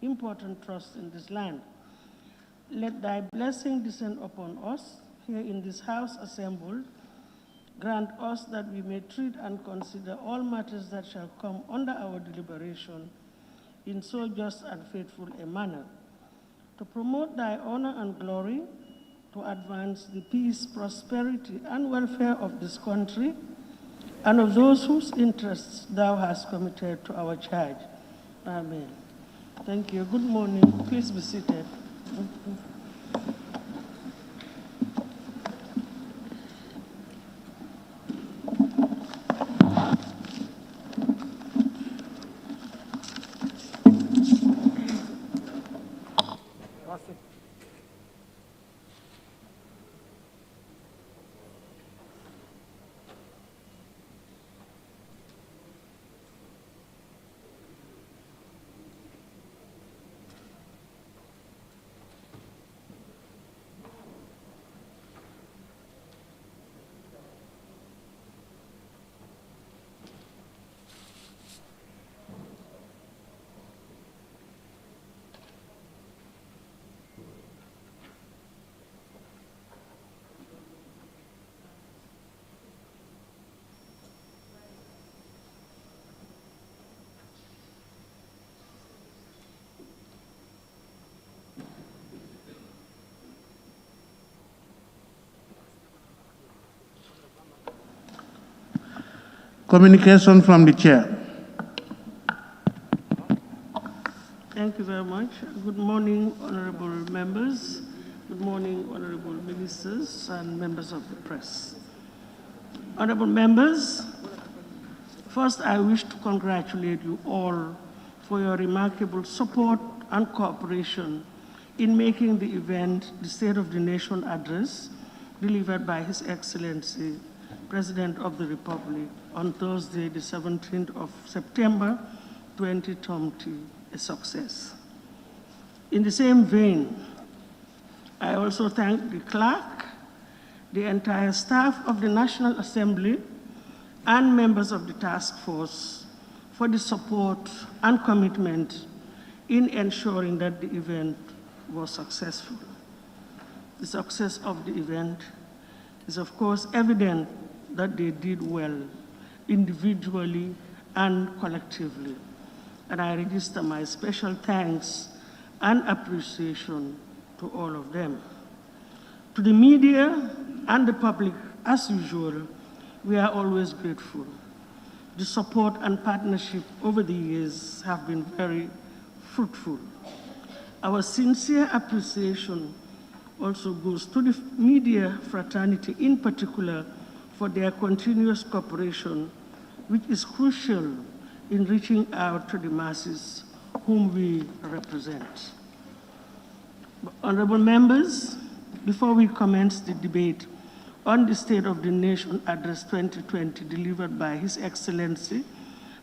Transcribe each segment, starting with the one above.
important trusts in this land. Let thy blessing descend upon us here in this house assembled. Grant us that we may treat and consider all matters that shall come under our deliberation in so just and faithful a manner, to promote thy honor and glory, to advance the peace, prosperity, and welfare of this country, and of those whose interests thou hast committed to our charge. Amen. Thank you. Good morning. Please be seated. Communication from the Chair. Thank you very much. Good morning, honorable members. Good morning, honorable ministers and members of the press. Honorable members, first I wish to congratulate you all for your remarkable support and cooperation in making the event the State of the Nation address delivered by His Excellency, President of the Republic, on Thursday, the 17th of September, 2020, a success. In the same vein, I also thank the clerk, the entire staff of the National Assembly, and members of the task force for the support and commitment in ensuring that the event was successful. The success of the event is, of course, evident that they did well individually and collectively. And I register my special thanks and appreciation to all of them. To the media and the public, as usual, we are always grateful. The support and partnership over the years have been very fruitful. Our sincere appreciation also goes to the media fraternity in particular for their continuous cooperation, which is crucial in reaching out to the masses whom we represent. Honorable members, before we commence the debate on the State of the Nation Address 2020 delivered by His Excellency,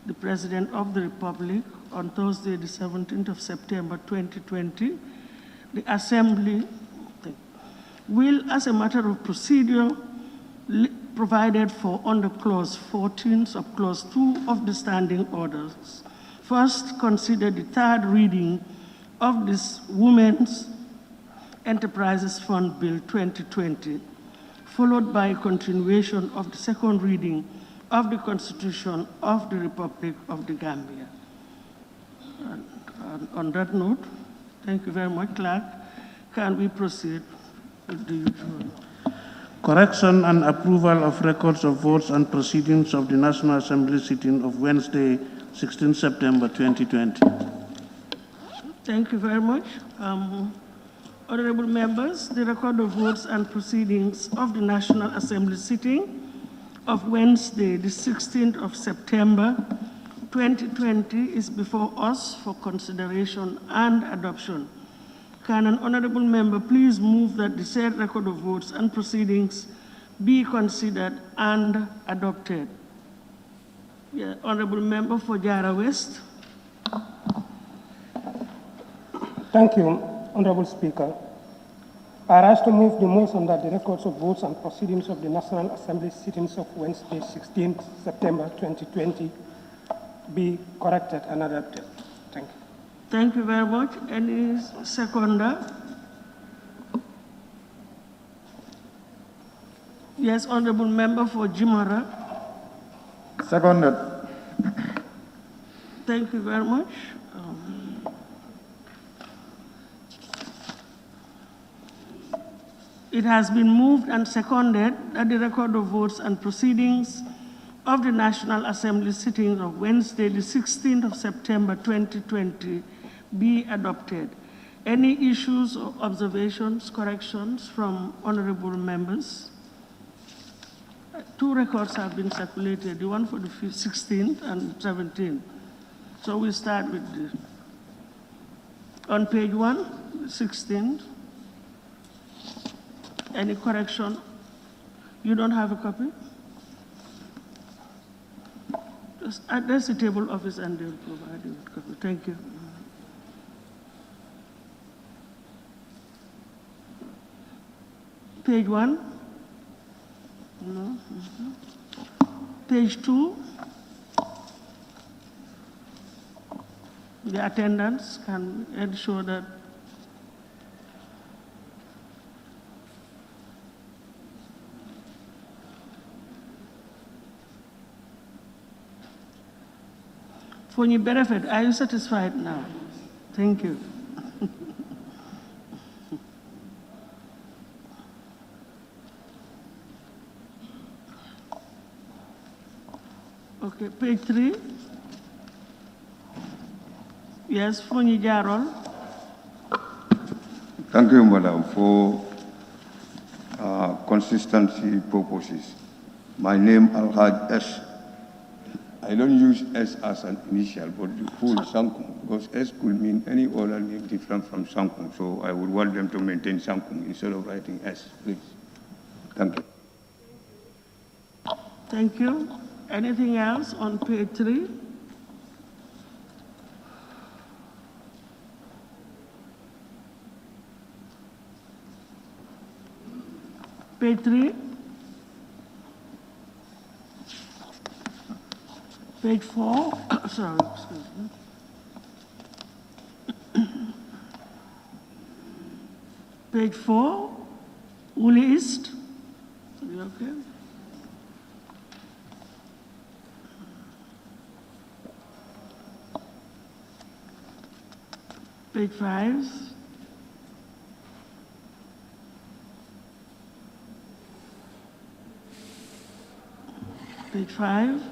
the President of the Republic, on Thursday, the 17th of September 2020, the Assembly will, as a matter of procedure, provided for under Clause 14 of Clause 2 of the Standing Orders, first consider the third reading of this Women's Enterprises Fund Bill 2020, followed by a continuation of the second reading of the Constitution of the Republic of the Gambia. And on that note, thank you very much, Clerk. Can we proceed with the usual? Correction and approval of records of votes and proceedings of the National Assembly sitting of Wednesday, 16 September 2020. Thank you very much. Honorable members, the record of votes and proceedings of the National Assembly sitting of Wednesday, the 16th of September 2020 is before us for consideration and adoption. Can an honorable member please move that the said record of votes and proceedings be considered and adopted? Yeah, honorable member for Jara West. Thank you, Honorable Speaker. I rise to move the motion that the records of votes and proceedings of the National Assembly sittings of Wednesday, 16th September 2020 be corrected and adopted. Thank you. Thank you very much. Any seconder? Yes, honorable member for Jimara. Seconded. Thank you very much. It has been moved and seconded that the record of votes and proceedings of the National Assembly sitting of Wednesday, the 16th of September 2020 be adopted. Any issues or observations, corrections from honorable members? Two records have been circulated, the one for the 16th and 17th. So we start with on page 1, 16th. Any correction? You don't have a copy? Just address the table office and they'll provide you with a copy. Thank you. Page 1? No. Page 2? The attendants can ensure that for your benefit, are you satisfied now? Thank you. Okay, page 3. Yes, Fonyi Jarol. Thank you, madam, for consistency purposes. My name Alhaj S. I don't use S as an initial, but the full Sankum, because S could mean any other name different from Sankum. So I would want them to maintain Sankum instead of writing S, please. Thank you. Thank you. Anything else on page 3? Page 3? Page 4? Sorry, excuse me. Page 4? Woolly East? Are you okay? Page 5. Page 5.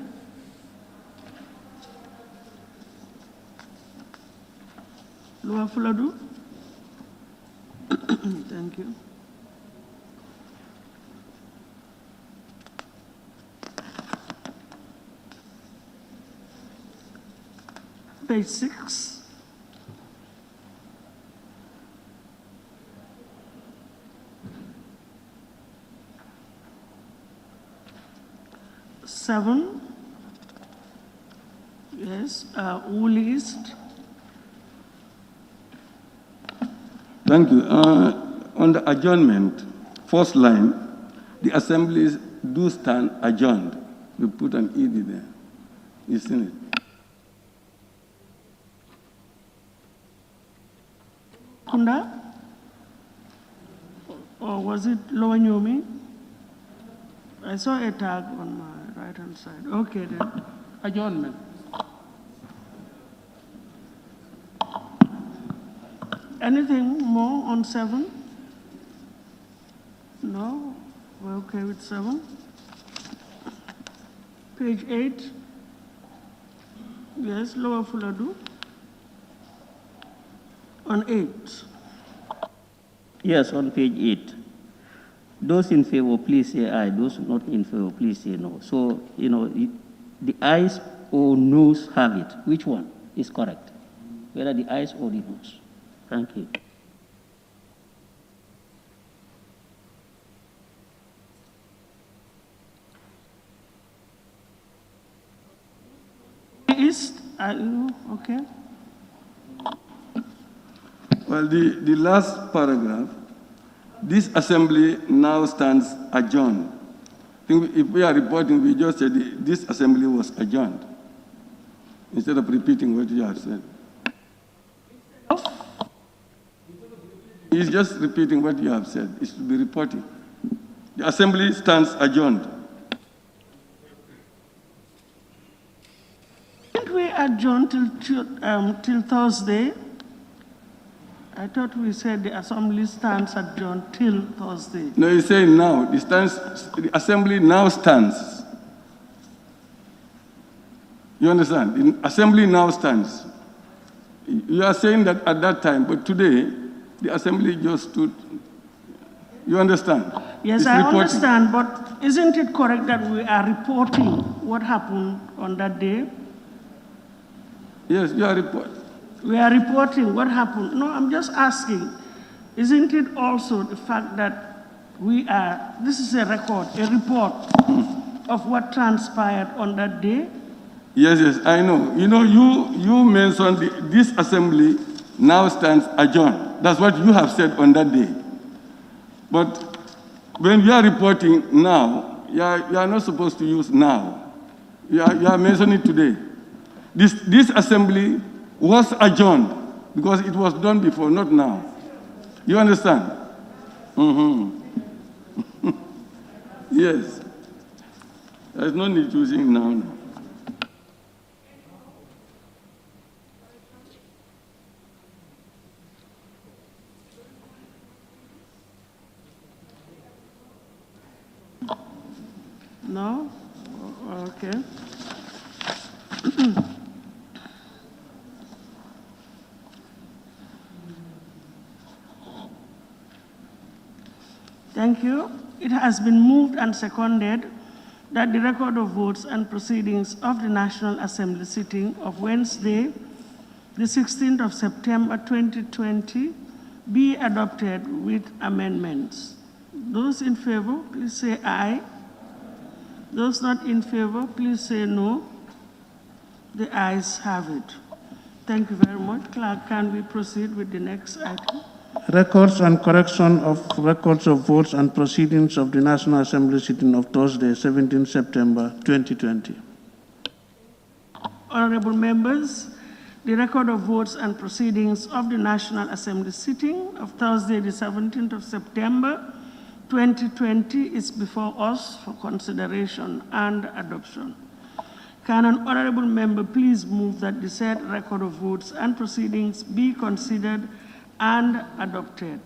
Lower Fuladu. Thank you. Page 6. Seven. Yes, Wool East. Thank you. On the adjournment, first line, the assemblies do stand adjourned. We put an ED there. You seen it? Kunda? Or was it Lower Nyomi? I saw a tag on my right-hand side. Okay, then. Adjournment. Anything more on 7? No? We're okay with 7. Page 8. Yes, Lower Fuladu. On 8. Yes, on page 8. Those in favor, please say aye. Those not in favor, please say no. So, the ayes or noes have it. Which one is correct? Whether the ayes or the noes. Thank you. East, are you okay? Well, the last paragraph, this assembly now stands adjourned. I think if we are reporting, we just said this assembly was adjourned, instead of repeating what you have said. He's just repeating what you have said. It should be reporting. The Assembly stands adjourned. Didn't we adjourn till Thursday? I thought we said the Assembly stands adjourned till Thursday. No, he's saying now. The Assembly now stands. You understand? The Assembly now stands. You are saying that at that time, but today, the Assembly just stood. You understand? Yes, It's I reporting. understand, but isn't it correct that we are reporting what happened on that day? Yes, you are reporting. We are reporting what happened. No, I'm just asking, isn't it also the fact that this is a record, a report of what transpired on that day? Yes, I know. You know, you mentioned this Assembly now stands adjourned. That's what you have said on that day. But when you are reporting now, you are not supposed to use now. You are mentioning today. This Assembly was adjourned because it was done before, not now. You understand? Yes. There's no need using now. No? Okay. Thank you. It has been moved and seconded that the record of votes and proceedings of the National Assembly sitting of Wednesday, the 16th of September 2020, be adopted with amendments. Those in favor, please say aye. Those not in favor, please say no. The ayes have it. Thank you very much. Clerk, can we proceed with the next item? Records and correction of records of votes and proceedings of the National Assembly sitting of Thursday, 17 September 2020. Honorable members, the record of votes and proceedings of the National Assembly sitting of Thursday, the 17th of September 2020 is before us for consideration and adoption. Can an honorable member please move that the said record of votes and proceedings be considered and adopted?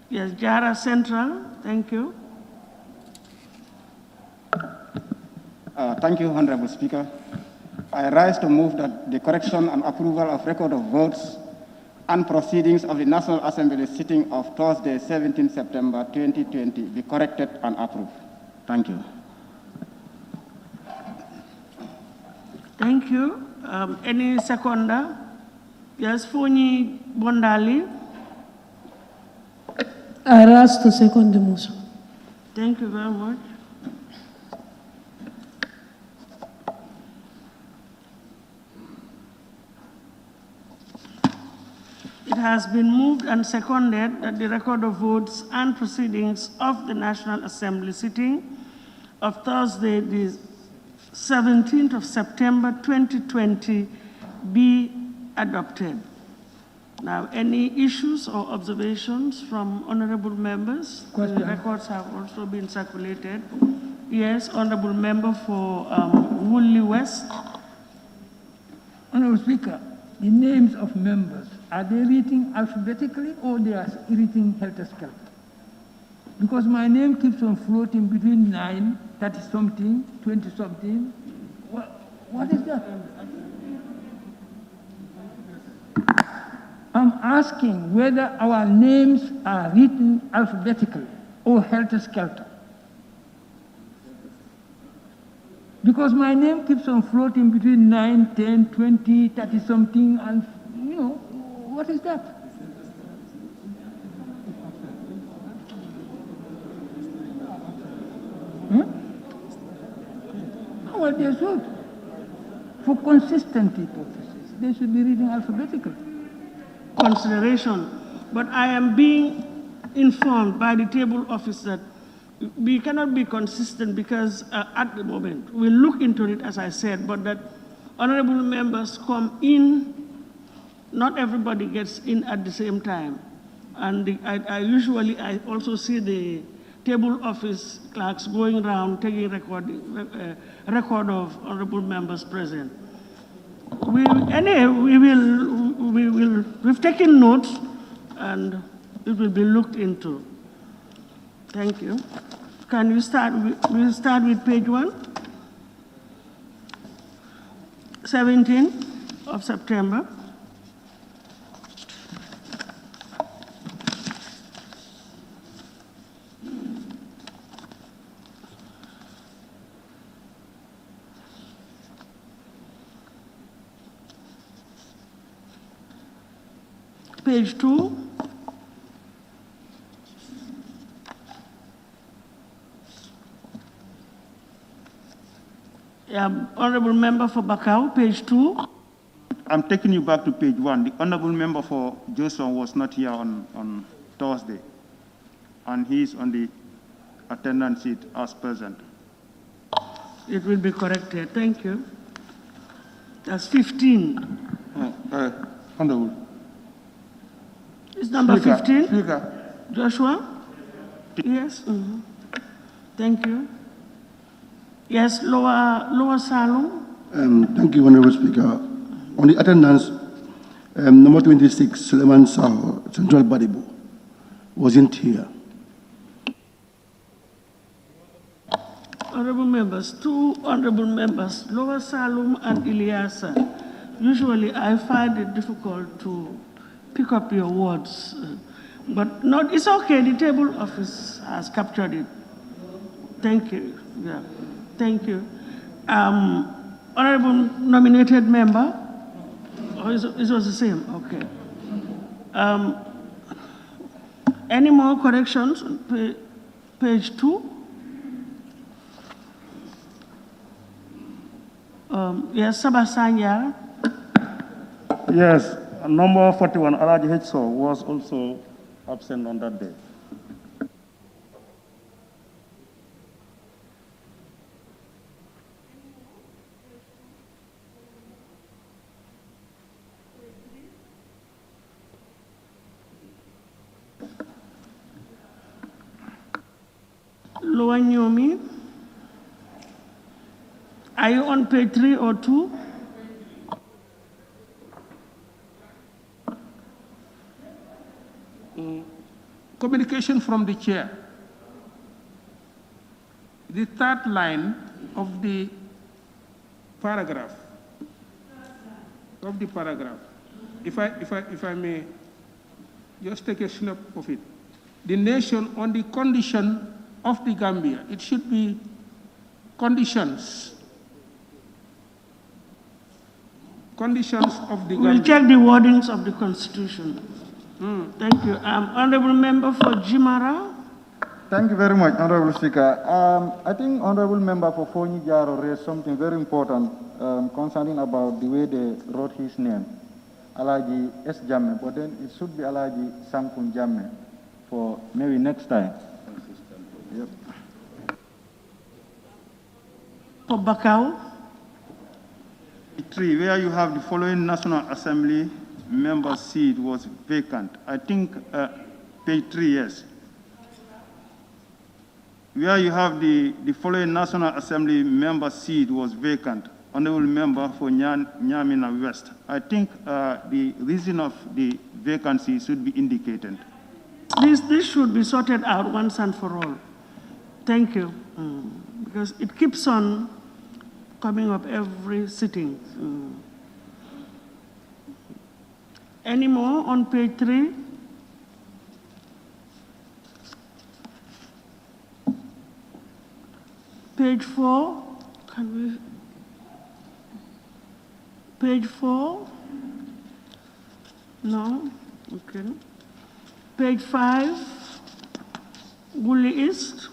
Yes, Jara Central, thank you. Thank you, Honorable Speaker. I rise to move that the correction and approval of record of votes and proceedings of the National Assembly sitting of Thursday, 17 September 2020 be corrected and approved. Thank you. Thank you. Any seconder? Yes, Funi Bondali. I rise to second the motion. Thank you very much. It has been moved and seconded that the record of votes and proceedings of the National Assembly sitting of Thursday, the 17th of September 2020 be adopted. Now, any issues or observations from honorable members? Question. The records have also been circulated. Yes, honorable member for Woolly West. Honorable Speaker, the names of members, are they reading alphabetically or they are reading helter-skelter? Because my name keeps on floating between 9, 30-something, 20-something. What is that? I'm asking whether our names are written alphabetically or helter-skelter. Because my name keeps on floating between 9, 10, 20, 30-something, and, you know, what is that? Well, they should. For consistency purposes, they should be reading alphabetically. Consideration, but I am being informed by the table office that we cannot be consistent because at the moment, we'll look into it as I said, but that honorable members come in, not everybody gets in at the same time. And I also see the table office clerks going around taking record of honorable members present. We've taken notes and it will be looked into. Thank you. Can you we'll start with page 1? 17th of September. Page 2. Honorable Member for Bakau, page 2. I'm taking you back to page 1. The honorable member for Joshua was not here on Thursday, and he's on the attendance sheet as present. It will be corrected. Thank you. That's 15. Honorable. It's number Speaker, 15. Speaker. Joshua? Yes. Thank you. Yes, Lower Salum. Thank you, Honorable Speaker. On the attendance, number 26, Suleiman Sao, Central Badibu, wasn't here. Honorable members, 2 honorable members, Lower Salum and Ilyasa. Usually I find it difficult to pick up your words, but it's okay. The table office has captured it. Thank you. Yeah. Thank you. Honorable nominated member. Oh, it was the same. Okay. Any more corrections on page 2? Yes, Sabasanya. Yes, number 41, Alaji Hitso, was also absent on that day. Lower Nyomi. Are you on page 3 or 2? Communication from the chair. The third line of the paragraph. If I may just take a snap of it. The nation on the condition of the Gambia. It should be conditions. Conditions of the Gambia. We'll check the wordings of the Constitution. Thank you. Honorable Member for Jimara. Thank you very much, Honorable Speaker. I think Honorable Member for Fonyi Jaro raised something very important concerning about the way they wrote his name, Alaji S. Jamme, but then it should be Alaji Sankun Jamme for maybe next time. Yep. For Bakau. 3, where you have the following National Assembly member seat was vacant. I think page 3, yes. Where you have the following National Assembly member seat was vacant. Honorable member for Nyamina West. I think the reason of the vacancy should be indicated. This should be sorted out once and for all. Thank you. Because it keeps on coming up every sitting. Any more on page 3? Page 4, can we? Page 4? No? Okay. Page 5, Guli East.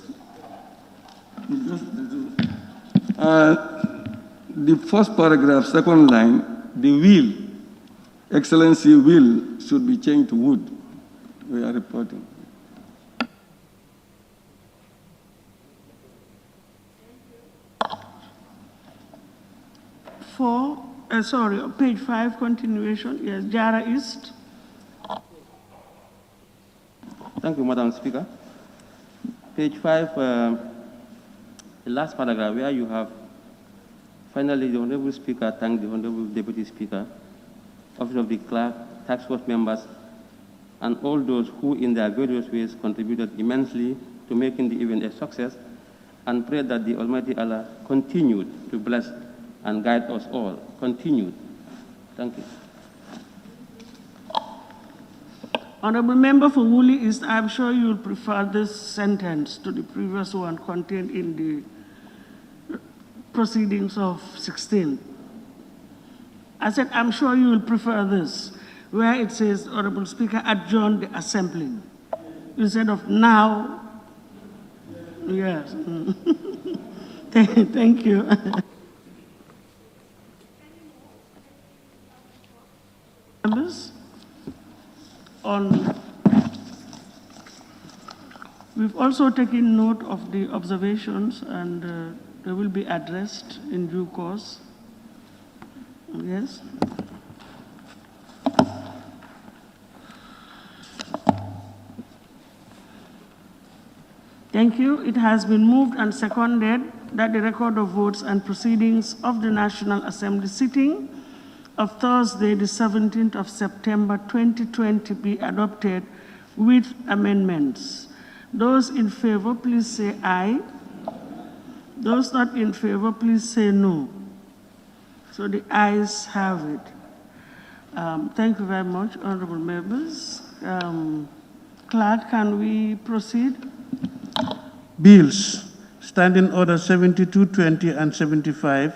The first paragraph, second line, the will, Excellency will, should be changed to would. We are reporting. Page 5, continuation. Yes, Jara East. Thank you, Madam Speaker. Page 5, the last paragraph where you have, finally, the Honorable Speaker thanked the Honorable Deputy Speaker, Office of the Clerk, task force members, and all those who in their various ways contributed immensely to making the event a success, and pray that the Almighty Allah continued to bless and guide us all. Continued. Thank you. Honorable Member for Woolly East, I'm sure you'll prefer this sentence to the previous one contained in the proceedings of 16. I said, I'm sure you will prefer this, where it says, Honorable Speaker, adjourn the assembly, instead of now. Yes. Thank you. Members, we've also taken note of the observations, and they will be addressed in due course. Yes. Thank you. It has been moved and seconded that the record of votes and proceedings of the National Assembly sitting of Thursday, the 17th of September 2020 be adopted with amendments. Those in favor, please say aye. Those not in favor, please say no. So the ayes have it. Thank you very much, honorable members. Clerk, can we proceed? Bills, Standing Order 7220 and 75,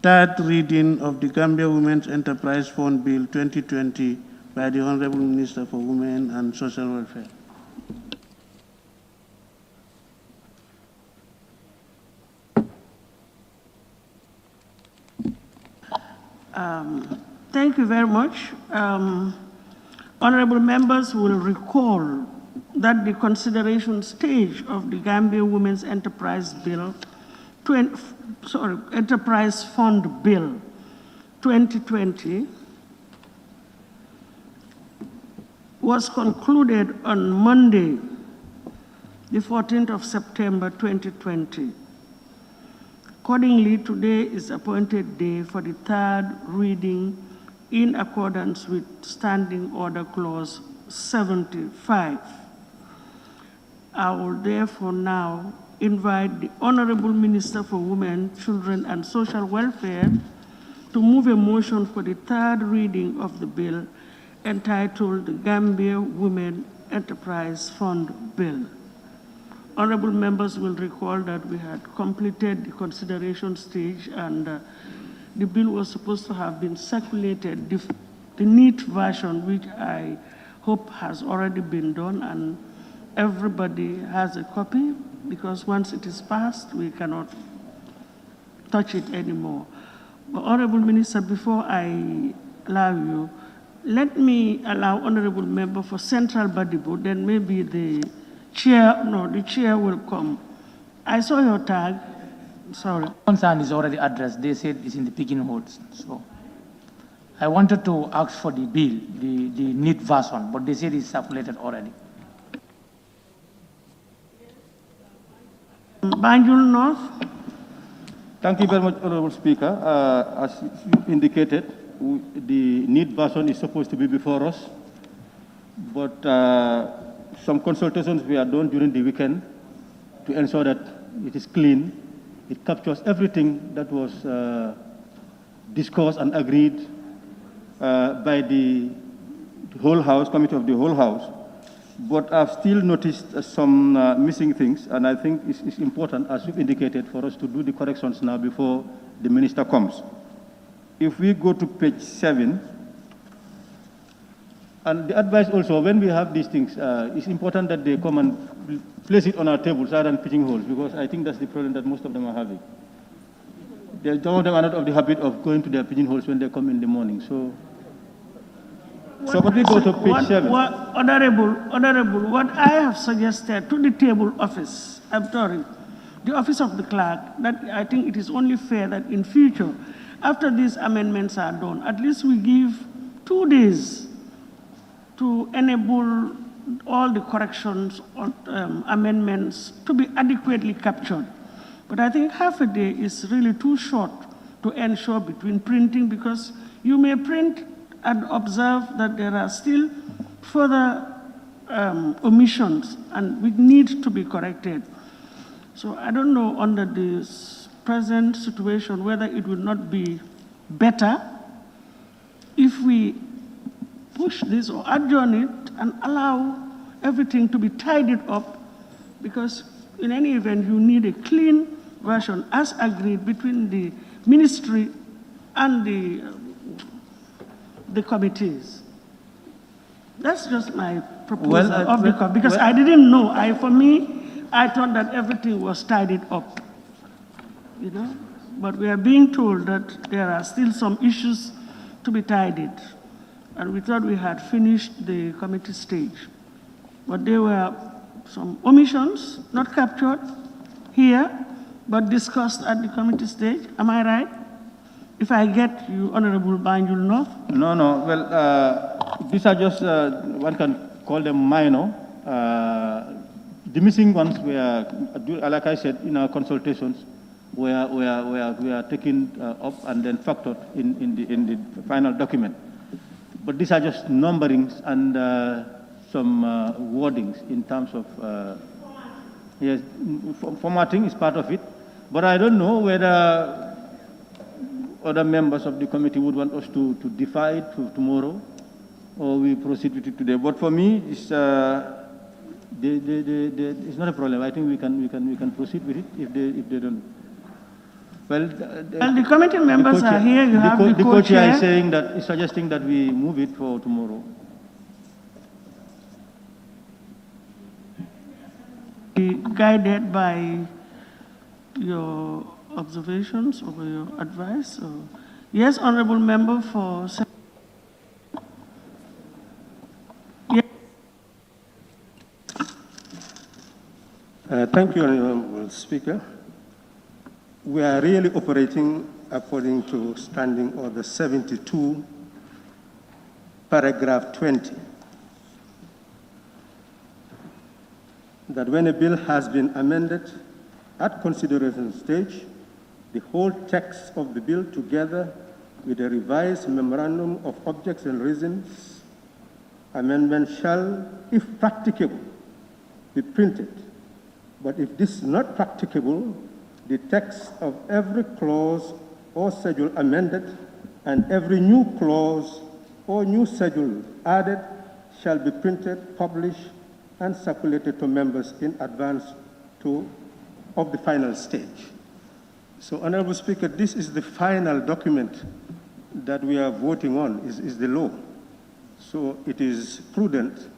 third reading of the Gambia Women's Enterprise Fund Bill 2020 by the Honorable Minister for Women and Social Welfare. Thank you very much. Honorable members will recall that the consideration stage of the Gambia Women's Enterprise Bill, Enterprise Fund Bill 2020 was concluded on Monday, the 14th of September 2020. Accordingly, today is appointed day for the third reading in accordance with Standing Order Clause 75. I will therefore now invite the Honorable Minister for Women, Children and Social Welfare to move a motion for the third reading of the bill entitled the Gambia Women Enterprise Fund Bill. Honorable members will recall that we had completed the consideration stage, and the bill was supposed to have been circulated, the neat version, which I hope has already been done, and everybody has a copy, because once it is passed, we cannot touch it anymore. But Honorable Minister, before I allow you, let me allow Honorable Member for Central Badibu, then maybe the chair will come. I saw your tag, sorry. Concern is already addressed. They said it's in the pigeonholes. So I wanted to ask for the bill, the neat version, but they said it's circulated already. Banjul North. Thank you very much, Honorable Speaker. As you indicated, the neat version is supposed to be before us, but some consultations were done during the weekend to ensure that it is clean. It captures everything that was discussed and agreed by the whole House, Committee of the whole House. But I've still noticed some missing things, and I think it's important, as you've indicated, for us to do the corrections now before the Minister comes. If we go to page 7, and the advice also, when we have these things, it's important that they come and place it on our tables rather than pigeonholes, because I think that's the problem that most of them are having. Some of them are not of the habit of going to their pigeonholes when they come in the morning. So when we go to page 7. Honorable, what I have suggested to the table office, I'm sorry, the office of the clerk, that I think it is only fair that in future, after these amendments are done, at least we give 2 days to enable all the corrections or amendments to be adequately captured. But I think half a day is really too short to ensure between printing, because you may print and observe that there are still further omissions and which need to be corrected. So I don't know under this present situation whether it would not be better if we push this or adjourn it and allow everything to be tidied up, because in any event you need a clean version as agreed between the ministry and the committees. That's just my proposal because I didn't know. For me, I thought that everything was tidied up, you know. But we are being told that there are still some issues to be tidied. And we thought we had finished the committee stage. But there were some omissions not captured here, but discussed at the committee stage. Am I right? If I get you, Honorable Banjul North? No. Well, these are just, one can call them minor. The missing ones were, like I said, in our consultations, we are taken up and then factored in the final document. But these are just numberings and some wordings in terms of, yes, formatting is part of it. But I don't know whether other members of the committee would want us to defer it to tomorrow, or we proceed with it today. But for me, it's not a problem. I think we can proceed with it if they don't. Well, the committee members are here. You have the co-chair is saying that, is suggesting that we move it for tomorrow. Be guided by your observations or your advice. Yes, honourable member for. Yes. Thank you, Honourable Speaker. We are really operating according to Standing Order 72, paragraph 20, that when a bill has been amended at consideration stage, the whole text of the bill together with a revised memorandum of objects and reasons, amendment shall, if practicable, be printed. But if this is not practicable, the text of every clause or schedule amended and every new clause or new schedule added shall be printed, published, and circulated to members in advance of the final stage. So, Honorable Speaker, this is the final document that we are voting on, is the law. So it is prudent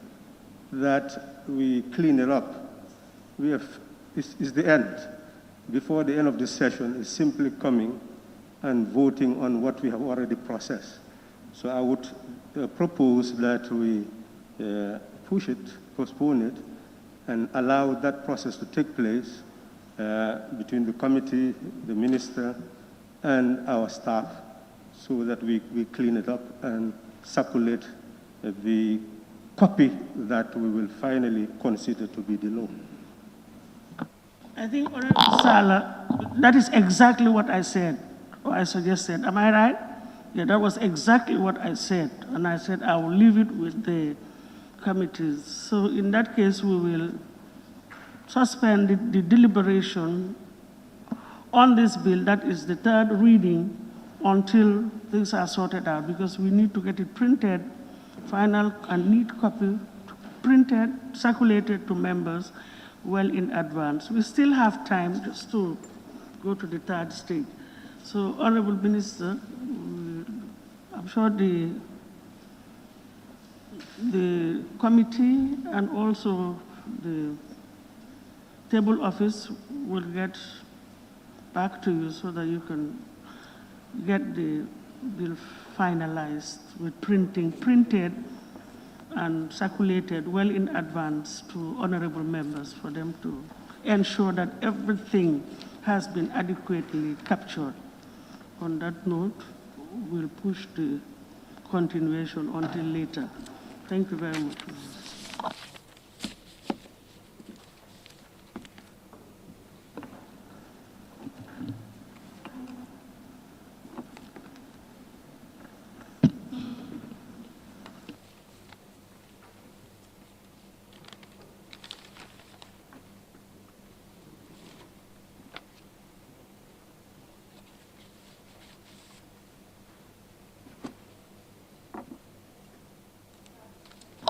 that we clean it up. It's the end. Before the end of the session is simply coming and voting on what we have already processed. So I would propose that we push it, postpone it, and allow that process to take place between the committee, the minister, and our staff, so that we clean it up and circulate the copy that we will finally consider to be the law. I think, Honorable Sala, that is exactly what I said, or I suggested. Am I right? Yeah, that was exactly what I said. And I said I will leave it with the committees. So in that case, we will suspend the deliberation on this bill, that is the third reading, until things are sorted out, because we need to get it printed, final and neat copy, printed, circulated to members well in advance. We still have time just to go to the third stage. So, Honorable Minister, I'm sure the committee and also the table office will get back to you so that you can get the bill finalized with printed and circulated well in advance to honorable members for them to ensure that everything has been adequately captured. On that note, we'll push the continuation until later. Thank you very much.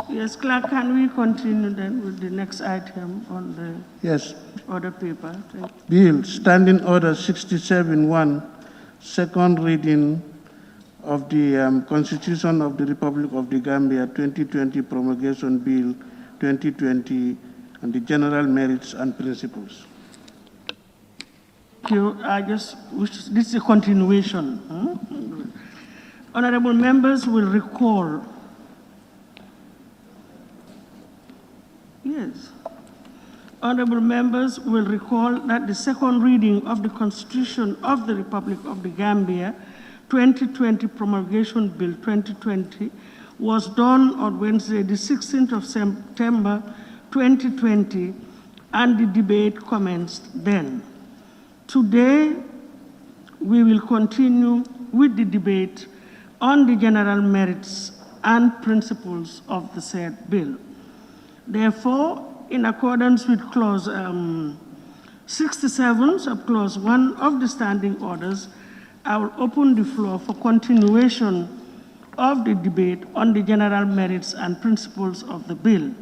Yes, clerk, can we continue then with the next item on the Yes. order paper? Thank you. Bill, Standing Order 67-1, second reading of the Constitution of the Republic of the Gambia 2020 Promulgation Bill 2020 and the general merits and principles. Thank you. I just wish, this is a continuation. Honorable members will recall. Yes. Honorable members will recall that the second reading of the Constitution of the Republic of the Gambia 2020 Promulgation Bill 2020 was done on Wednesday, the 16th of September 2020, and the debate commenced then. Today, we will continue with the debate on the general merits and principles of the said bill. Therefore, in accordance with Clause 67, Subclause 1 of the Standing Orders, I will open the floor for continuation of the debate on the general merits and principles of the bill.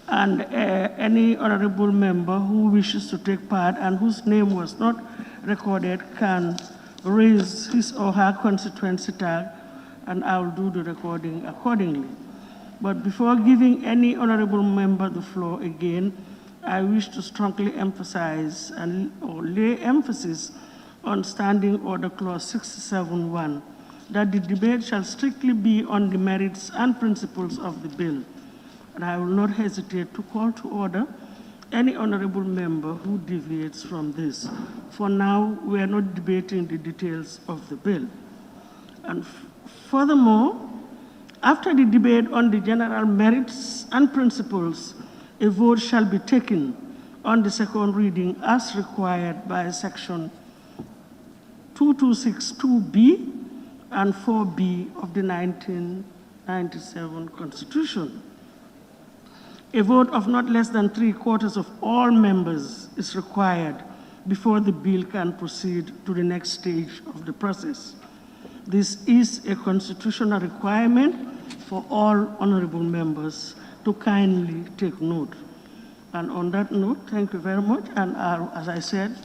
And any honorable member who wishes to take part and whose name was not recorded can raise his or her constituency tag, and I will do the recording accordingly. But before giving any honorable member the floor again, I wish to strongly emphasize or lay emphasis on Standing Order Clause 67(1), that the debate shall strictly be on the merits and principles of the bill. And I will not hesitate to call to order any honorable member who deviates from this. For now, we are not debating the details of the bill. And furthermore, after the debate on the general merits and principles, a vote shall be taken on the second reading as required by Section 2262B and 4B of the 1997 Constitution. A vote of not less than 3/4 of all members is required before the bill can proceed to the next stage of the process. This is a constitutional requirement for all honorable members to kindly take note. And on that note, thank you very much. And I'll, as I said,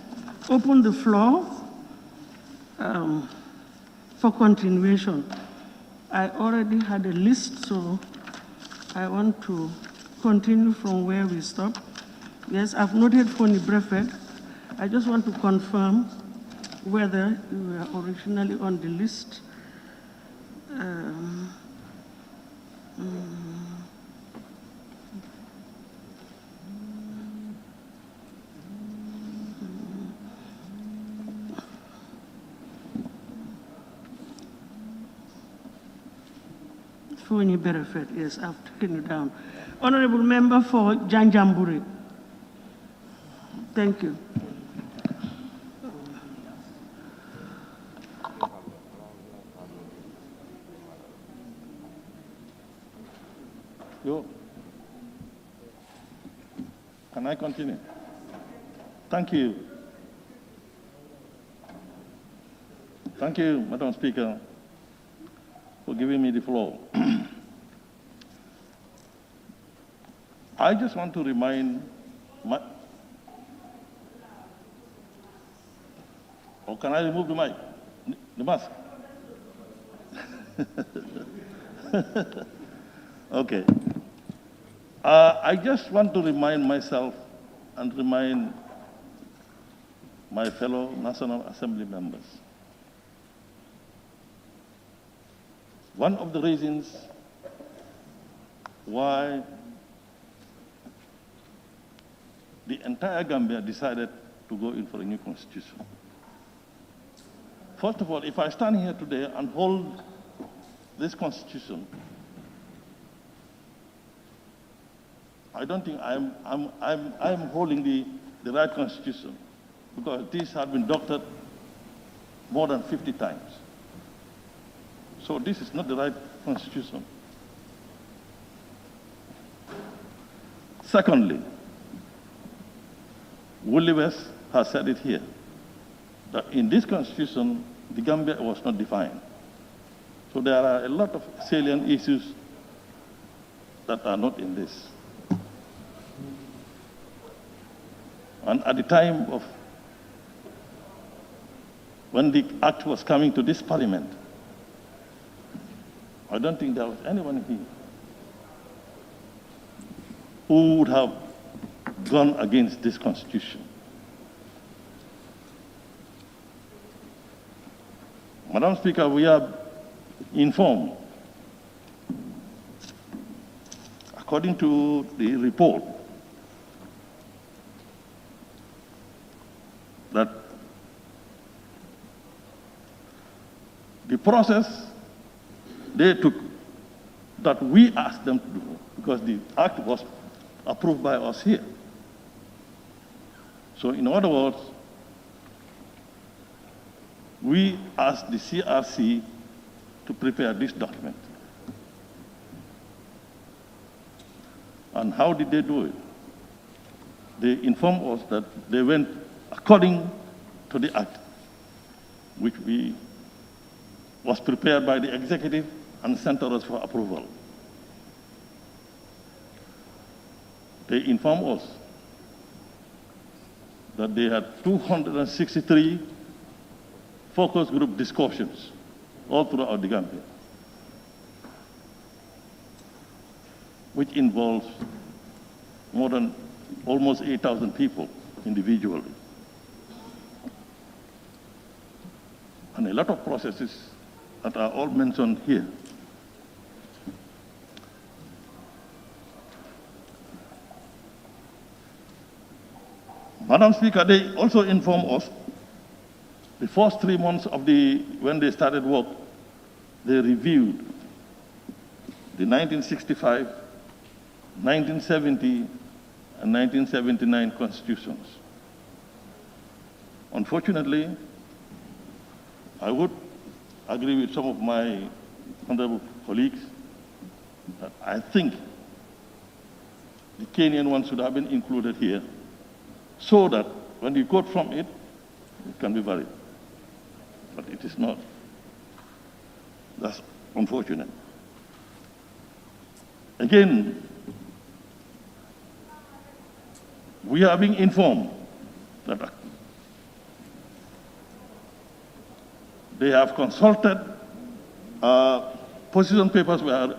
open the floor for continuation. I already had a list, so I want to continue from where we stopped. Yes, I've noted Fonny Brefet. I just want to confirm whether you were originally on the list. Fonny Brefet, yes, I've taken you down. Honorable Member for Janjamburi. Thank you. Yo. Can I continue? Thank you. Thank you, Madam Speaker, for giving me the floor. I just want to remind or can I remove the mic? The mask? Okay. I just want to remind myself and remind my fellow National Assembly members. One of the reasons why the entire Gambia decided to go in for a new constitution. First of all, if I stand here today and hold this constitution, I don't think I'm holding the right constitution, because this has been doctored more than 50 times. So this is not the right constitution. Secondly, Willie West has said it here, that in this constitution, the Gambia was not defined. So there are a lot of salient issues that are not in this. And at the time of when the act was coming to this parliament, I don't think there was anyone here who would have gone against this constitution. Madam Speaker, we are informed, according to the report, that the process they took, that we asked them to do, because the act was approved by us here. So in other words, we asked the CRC to prepare this document. And how did they do it? They informed us that they went according to the act, which was prepared by the executive and sent to us for approval. They informed us that they had 263 focus group discussions all throughout the Gambia, which involves more than almost 8,000 people individually. And a lot of processes that are all mentioned here. Madam Speaker, they also inform us the first 3 months of when they started work, they reviewed the 1965, 1970, and 1979 constitutions. Unfortunately, I would agree with some of my honorable colleagues that I think the Kenyan ones should have been included here so that when you quote from it, it can be valid. But it is not. That's unfortunate. Again, we are being informed that they have consulted, position papers were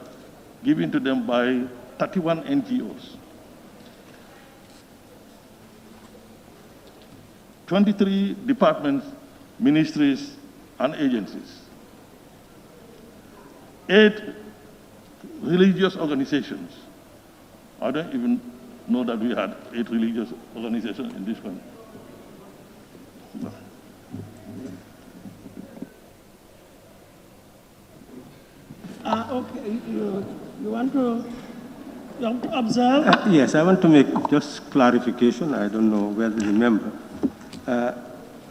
given to them by 31 NGOs. 23 departments, ministries, and agencies. 8 religious organizations. I don't even know that we had 8 religious organizations in this country. Okay, you want to observe? Yes, I want to make just clarification. I don't know whether you remember.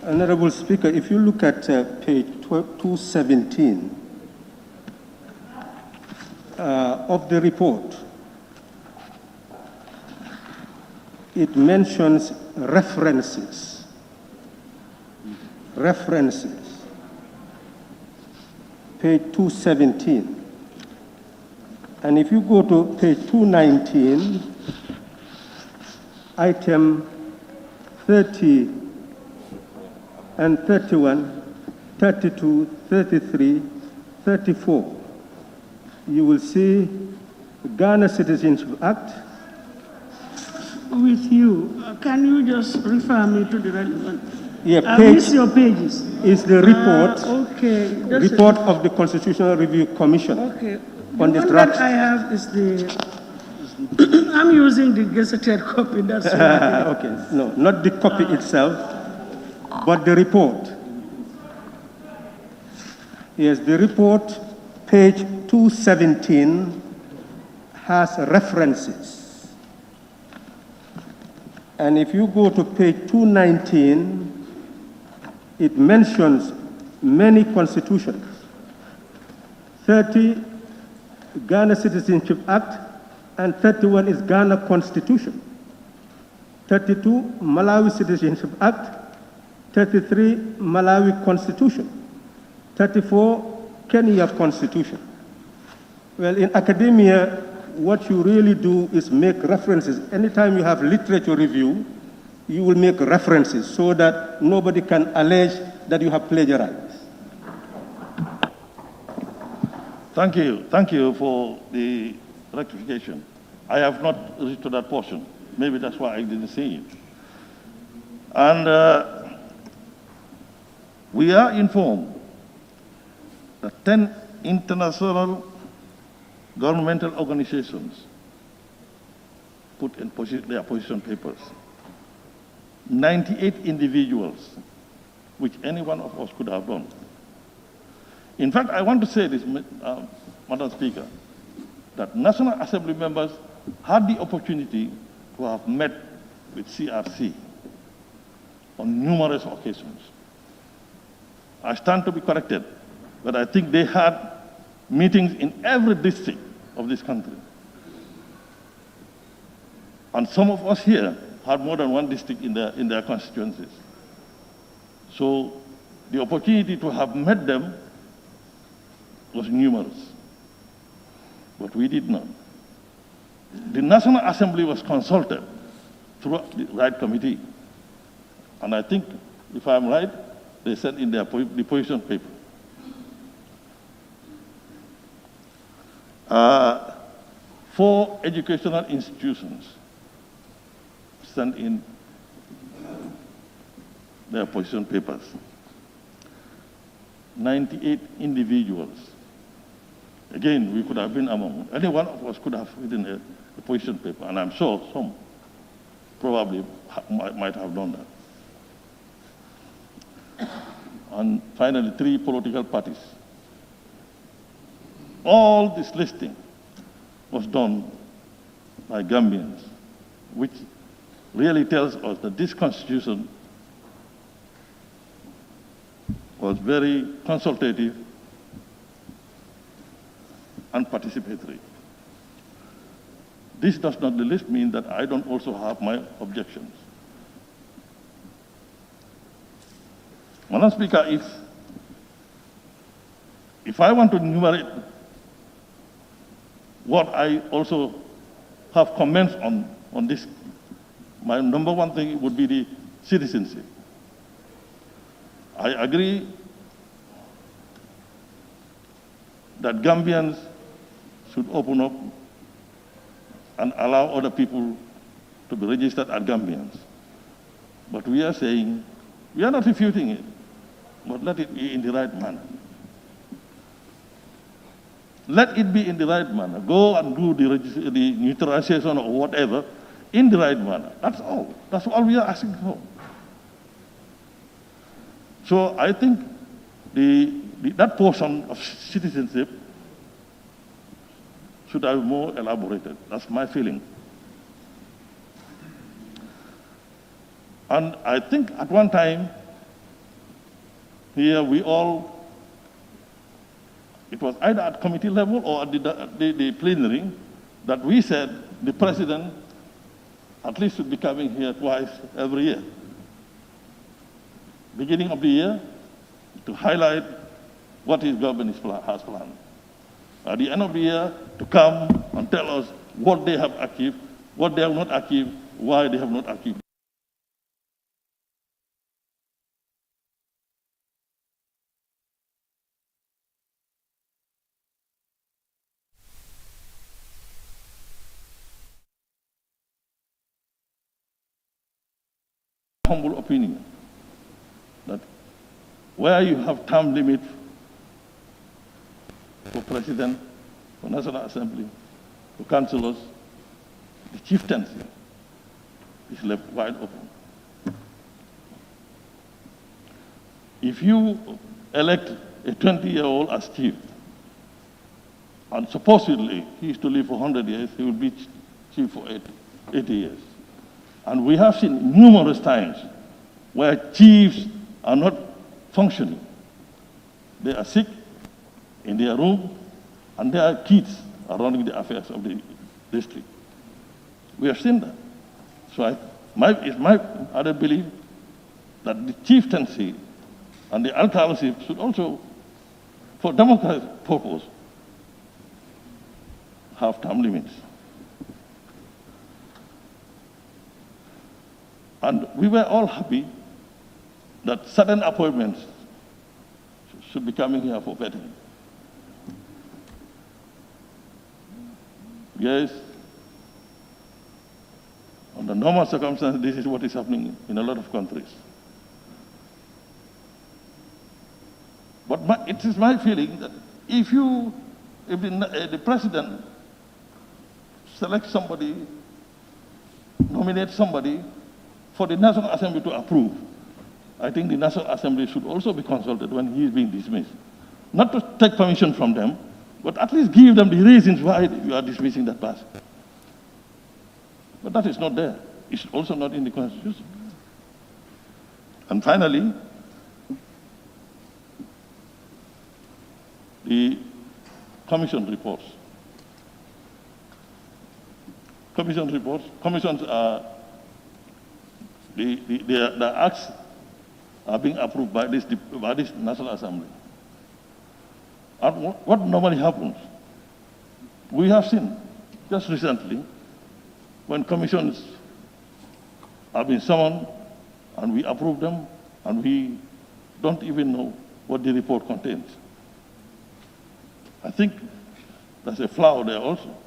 Honorable Speaker, if you look at page 217 of the report, it mentions references. References. Page 217. And if you go to page 219, item 30 and 31, 32, 33, 34, you will see the Ghana Citizenship Act. With you, can you just refer me to the relevant? Yeah, I miss your pages. Is the report, okay. report of the Constitutional Review Commission. Okay. On The the one draft. that I have is the, I'm using the gazetted copy, that's why. Okay, no, not the copy itself, but the report. Yes, the report, page 217, has references. And if you go to page 219, it mentions many constitutions. 30, Ghana Citizenship Act, and 31 is Ghana Constitution. 32, Malawi Citizenship Act. 33, Malawi Constitution. 34, Kenya Constitution. Well, in academia, what you really do is make references. Anytime you have literature review, you will make references so that nobody can allege that you have plagiarized. Thank you. Thank you for the rectification. I have not reached to that portion. Maybe that's why I didn't see it. And we are informed that 10 international governmental organizations put in their position papers. 98 individuals, which any one of us could have done. In fact, I want to say this, Madam Speaker, that National Assembly members had the opportunity to have met with CRC on numerous occasions. I stand to be corrected, but I think they had meetings in every district of this country. And some of us here had more than one district in their constituencies. So the opportunity to have met them was numerous, but we did not. The National Assembly was consulted through the right committee, and I think, if I'm right, they sent in their the position paper. Four educational institutions sent in their position papers. 98 individuals. Again, we could have been among, any one of us could have written a position paper, and I'm sure some probably might have done that. And finally, 3 political parties. All this listing was done by Gambians, which really tells us that this constitution was very consultative and participatory. This does not the least mean that I don't also have my objections. Madam Speaker, if I want to enumerate what I also have comments on this, my number one thing would be the citizenship. I agree that Gambians should open up and allow other people to be registered as Gambians. But we are saying, we are not refuting it, but let it be in the right manner. Let it be in the right manner. Go and do the neutralization or whatever in the right manner. That's all. That's all we are asking for. So I think that portion of citizenship should have more elaborated. That's my feeling. And I think at one time, here it was either at committee level or at the plenary that we said the president at least should be coming here twice every year. Beginning of the year, to highlight what his government has planned. At the end of the year, to come and tell us what they have achieved, what they have not achieved, why they have not achieved. Humble opinion that where you have term limit for president, for National Assembly, for councillors, the chieftaincy is left wide open. If you elect a 20-year-old as chief, and supposedly he is to live for 100 years, he will be chief for 80 years. And we have seen numerous times where chiefs are not functioning. They are sick in their room, and their kids are running the affairs of the district. We have seen that. So it's my other belief that the chieftaincy and the alcaldieship should also, for democratic purpose, have term limits. And we were all happy that certain appointments should be coming here for vetting. Yes, under normal circumstances, this is what is happening in a lot of countries. But it is my feeling that if the president selects somebody, nominates somebody for the National Assembly to approve, I think the National Assembly should also be consulted when he is being dismissed. Not to take permission from them, but at least give them the reasons why you are dismissing that person. But that is not there. It's also not in the Constitution. And finally, the commission reports. Commissions are, the acts are being approved by this National Assembly. And what normally happens, we have seen just recently when commissions have been summoned and we approve them and we don't even know what the report contains. I think there's a flaw there also.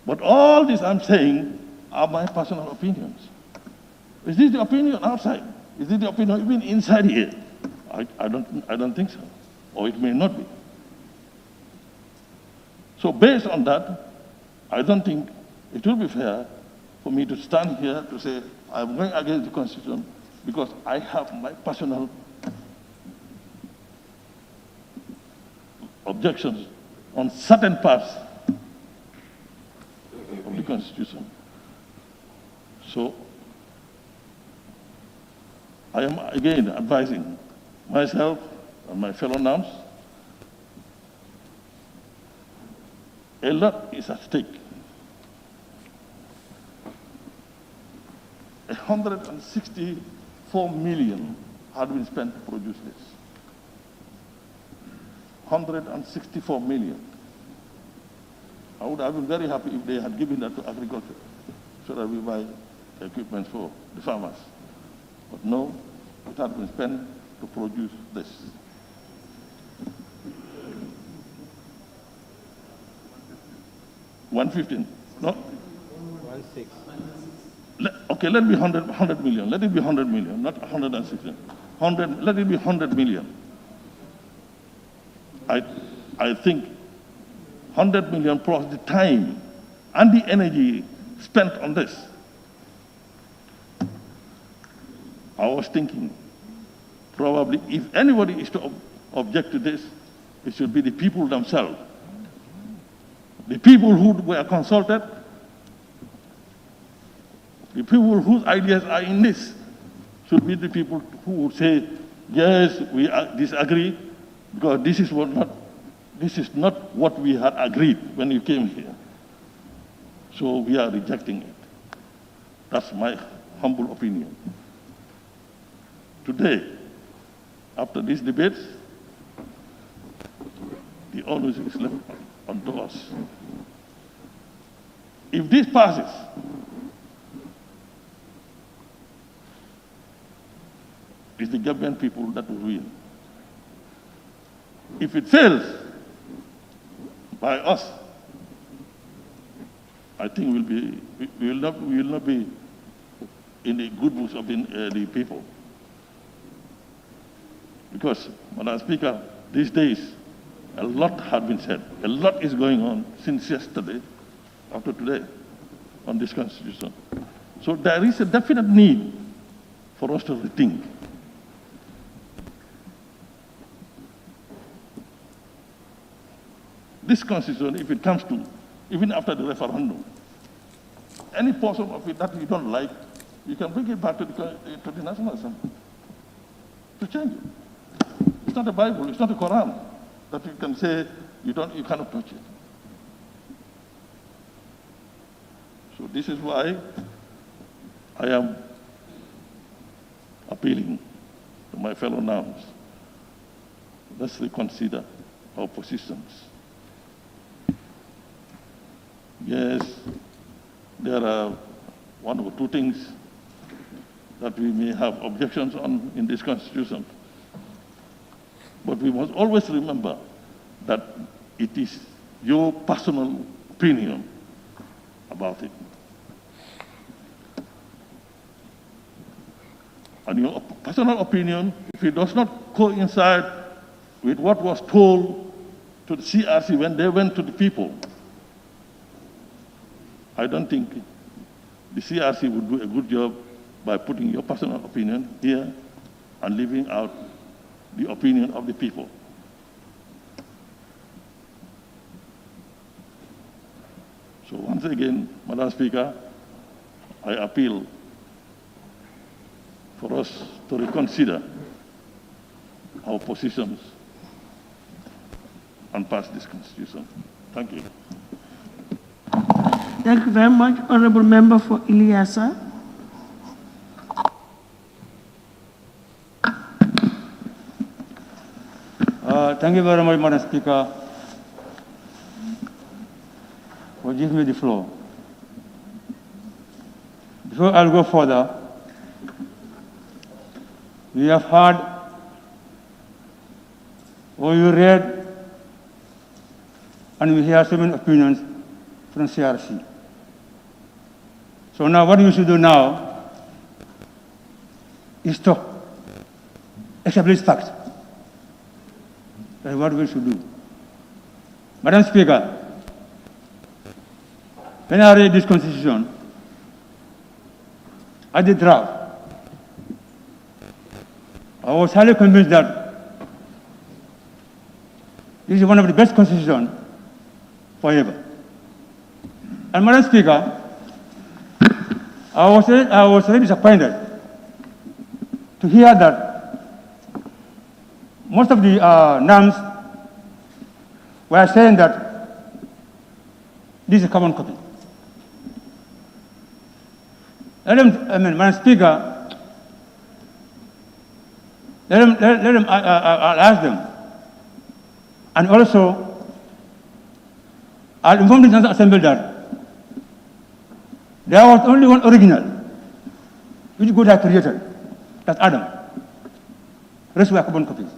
But all this I'm saying are my personal opinions. Is this the opinion outside? Is this the opinion even inside here? I don't think so. Or it may not be. So based on that, I don't think it will be fair for me to stand here to say I'm going against the Constitution because I have my personal objections on certain parts of the Constitution. So I am again advising myself and my fellow NAMs, a lot is at stake. 164 million had been spent to produce this. 164 million. I would have been very happy if they had given that to agriculture so that we buy equipment for the farmers. But no, it had been spent to produce this. $115. No? 1.6. Okay, let it be 100 million. Let it be 100 million, not 160. 100, let it be 100 million. I think 100 million plus the time and the energy spent on this. I was thinking, probably if anybody is to object to this, it should be the people themselves. The people who were consulted, the people whose ideas are in this, should be the people who would say, yes, we disagree, because this is not what we had agreed when you came here. So we are rejecting it. That's my humble opinion. Today, after these debates, the onus is left onto us. If this passes, it's the Gambian people that will win. If it fails by us, I think we will not be in the good books of the people. Because, Madam Speaker, these days, a lot had been said. A lot is going on since yesterday, after today, on this Constitution. So there is a definite need for us to rethink. This Constitution, if it comes to, even after the referendum, any portion of it that you don't like, you can bring it back to the National Assembly to change it. It's not a Bible, it's not a Quran that you can say you cannot touch it. So this is why I am appealing to my fellow NAMs. Let's reconsider our positions. Yes, there are one or two things that we may have objections on in this constitution. But we must always remember that it is your personal opinion about it. And your personal opinion, if it does not coincide with what was told to the CRC when they went to the people, I don't think the CRC would do a good job by putting your personal opinion here and leaving out the opinion of the people. So once again, Madam Speaker, I appeal for us to reconsider our positions and pass this constitution. Thank you. Thank you very much. Honorable Member for Ileasa. Thank you very much, Madam Speaker, for giving me the floor. Before I'll go further, we have heard or you read and we hear so many opinions from CRC. So now what we should do now is to establish facts. That's what we should do. Madam Speaker, when I read this constitution, I did draft. I was highly convinced that this is one of the best constitutions forever. And Madam Speaker, I was very disappointed to hear that most of the NAMs were saying that this is a common copy. Madam Speaker, I'll ask them. And also, I'll inform the National Assembly that there was only one original which God had created. That's Adam. The rest were common copies.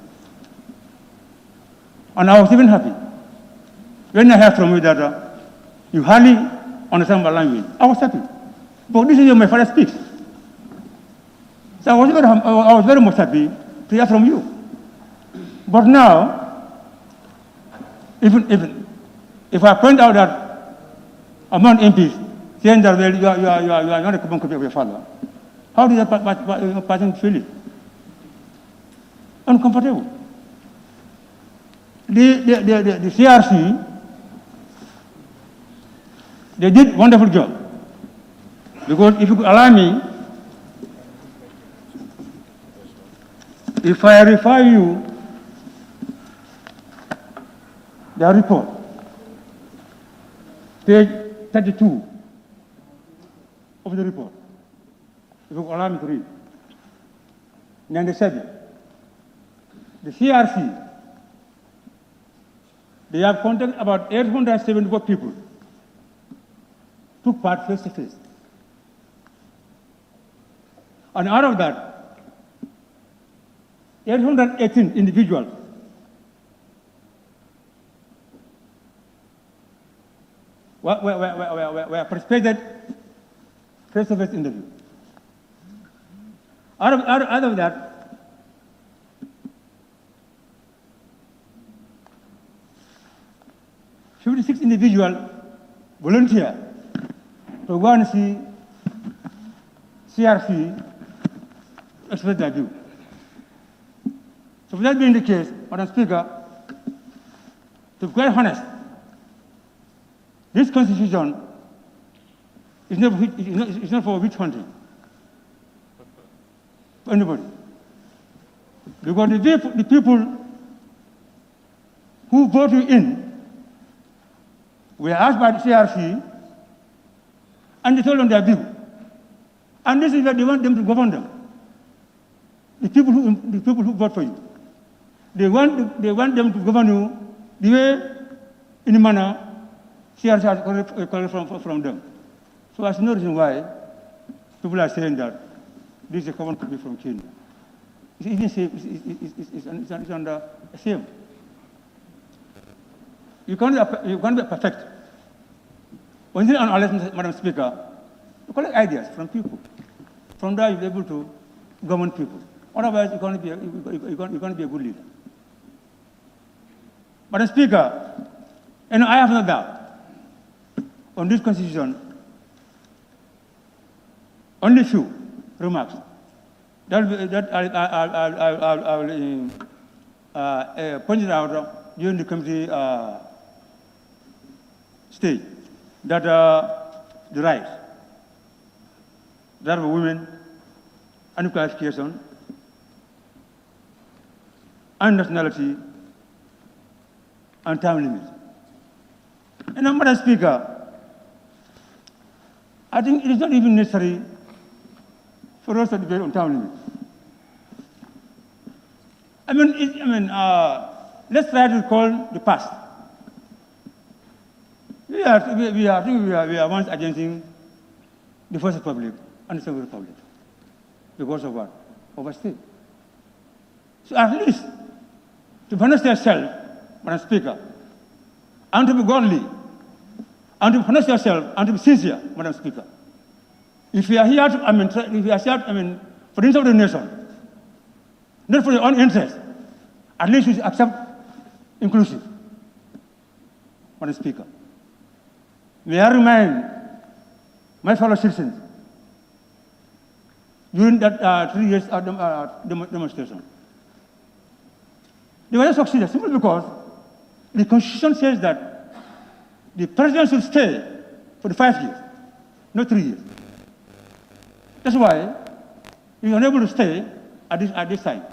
And I was even happy when I heard from you that you hardly understand my language. I was happy. But this is how my father speaks. So I was very much happy to hear from you. But now, even if I point out that among MPs saying that well, you are not a common copy of your father, how does that person feel it? Uncomfortable. The CRC, they did a wonderful job. Because if you could allow me, if I refer you their report, page 32 of the report, if you could allow me to read. 97. The CRC, they have contacted about 874 people, took part face to face. And out of that, 818 individuals were participated face-to-face interview. Out of that, 56 individuals volunteer to go and see CRC express their view. So, with that being the case, Madam Speaker, to be quite honest, this constitution is not for witch hunting for anybody. Because the people who vote you in were asked by the CRC and they told them their view. And this is where they want them to govern them. The people who vote for you. They want them to govern you the way, in the manner, CRC has collected from them. So I see no reason why people are saying that this is a common people from Kenya. It's even safe, it's under shame. You can't be perfect. Unless, Madam Speaker, you collect ideas from people. From there, you'll be able to govern people. Otherwise, you can't be a good leader. Madam Speaker, I have no doubt on this constitution, only few remarks. I will point it out during the committee stage that the rights that of women, and qualification, and nationality, and time limit. And Madam Speaker, I think it is not even necessary for us to debate on time limit. Let's try to recall the past. We are once against the First Republic and the Second Republic because of what? Overstay. So at least to punish yourself, Madam Speaker, and to be godly, and to punish yourself, and to be sincere, Madam Speaker. If we are here to, for the interest of the nation, not for your own interest, at least we should accept inclusive, Madam Speaker. May I remind my fellow citizens during that 3 years demonstration, they were not succeeded simply because the Constitution says that the president should stay for the 5 years, not 3 years. That's why he was unable to stay at this time.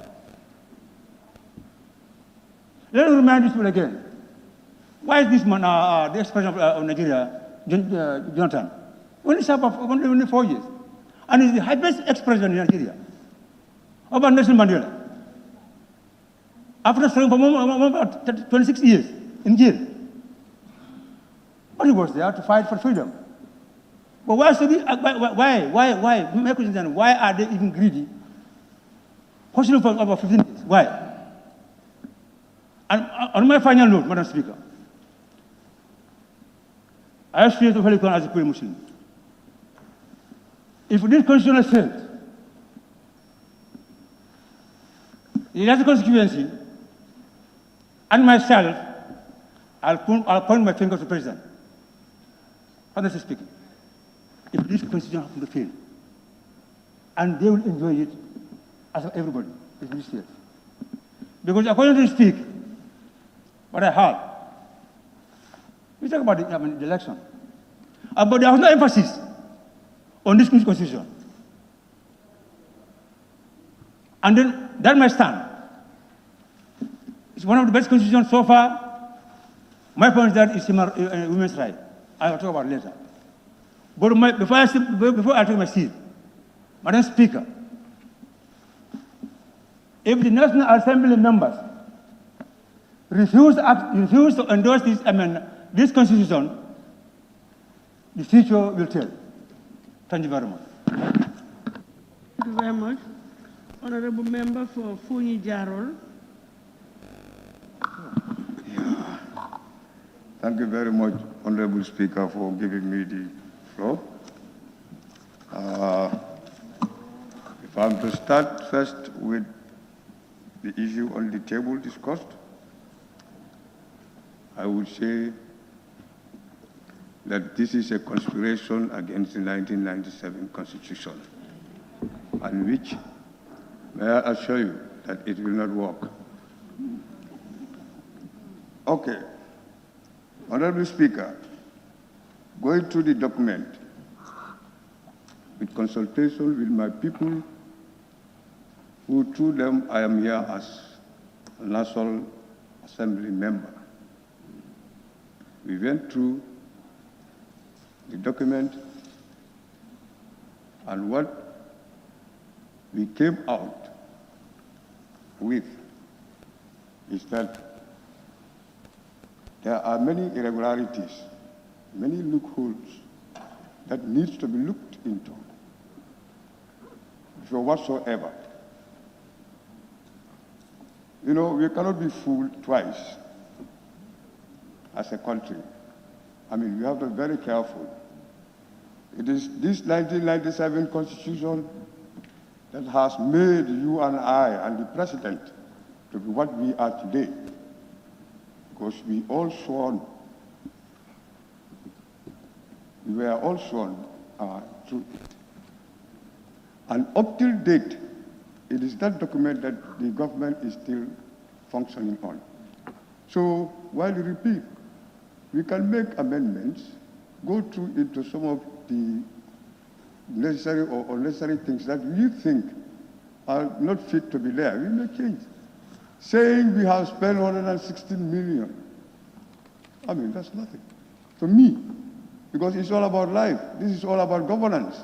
Let me remind this people again. Why is this man, the ex-president of Nigeria, Jonathan, only served for only 4 years? And he's the highest ex-president in Nigeria. Over Nelson Mandela. After serving for about 26 years in jail. But he was there to fight for freedom. But why should my question is, why are they even greedy? Holding for over 15 years. Why? And on my final note, Madam Speaker, I aspire to Holy Quran as a pure Muslim. If this constitution is failed, the last constituency and myself, I'll point my finger to the President. Honestly speaking, if this constitution happens to fail, and they will enjoy it as everybody, it's this year. Because according to speak, what I heard, we talk about the election, but there was no emphasis on this constitution. And then that might stand. It's one of the best constitutions so far. My point is that it's women's right. I will talk about it later. But before I take my seat, Madam Speaker, if the National Assembly members refuse to endorse this constitution, the future will tell. Thank you very much. Thank you very much. Honorable Member for Fonyi Jarol. Thank you very much, Honorable Speaker, for giving me the floor. If I'm to start first with the issue on the table discussed, I would say that this is a conspiration against the 1997 Constitution, and which, may I assure you, that it will not work. Okay. Honorable Speaker, going through the document, with consultation with my people, who through them I am here as a National Assembly member. We went through the document, and what we came out with is that there are many irregularities, many loopholes that needs to be looked into. for whatsoever. You know, we cannot be fooled twice as a country. I mean, we have to be very careful. It is this 1997 Constitution that has made you and I and the President to be what we are today, because we were all sworn to it. And up till date, it is that document that the government is still functioning on. So, while you repeat, we can make amendments, go through into some of the necessary or unnecessary things that we think are not fit to be there. We may change. Saying we have spent 116 million, I mean, that's nothing to me, because it's all about life. This is all about governance.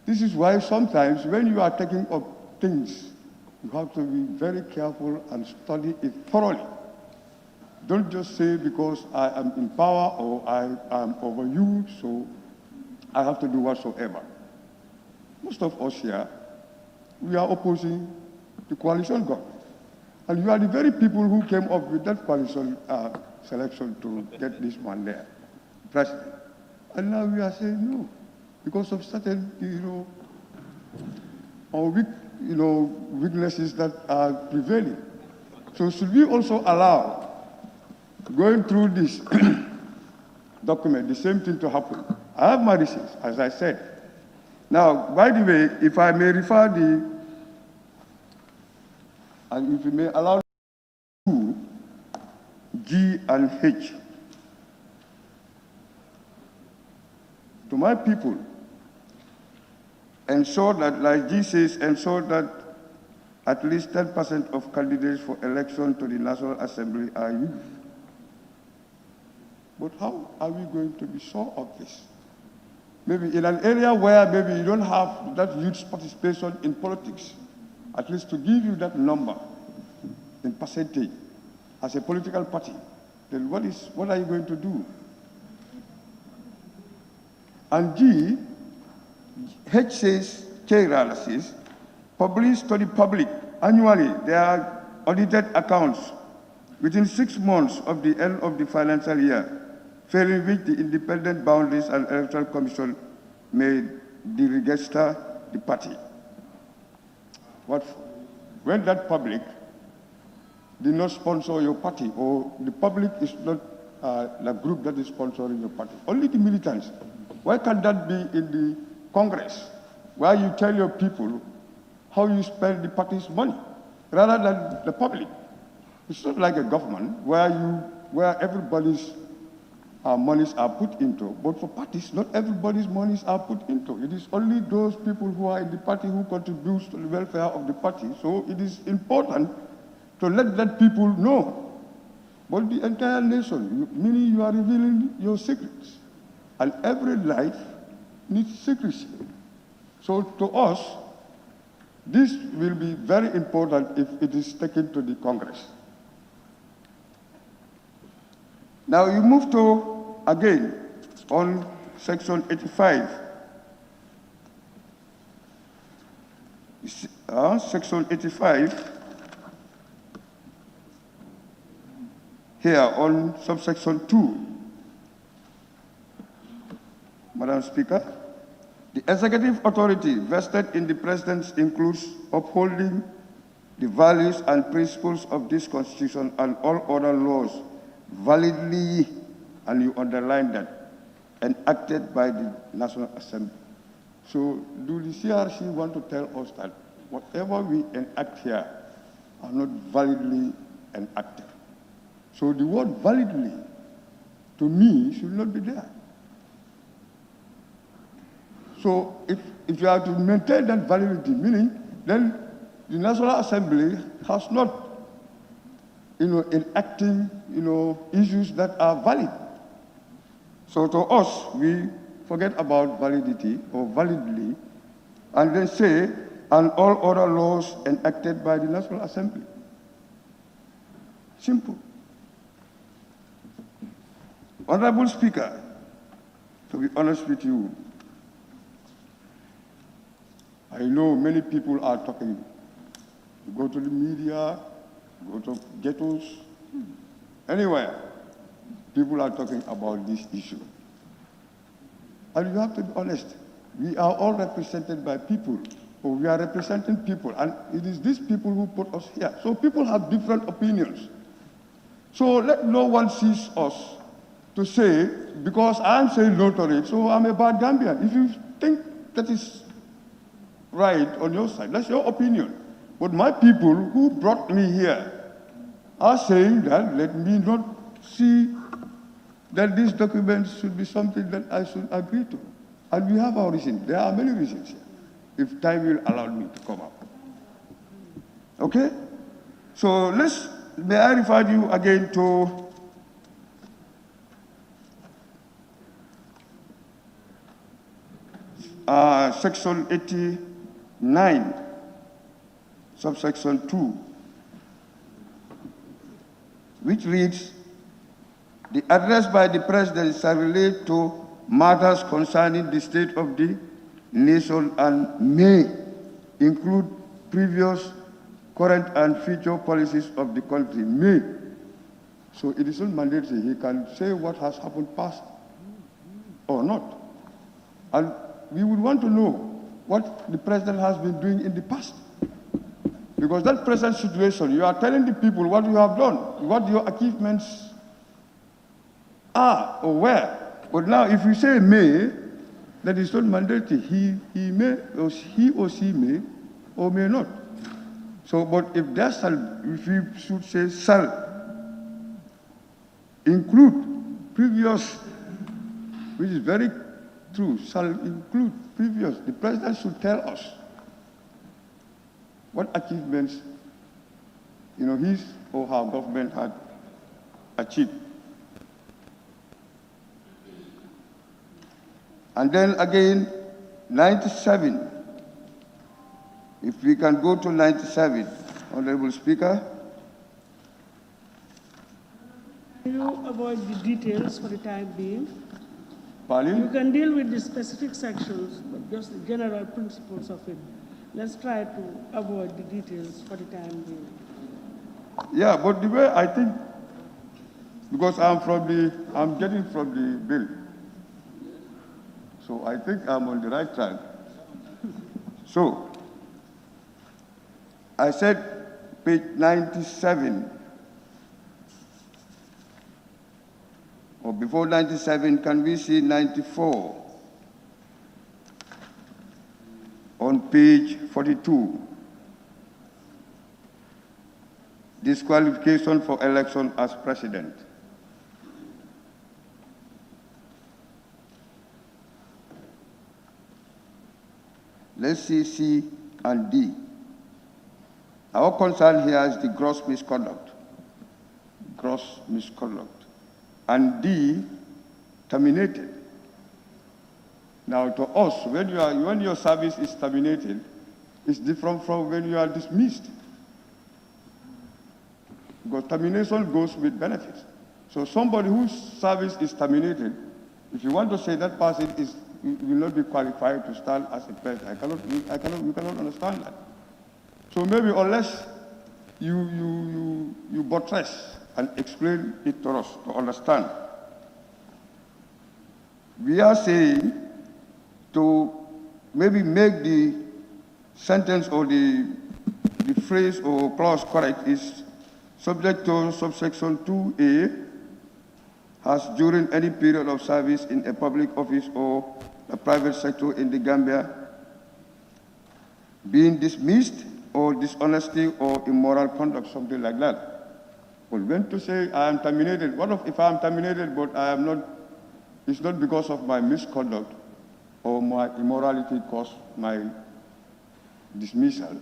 This is why sometimes when you are taking up things, you have to be very careful and study it thoroughly. Don't just say because I am in power or I am over you, so I have to do whatsoever. Most of us here, we are opposing the coalition government. And you are the very people who came up with that coalition selection to get this one there, president. And now we are saying no, because of certain, weaknesses that are prevailing. So should we also allow, going through this document, the same thing to happen? I have my reasons, as I said. Now, by the way, if I may refer and if you may allow G and H to my people, ensure that, like G says, ensure that at least 10% of candidates for election to the National Assembly are youth. But how are we going to be sure of this? Maybe in an area where maybe you don't have that youth participation in politics, at least to give you that number in percentage as a political party, then what are you going to do? And G, H says, K rather says, publish to the public annually their audited accounts within 6 months of the end of the financial year, failing which the Independent Boundaries and Electoral Commission may deregister the party. When that public did not sponsor your party, or the public is not the group that is sponsoring your party, only the militants, why can't that be in the Congress, where you tell your people how you spend the party's money, rather than the public? It's not like a government where everybody's monies are put into, but for parties, not everybody's monies are put into. It is only those people who are in the party who contribute to the welfare of the party. So it is important to let that people know. But the entire nation, meaning you are revealing your secrets. And every life needs secrecy. So to us, this will be very important if it is taken to the Congress. Now you move to, again, on Section 85. Section 85, here on subsection 2. Madam Speaker, the executive authority vested in the President includes upholding the values and principles of this Constitution and all other laws validly, and you underline that, enacted by the National Assembly. So do the CRC want to tell us that whatever we enact here are not validly enacted? So the word validly, to me, should not be there. So if you are to maintain that validity, meaning then the National Assembly has not, enacting, issues that are valid. So to us, we forget about validity or validly, and then say, and all other laws enacted by the National Assembly. Simple. Honorable Speaker, to be honest with you, I know many people are talking. You go to the media, go to ghettos, anywhere, people are talking about this issue. And you have to be honest. We are all represented by people, or we are representing people, and it is these people who put us here. So people have different opinions. So let no one seize us to say, because I'm saying no to it, so I'm a bad Gambian. If you think that is right on your side, that's your opinion. But my people who brought me here are saying that let me not see that this document should be something that I should agree to. And we have our reasons. There are many reasons here, if time will allow me to come up. Okay? So may I refer you again to section 89, subsection 2, which reads, the address by the President shall relate to matters concerning the state of the nation and may include previous, current, and future policies of the country. May. So it is not mandatory. He can say what has happened past or not. And we would want to know what the President has been doing in the past. Because that present situation, you are telling the people what you have done, what your achievements are or were. But now if you say may, that is not mandatory. He may, or he or she may, or may not. So, but if you should say shall include previous, which is very true, shall include previous. The President should tell us what achievements, his or her government had achieved. And then again, 97. If we can go to 97, Honorable Speaker. Can you avoid the details for the time being? Pardon? You can deal with the specific sections, but just the general principles of it. Let's try to avoid the details for the time being. Yeah, but the way I think, because I'm getting from the bill. So I think I'm on the right track. So, I said page 97, or before 97, can we see 94? On page 42, disqualification for election as president. Let's see C and D. Our concern here is the gross misconduct. Gross misconduct. And D, terminated. Now to us, when your service is terminated, it's different from when you are dismissed. Because termination goes with benefits. So somebody whose service is terminated, if you want to say that person will not be qualified to stand as a president, you cannot understand that. So maybe unless you buttress and explain it to us to understand. We are saying to maybe make the sentence or the phrase or clause correct is subject to subsection 2A has during any period of service in a public office or a private sector in the Gambia being dismissed or dishonesty or immoral conduct, something like that. But when to say I am terminated, what if I am terminated but I am not, it's not because of my misconduct or my immorality caused my dismissal.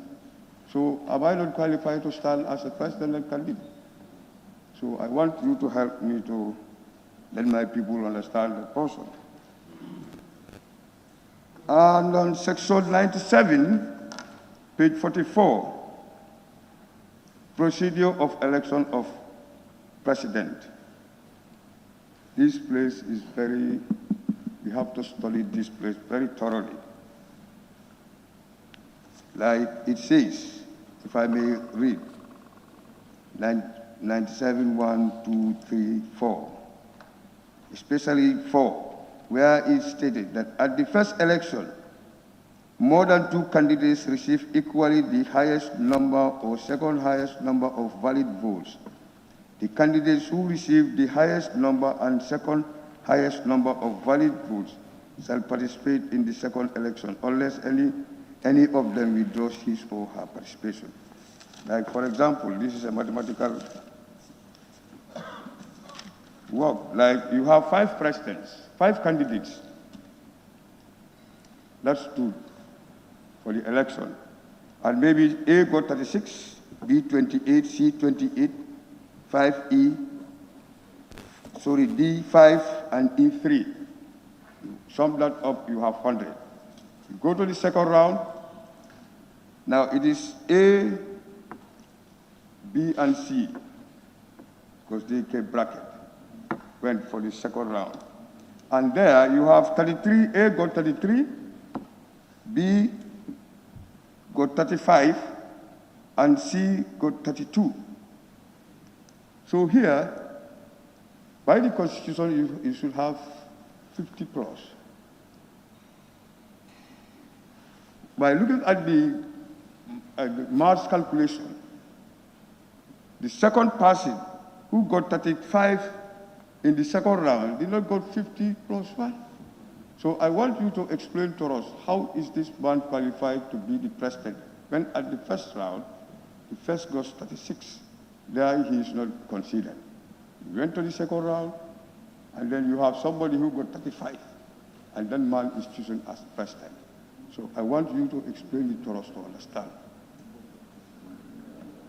So am I not qualified to stand as a president candidate? So I want you to help me to let my people understand that person. And on section 97, page 44, procedure of election of president. This place is we have to study this place very thoroughly. like it says, if I may read, 97, 1, 2, 3, 4, especially 4, where it stated that at the first election, more than 2 candidates received equally the highest number or second highest number of valid votes. The candidates who received the highest number and second highest number of valid votes shall participate in the second election unless any of them withdraws his or her participation. Like, for example, this is a mathematical work. Like, you have 5 presidents, 5 candidates. That's 2 for the election. And maybe A got 36, B 28, C 28, 5E, sorry, D 5, and E 3. Sum that up, you have 100. You go to the second round. Now it is A, B, and C, because they kept bracket, went for the second round. And there you have 33, A got 33, B got 35, and C got 32. So here, by the Constitution, you should have 50 plus. By looking at the maths calculation, the second person who got 35 in the second round did not got 50 plus 1. So I want you to explain to us, how is this man qualified to be the president when at the first round, the first got 36. There he is not considered. You went to the second round, and then you have somebody who got 35, and that man is chosen as president. So I want you to explain it to us to understand.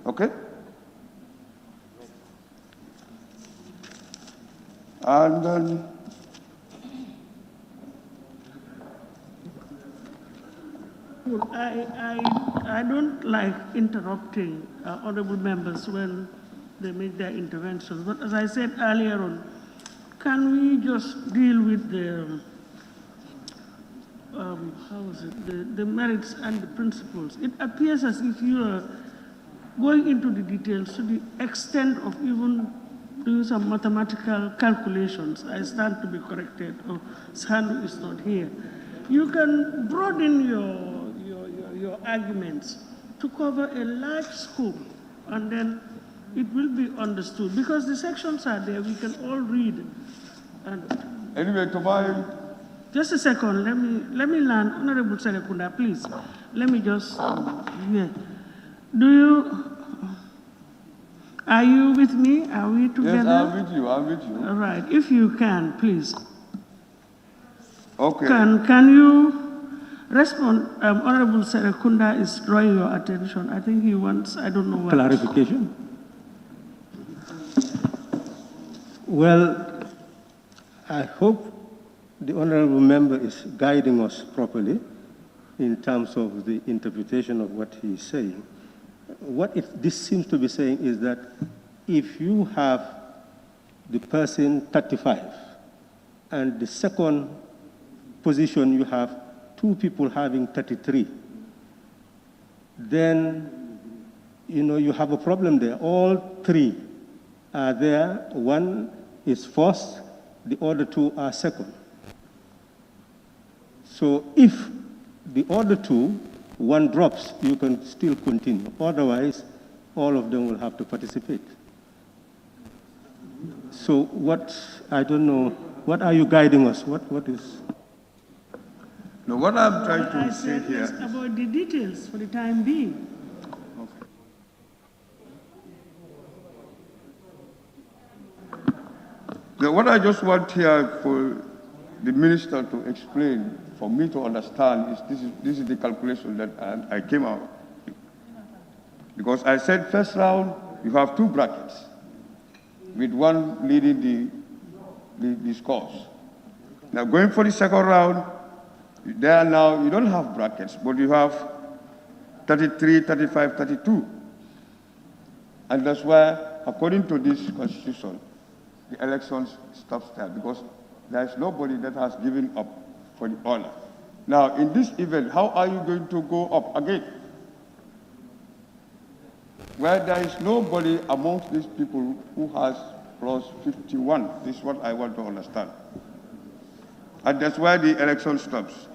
Okay? And then I don't like interrupting honorable members when they make their interventions. But as I said earlier on, can we just deal with the, the merits and the principles? It appears as if you are going into the details to the extent of even doing some mathematical calculations. I stand to be corrected, or Sandu is not here. You can broaden your arguments to cover a large scope, and then it will be understood. Because the sections are there, we can all read. And anyway, Tobai. Just a second, let me learn. Honorable Serekunda, please. Let me just, yeah. Are you with me? Are we together? Yes, I'm with you, I'm with you. All right, if you can, please. Okay. Can you respond? Honorable Serekunda is drawing your attention. I think he wants, I don't know what. Clarification? Well, I hope the honorable member is guiding us properly in terms of the interpretation of what he is saying. What this seems to be saying is that if you have the person 35 and the second position you have 2 people having 33, then you have a problem there. All 3 are there. One is first, the other 2 are second. So if the other 2, one drops, you can still continue. Otherwise, all of them will have to participate. So I don't know, what are you guiding us? What is? No, what I'm trying to say here is about the details for the time being. Now, what I just want here for the minister to explain, for me to understand, is this is the calculation that I came out. Because I said first round, you have 2 brackets, with one leading the scores. Now going for the second round, there now you don't have brackets, but you have 33, 35, 32. And that's why, according to this constitution, the elections stops there, because there's nobody that has given up for the honor. Now, in this event, how are you going to go up again? where there is nobody amongst these people who has plus 51. This is what I want to understand. And that's why the election stops.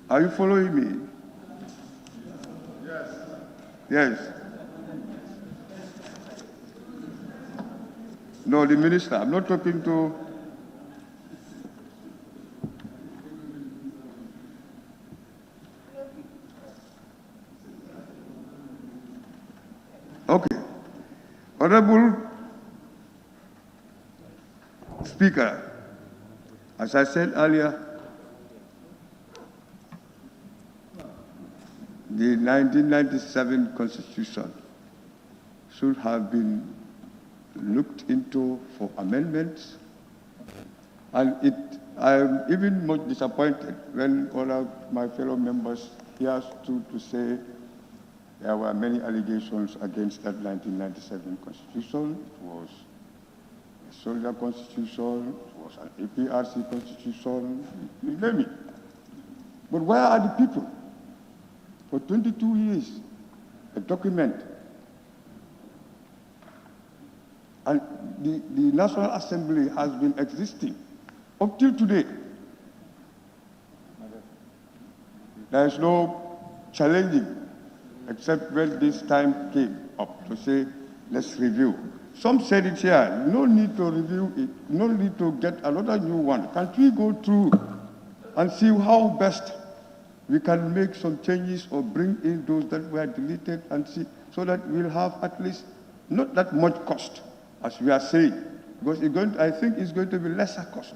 Are you following me? Yes. Yes. No, the minister. I'm not talking to... Okay. Honorable Speaker, as I said earlier, the 1997 Constitution should have been looked into for amendments, and I'm even more disappointed when one of my fellow members here stood to say there were many allegations against that 1997 Constitution. It was a soldier constitution, it was an APRC constitution, you name it. But where are the people? For 22 years, a document. And the National Assembly has been existing up till today. There is no challenging, except when this time came up to say, let's review. Some said it here, no need to review it, no need to get another new one. Can't we go through and see how best we can make some changes or bring in those that were deleted and see, so that we'll have at least not that much cost, as we are saying, because I think it's going to be lesser cost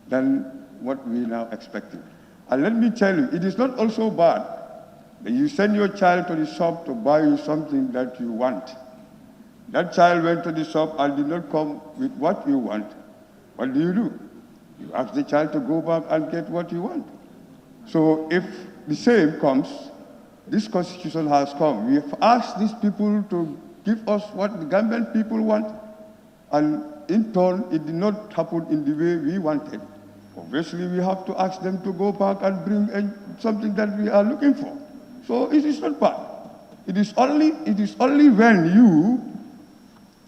than what we now expecting. And let me tell you, it is not also bad that you send your child to the shop to buy you something that you want. That child went to the shop and did not come with what you want. What do? You ask the child to go back and get what you want. So if the same comes, this constitution has come. We have asked these people to give us what the Gambian people want, and in turn, it did not happen in the way we wanted. Obviously, we have to ask them to go back and bring in something that we are looking for. So it is not bad. It is only when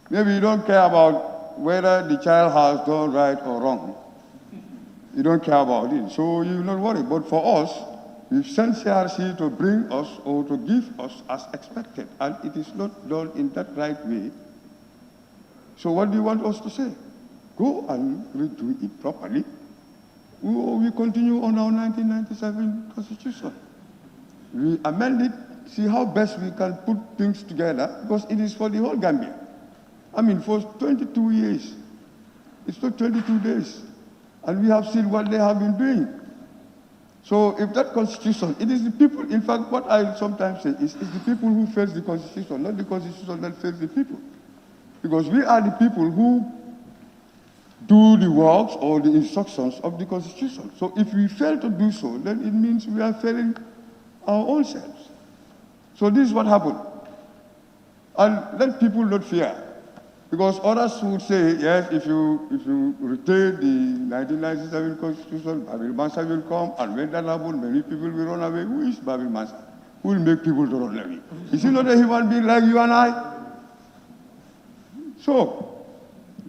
maybe you don't care about whether the child has done right or wrong. You don't care about it, so you will not worry. But for us, we've sent CRC to bring us or to give us as expected, and it is not done in that right way. So what do you want us to say? Go and redo it properly. We continue on our 1997 Constitution. We amend it, see how best we can put things together, because it is for the whole Gambia. I mean, for 22 years, it's not 22 days. And we have seen what they have been doing. So if that constitution, it is the people, in fact, what I sometimes say is the people who face the constitution, not the constitution that face the people. Because we are the people who do the works or the instructions of the constitution. So if we fail to do so, then it means we are failing our own selves. So this is what happened. And let people not fear. Because others would say, yes, if you retain the 1997 Constitution, Babil Mansa will come, and when that happens, many people will run away. Who is Babil Mansa? Who will make people to run away? Is he not a human being like you and I? So,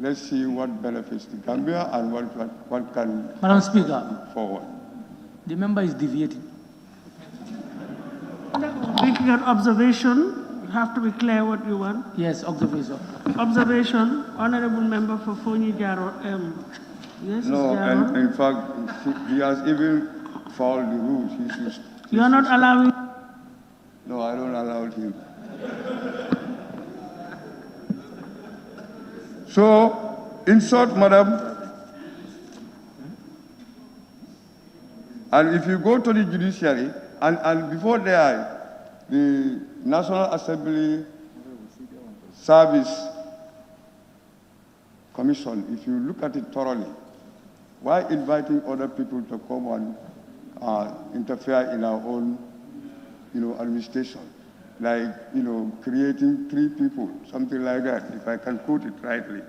let's see what benefits the Gambia and what can Madam Speaker, forward. The member is deviating. Making an observation. You have to be clear what you want. Yes, observation. Observation, Honorable Member for Fonyi Jaro M. Yes, No, Jaro. and in fact, he has even followed the rules. You are not allowing... No, I don't allow him. So, in short, madam, and if you go to the judiciary, and before there, the National Assembly Service Commission, if you look at it thoroughly, why inviting other people to come and interfere in our own, administration? Like, creating 3 people, something like that, if I can put it rightly.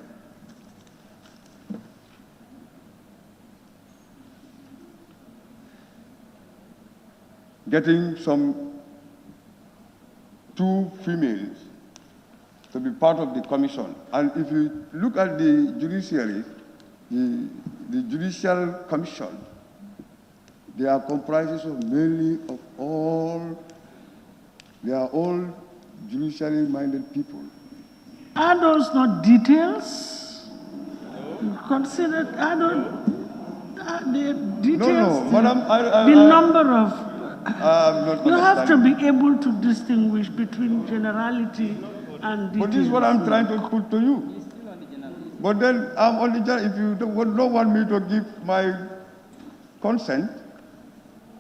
getting some 2 females to be part of the commission. And if you look at the judiciary, the judicial commission, they are comprises of mainly of they are all judicially minded people. Are those not details? Considered, are the details? No, madam, the number of, you have to understanding. be able to distinguish between generality and details. But this is what I'm trying to put to you. But then I'm only just, if you don't want me to give my consent,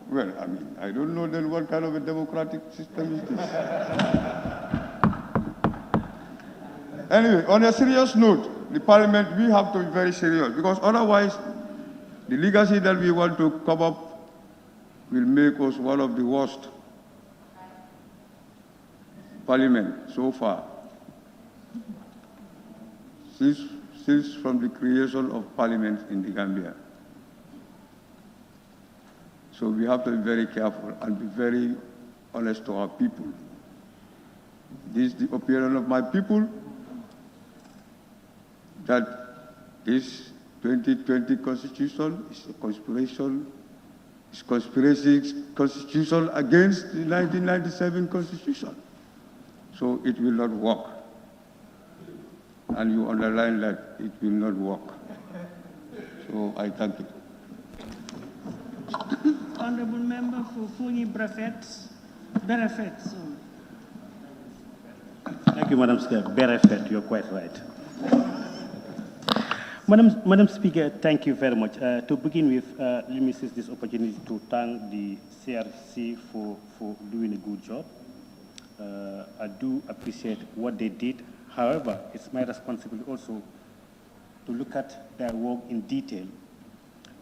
well, I mean, I don't know then what kind of a democratic system is this. Anyway, on a serious note, the parliament, we have to be very serious because otherwise the legacy that we want to come up will make us one of the worst parliament so far. Since from the creation of parliament in the Gambia. So we have to be very careful and be very honest to our people. This is the opinion of my people, that this 2020 constitution is a conspiration, is conspiracy constitution against the 1997 constitution. So it will not work. And you underline that it will not work. So I thank you. Honorable Member for Funi Berefet. Thank you, Madam Speaker. Berefet, you're quite right. Madam Speaker, thank you very much. To begin with, let me seize this opportunity to thank the CRC for doing a good job. I do appreciate what they did. However, it's my responsibility also to look at their work in detail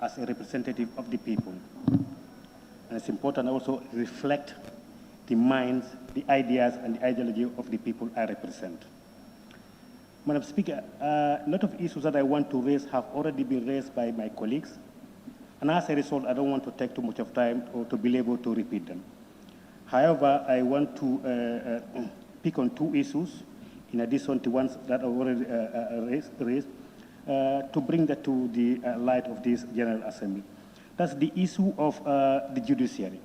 as a representative of the people. And it's important also to reflect the minds, the ideas, and the ideology of the people I represent. Madam Speaker, a lot of issues that I want to raise have already been raised by my colleagues. And as a result, I don't want to take too much of time or to be able to repeat them. However, I want to pick on 2 issues in addition to ones that are already raised, to bring that to the light of this General Assembly. That's the issue of the judiciary.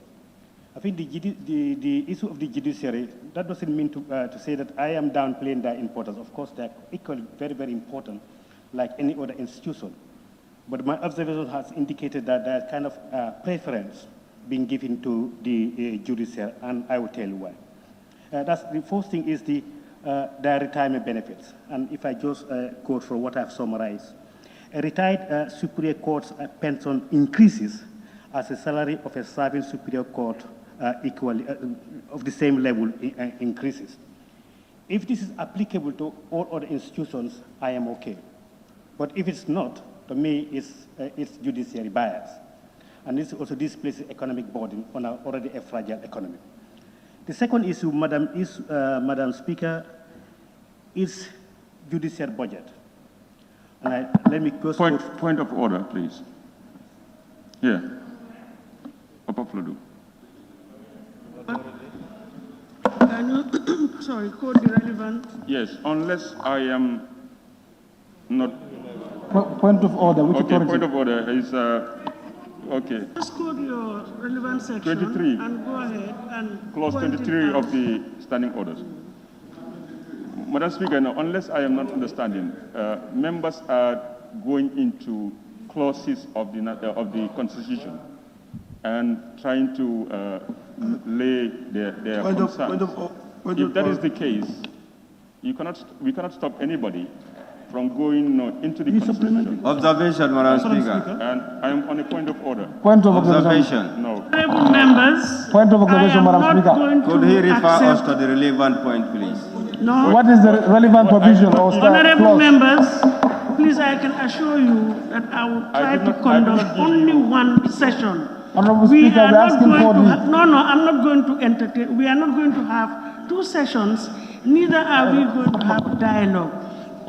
I think the issue of the judiciary, that doesn't mean to say that I am downplaying their importance. Of course, they're equally very, very important, like any other institution. But my observation has indicated that there's kind of preference being given to the judiciary, and I will tell you why. That's the first thing is their retirement benefits. And if I just quote from what I've summarized, a retired Superior Court's pension increases as the salary of a serving Superior Court equally of the same level increases. If this is applicable to all other institutions, I am okay. But if it's not, to me, it's judiciary bias. And this also displaces economic burden on our already a fragile economy. The second issue, Madam Speaker, is judicial budget. And let me first point of order, please. Yeah. Papa Flodu. Can you, sorry, quote the relevant? Yes, unless I am not. Point of order. Which okay, point of order is okay. Just quote your relevant section 23. And go ahead and Clause 23 of the standing orders. Madam Speaker, now, unless I am not understanding, members are going into clauses of the Constitution and trying to lay their concerns. If that is the case, we cannot stop anybody from going into the Constitution. Observation, Madam Speaker. And I am on a point of order. Point of observation. No. Honourable members, point of observation, Madam Speaker. Could he refer us to the relevant point, please? No. What is the relevant provision or Honourable members, please, I can assure you that I will try to conduct only one session. Honourable Speaker, we're asking for the... No, I'm not going to entertain. We are not going to have 2 sessions. Neither are we going to have dialogue.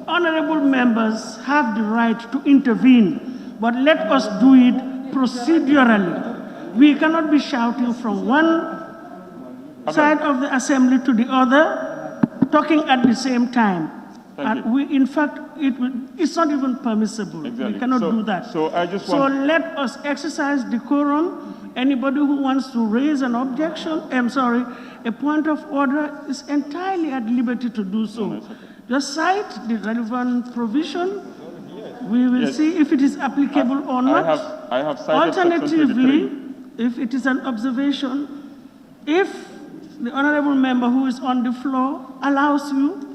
Honourable members have the right to intervene, but let us do it procedurally. We cannot be shouting from one side of the assembly to the other, talking at the same time. And we, in fact, it's not even permissible. Exactly. We cannot do that. So I just want... So let us exercise decorum. Anybody who wants to raise an objection, a point of order is entirely at liberty to do so. No, it's okay. Just cite the relevant provision. We will see if it is applicable or not. I have cited Section 23. Alternatively, if it is an observation, if the honorable member who is on the floor allows you,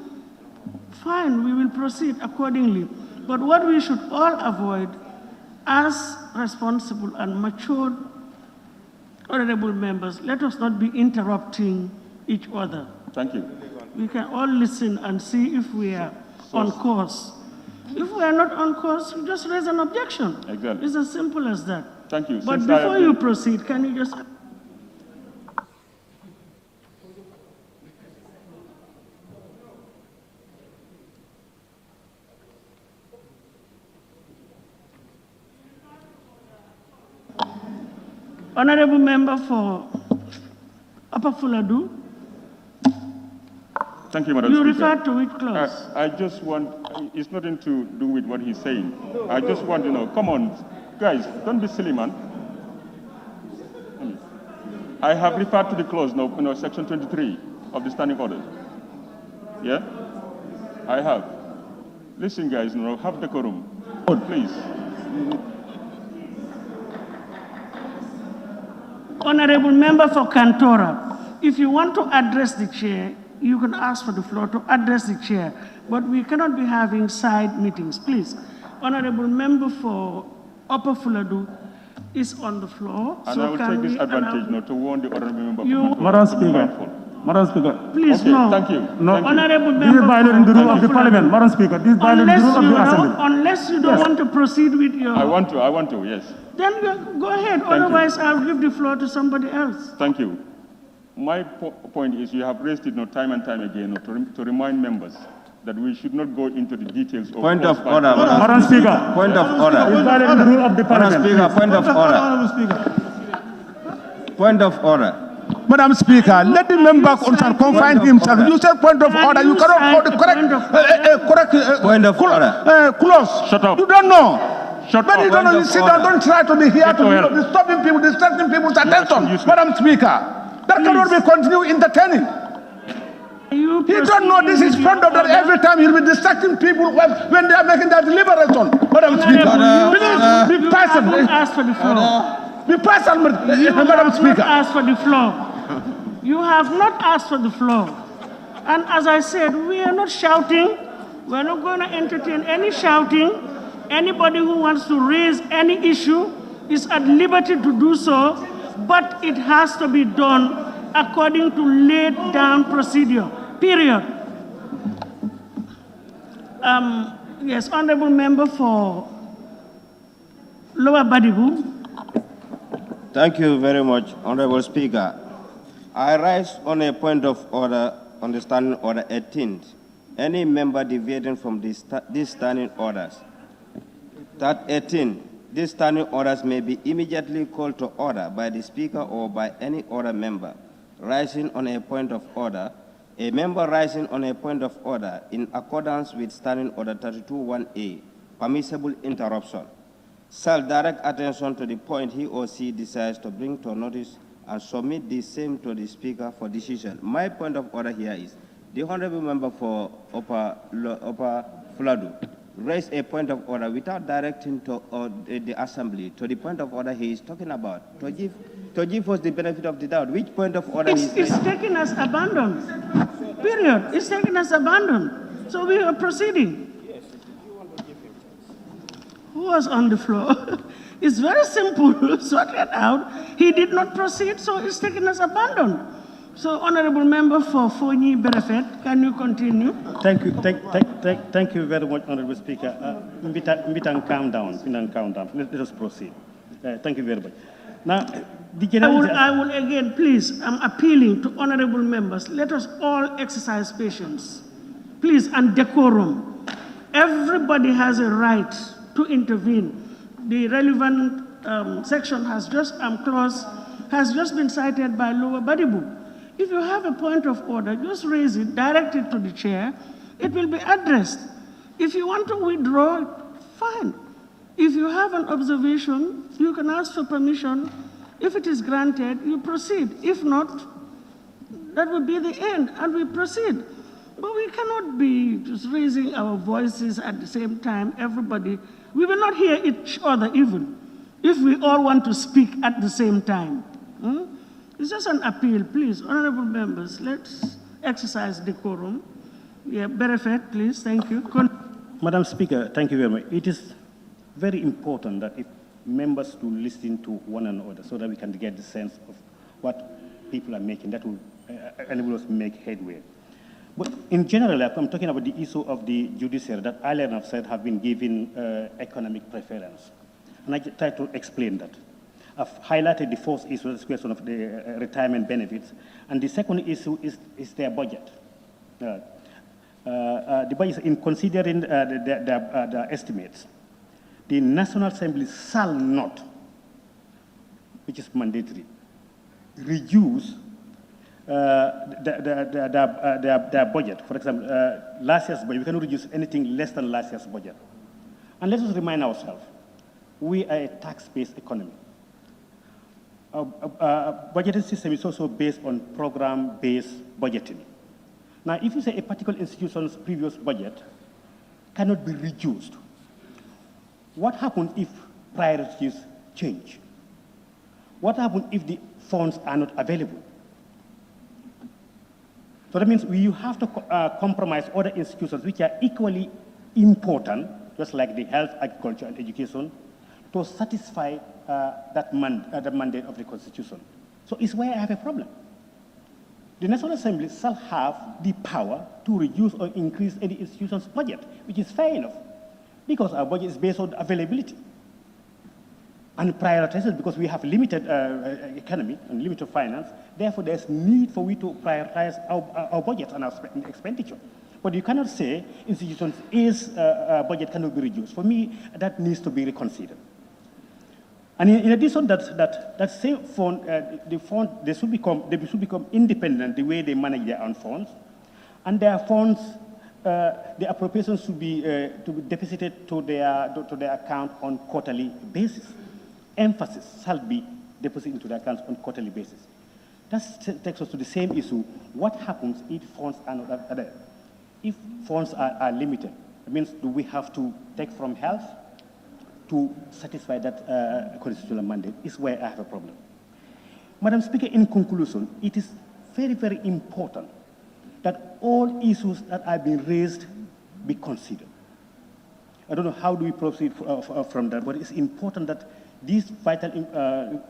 fine, we will proceed accordingly. But what we should all avoid as responsible and matured honorable members, let us not be interrupting each other. Thank you. We can all listen and see if we are on course. If we are not on course, we just raise an objection. Exactly. It's as simple as that. Thank you. But Since I before have you been- proceed, can you just... Honorable member for Upper Fuladu, Thank you, Madam you Speaker. referred to which clause? I just want, it's nothing to do with what he's saying. I just want to know, come on, guys, don't be silly, man. I have referred to the clause now, Section 23 of the Standing Orders. Yeah? I have. Listen, guys, have decorum. Please. Honorable member for Kantora, if you want to address the chair, you can ask for the floor to address the chair, but we cannot be having side meetings, please. Honorable member for Upper Fuladu is on the floor. And so I will can take this we advantage now to warn the honorable member. Madam Speaker. Madam Speaker. Please, Okay, no. thank you. No. Thank you. Honorable This member is violating the for rule of the Upper Parliament, Fuladu. Madam Speaker. This is violating the rule of the Assembly. Unless you don't want to proceed with your... I want to, yes. Then go ahead, otherwise I'll give the floor to somebody else. Thank you. My point is you have raised it time and time again to remind members that we should not go into the details of... Point of clause order, by- Madam Speaker. Point of order. It's violating the rule of the Parliament. Madam Speaker, point of order. Madam Speaker. Point of order. Madam Speaker, let the member confine himself. You said point of order. You cannot correct Point of order. clause. Shut up. You don't know. Shut But up. you don't know. You sit down. Don't try to be here to be disturbing people, distracting people's attention. Madam Speaker, that cannot be continue entertaining. You don't know this is front of that every time you'll be distracting people when they are making their deliberation. Madam Speaker, please be patient. Ask for the floor. Be patient, You Madam have Speaker. not asked for the floor. You have not asked for the floor. And as I said, we are not shouting. We're not going to entertain any shouting. Anybody who wants to raise any issue is at liberty to do so, but it has to be done according to laid down procedure, period. Yes, honorable member for Lower Badibu. Thank you very much, Honorable Speaker. I rise on a point of order on the Standing Order 18. Any member deviating from these standing orders. That 18, these standing orders may be immediately called to order by the Speaker or by any other member. Rising on a point of order, a member rising on a point of order in accordance with Standing Order 32(1)A, permissible interruption, shall direct attention to the point he or she decides to bring to notice and submit the same to the Speaker for decision. My point of order here is, the honorable member for Upper Fuladu raised a point of order without directing to the Assembly to the point of order he is talking about, to give us the benefit of the doubt. Which point of order It's taken as abandoned. Period. It's taken as abandoned. So we are proceeding. Who was on the floor? It's very simple. Sort it out. He did not proceed, so it's taken as abandoned. So, honorable member for Fonyi Berefet, can you continue? Thank you very much, Honorable Speaker. Calm down. Let us proceed. Thank you very much. Now, I will again, please, I'm appealing to honorable members. Let us all exercise patience, please, and decorum. Everybody has a right to intervene. The relevant section clause has just been cited by Lower Badibu. If you have a point of order, just raise it, direct it to the chair. It will be addressed. If you want to withdraw, fine. If you have an observation, you can ask for permission. If it is granted, you proceed. If not, that will be the end, and we proceed. But we cannot be just raising our voices at the same time, everybody. We will not hear each other even if we all want to speak at the same time. It's just an appeal, please. Honorable members, let's exercise decorum. Yeah, Berefet, please, thank you. Madam Speaker, thank you very much. It is very important that if members to listen to one another so that we can get the sense of what people are making, that will enable us to make headway. But in general, I'm talking about the issue of the judiciary that earlier I've said have been given economic preference. And I try to explain that. I've highlighted the first issue, the question of the retirement benefits. And the second issue is their budget. The budget, in considering the estimates, the National Assembly shall not, which is mandatory, reduce their budget. For example, last year's budget, we cannot reduce anything less than last year's budget. And let us remind ourselves, we are a tax-based economy. Our budgeting system is also based on program-based budgeting. Now, if you say a particular institution's previous budget cannot be reduced, what happens if priorities change? What happens if the funds are not available? So that means you have to compromise other institutions which are equally important, just like the health, agriculture, and education, to satisfy the mandate of the Constitution. So it's where I have a problem. The National Assembly shall have the power to reduce or increase any institution's budget, which is fair enough, because our budget is based on availability and prioritization, because we have limited economy and limited finance. Therefore, there's need for we to prioritize our budget and our expenditure. But you cannot say institutions' budget cannot be reduced. For me, that needs to be reconsidered. And in addition, that same fund, they should become independent the way they manage their own funds, and their funds, the appropriations should be to be deposited to their account on quarterly basis. Emphasis shall be deposited into the accounts on quarterly basis. That takes us to the same issue. What happens if funds are not there? If funds are limited, it means do we have to take from health to satisfy that constitutional mandate? Is where I have a problem. Madam Speaker, in conclusion, it is very, very important that all issues that are being raised be considered. I don't know how do we proceed from that, but it's important that these vital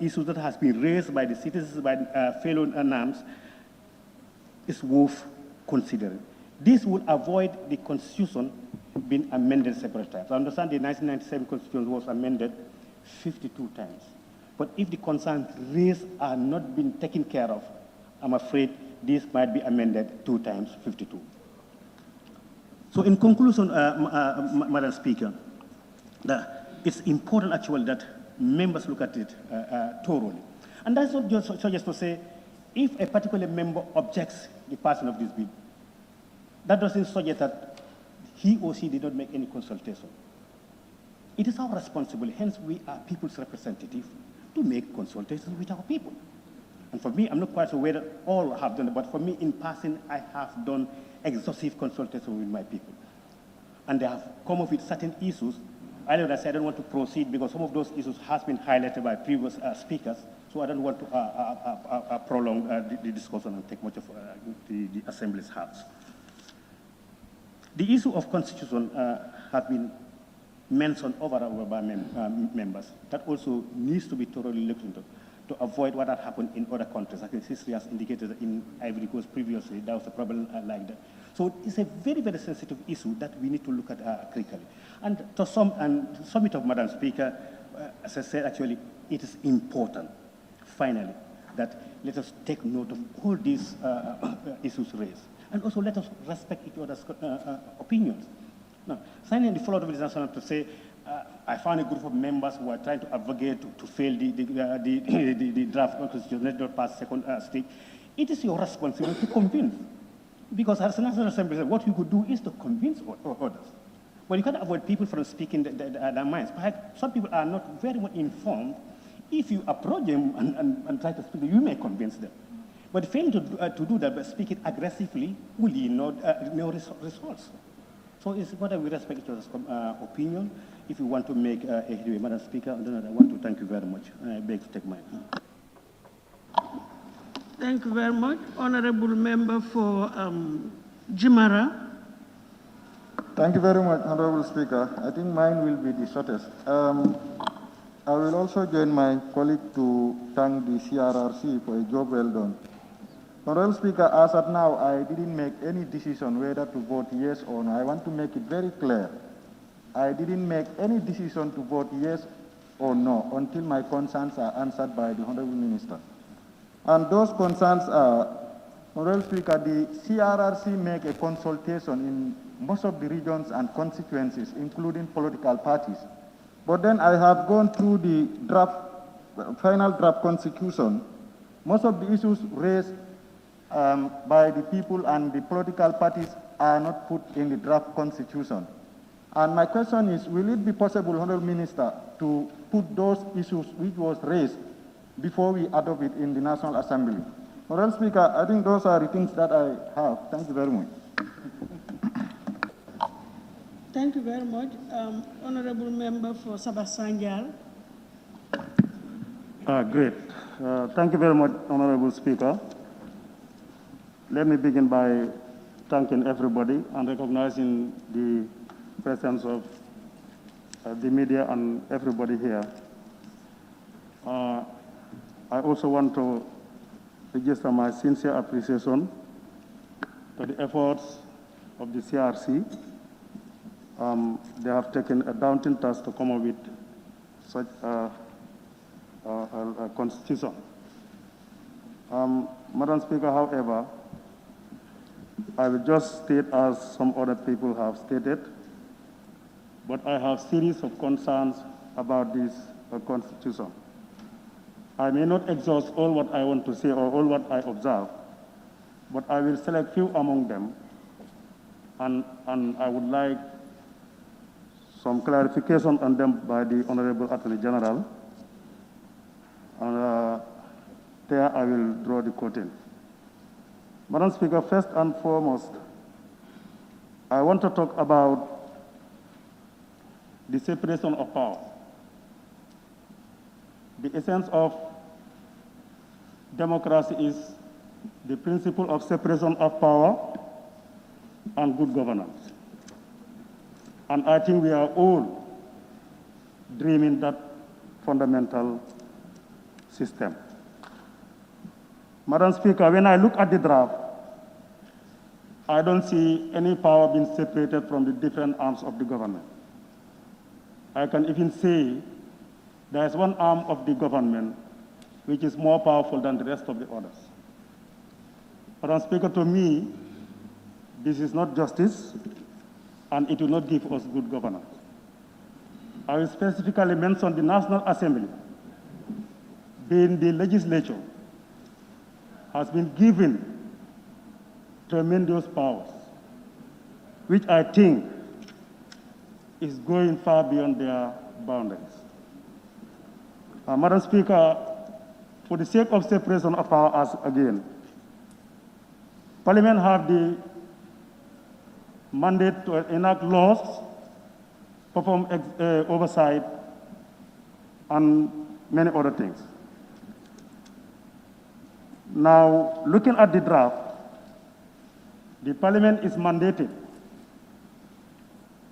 issues that has been raised by the citizens, by fellow NAMs, is worth considering. This will avoid the Constitution being amended several times. I understand the 1997 Constitution was amended 52 times. But if the concerns raised are not being taken care of, I'm afraid this might be amended 2 times, 52. So in conclusion, Madam Speaker, it's important actually that members look at it thoroughly. And that's not just to say, if a particular member objects the passing of this bill, that doesn't suggest that he or she did not make any consultation. It is our responsibility, hence we are people's representatives, to make consultations with our people. And for me, I'm not quite sure whether all have done it, but for me, in passing, I have done exhaustive consultation with my people. And they have come up with certain issues. Earlier I said I don't want to proceed because some of those issues has been highlighted by previous speakers, so I don't want to prolong the discussion and take much of the Assembly's house. The issue of constitution has been mentioned over and over by members. That also needs to be thoroughly looked into to avoid what had happened in other countries. I think history has indicated that in Ivory Coast previously, there was a problem like that. So it's a very, very sensitive issue that we need to look at critically. And to sum it up, Madam Speaker, as I said, actually, it is important, finally, that let us take note of all these issues raised. And also let us respect each other's opinions. Now, signing the follow-up with the national to say, I found a group of members who are trying to advocate to fail the draft constitution, let not pass second stage. It is your responsibility to convince. Because as a National Assembly, what you could do is to convince others. But you can't avoid people from speaking their minds. Perhaps some people are not very well informed. If you approach them and try to speak, you may convince them. But failing to do that, but speaking aggressively, will yield no results. So it's important we respect each other's opinion. If you want to make a headway, Madam Speaker, I want to thank you very much. I beg to take mine. Thank you very much. Honorable Member for Jimara. Thank you very much, Honorable Speaker. I think mine will be the shortest. I will also join my colleague to thank the CRRC for a job well done. Honorable Speaker, as at now, I didn't make any decision whether to vote yes or no. I want to make it very clear. I didn't make any decision to vote yes or no until my concerns are answered by the Honorable Minister. And those concerns are, Honorable Speaker, the CRRC make a consultation in most of the regions and constituencies, including political parties. But then I have gone through the final draft constitution. Most of the issues raised by the people and the political parties are not put in the draft constitution. And my question is, will it be possible, Honorable Minister, to put those issues which was raised before we adopt it in the National Assembly? Honorable Speaker, I think those are the things that I have. Thank you very much. Thank you very much. Honorable Member for Sabasanjal. Great. Thank you very much, Honorable Speaker. Let me begin by thanking everybody and recognizing the presence of the media and everybody here. I also want to register my sincere appreciation to the efforts of the CRC. They have taken a daunting task to come up with such a constitution. Madam Speaker, however, I will just state as some other people have stated, but I have a series of concerns about this constitution. I may not exhaust all what I want to say or all what I observe, but I will select few among them, and I would like some clarification on them by the Honorable Attorney General, and there I will draw the curtain. Madam Speaker, first and foremost, I want to talk about the separation of power. The essence of democracy is the principle of separation of power and good governance. And I think we are all dreaming that fundamental system. Madam Speaker, when I look at the draft, I don't see any power being separated from the different arms of the government. I can even say there is one arm of the government which is more powerful than the rest of the others. Madam Speaker, to me, this is not justice, and it will not give us good governance. I will specifically mention the National Assembly, being the legislature, has been given tremendous powers, which I think is going far beyond their boundaries. Madam Speaker, for the sake of separation of powers again, Parliament have the mandate to enact laws, perform oversight, and many other things. Now, looking at the draft, the Parliament is mandated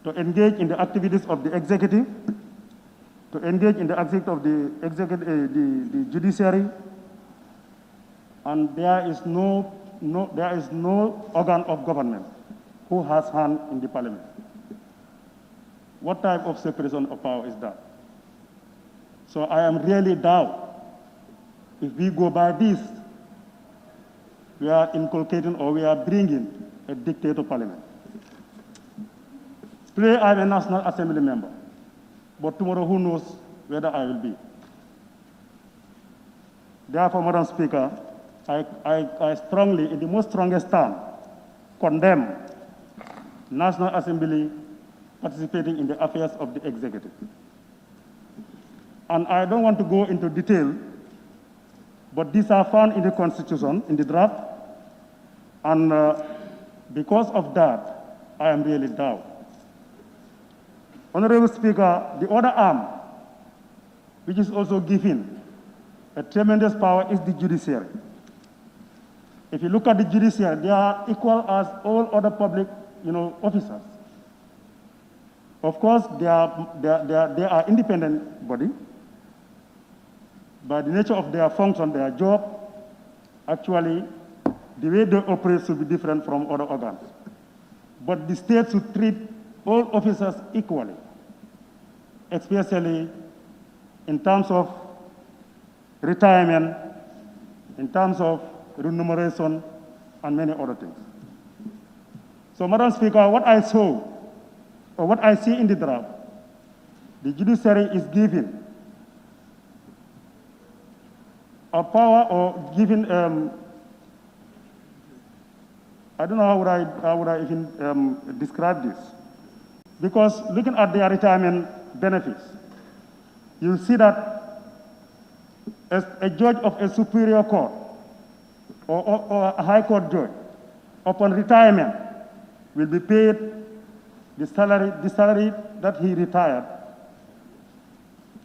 to engage in the activities of the executive, to engage in the activities of the judiciary, and there is no organ of government who has hand in the Parliament. What type of separation of power is that? So I am really doubt if we go by this, we are inculcating or we are bringing a dictator Parliament. Today, I'm a National Assembly member. but tomorrow who knows whether I will be. Therefore, Madam Speaker, I strongly, in the most strongest term, condemn National Assembly participating in the affairs of the executive. And I don't want to go into detail, but these are found in the Constitution, in the draft, and because of that, I am really down. Honorable Speaker, the other arm, which is also given a tremendous power, is the judiciary. If you look at the judiciary, they are equal as all other public, officers. Of course, they are independent body. By the nature of their function, their job, actually, the way they operate should be different from other organs. But the state should treat all officers equally, especially in terms of retirement, in terms of remuneration, and many other things. So, Madam Speaker, what I saw, or what I see in the draft, the judiciary is given a power or given, I don't know how would I even describe this. Because looking at their retirement benefits, you see that as a judge of a superior court or a high court judge, upon retirement, will be paid the salary that he retired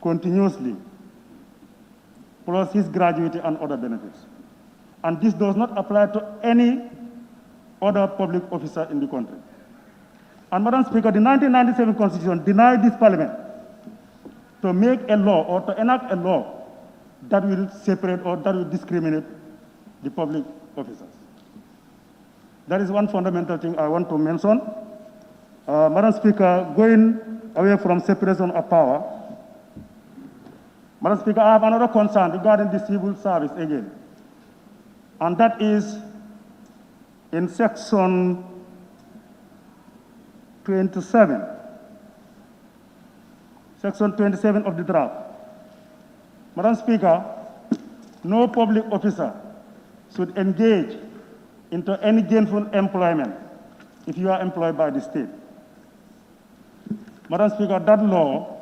continuously, plus his gratuity and other benefits. And this does not apply to any other public officer in the country. And Madam Speaker, the 1997 Constitution denied this Parliament to make a law or to enact a law that will separate or that will discriminate the public officers. That is one fundamental thing I want to mention. Madam Speaker, going away from separation of power, Madam Speaker, I have another concern regarding the civil service again. And that is in section 27. Section 27 of the draft. Madam Speaker, no public officer should engage into any gainful employment if you are employed by the state. Madam Speaker, that law,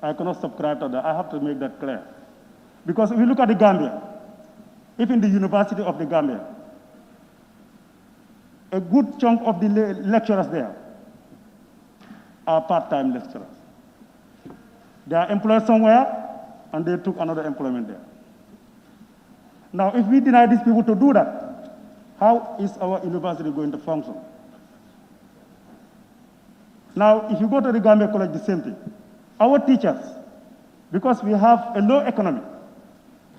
I cannot subscribe to that. I have to make that clear. Because if you look at the Gambia, even the University of the Gambia, a good chunk of the lecturers there are part-time lecturers. They are employed somewhere, and they took another employment there. Now, if we deny these people to do that, how is our university going to function? Now, if you go to the Gambia College, the same thing. Our teachers, because we have a low economy,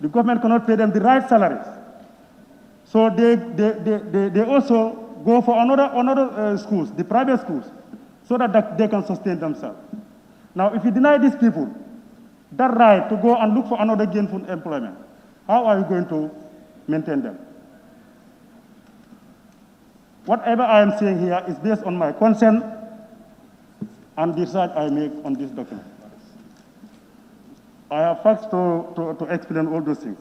the government cannot pay them the right salaries. So they also go for another schools, the private schools, so that they can sustain themselves. Now, if you deny these people that right to go and look for another gainful employment, how are you going to maintain them? Whatever I am saying here is based on my consent and the research I make on this document. I have facts to explain all those things.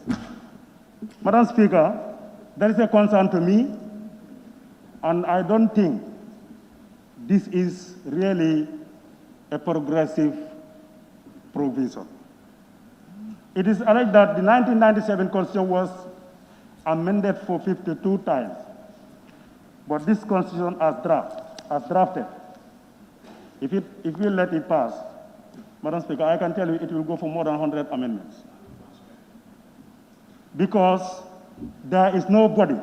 Madam Speaker, there is a concern to me, and I don't think this is really a progressive provision. It is alleged that the 1997 Constitution was amended for 52 times, but this Constitution as drafted, if we let it pass, Madam Speaker, I can tell you it will go for more than 100 amendments. Because there is nobody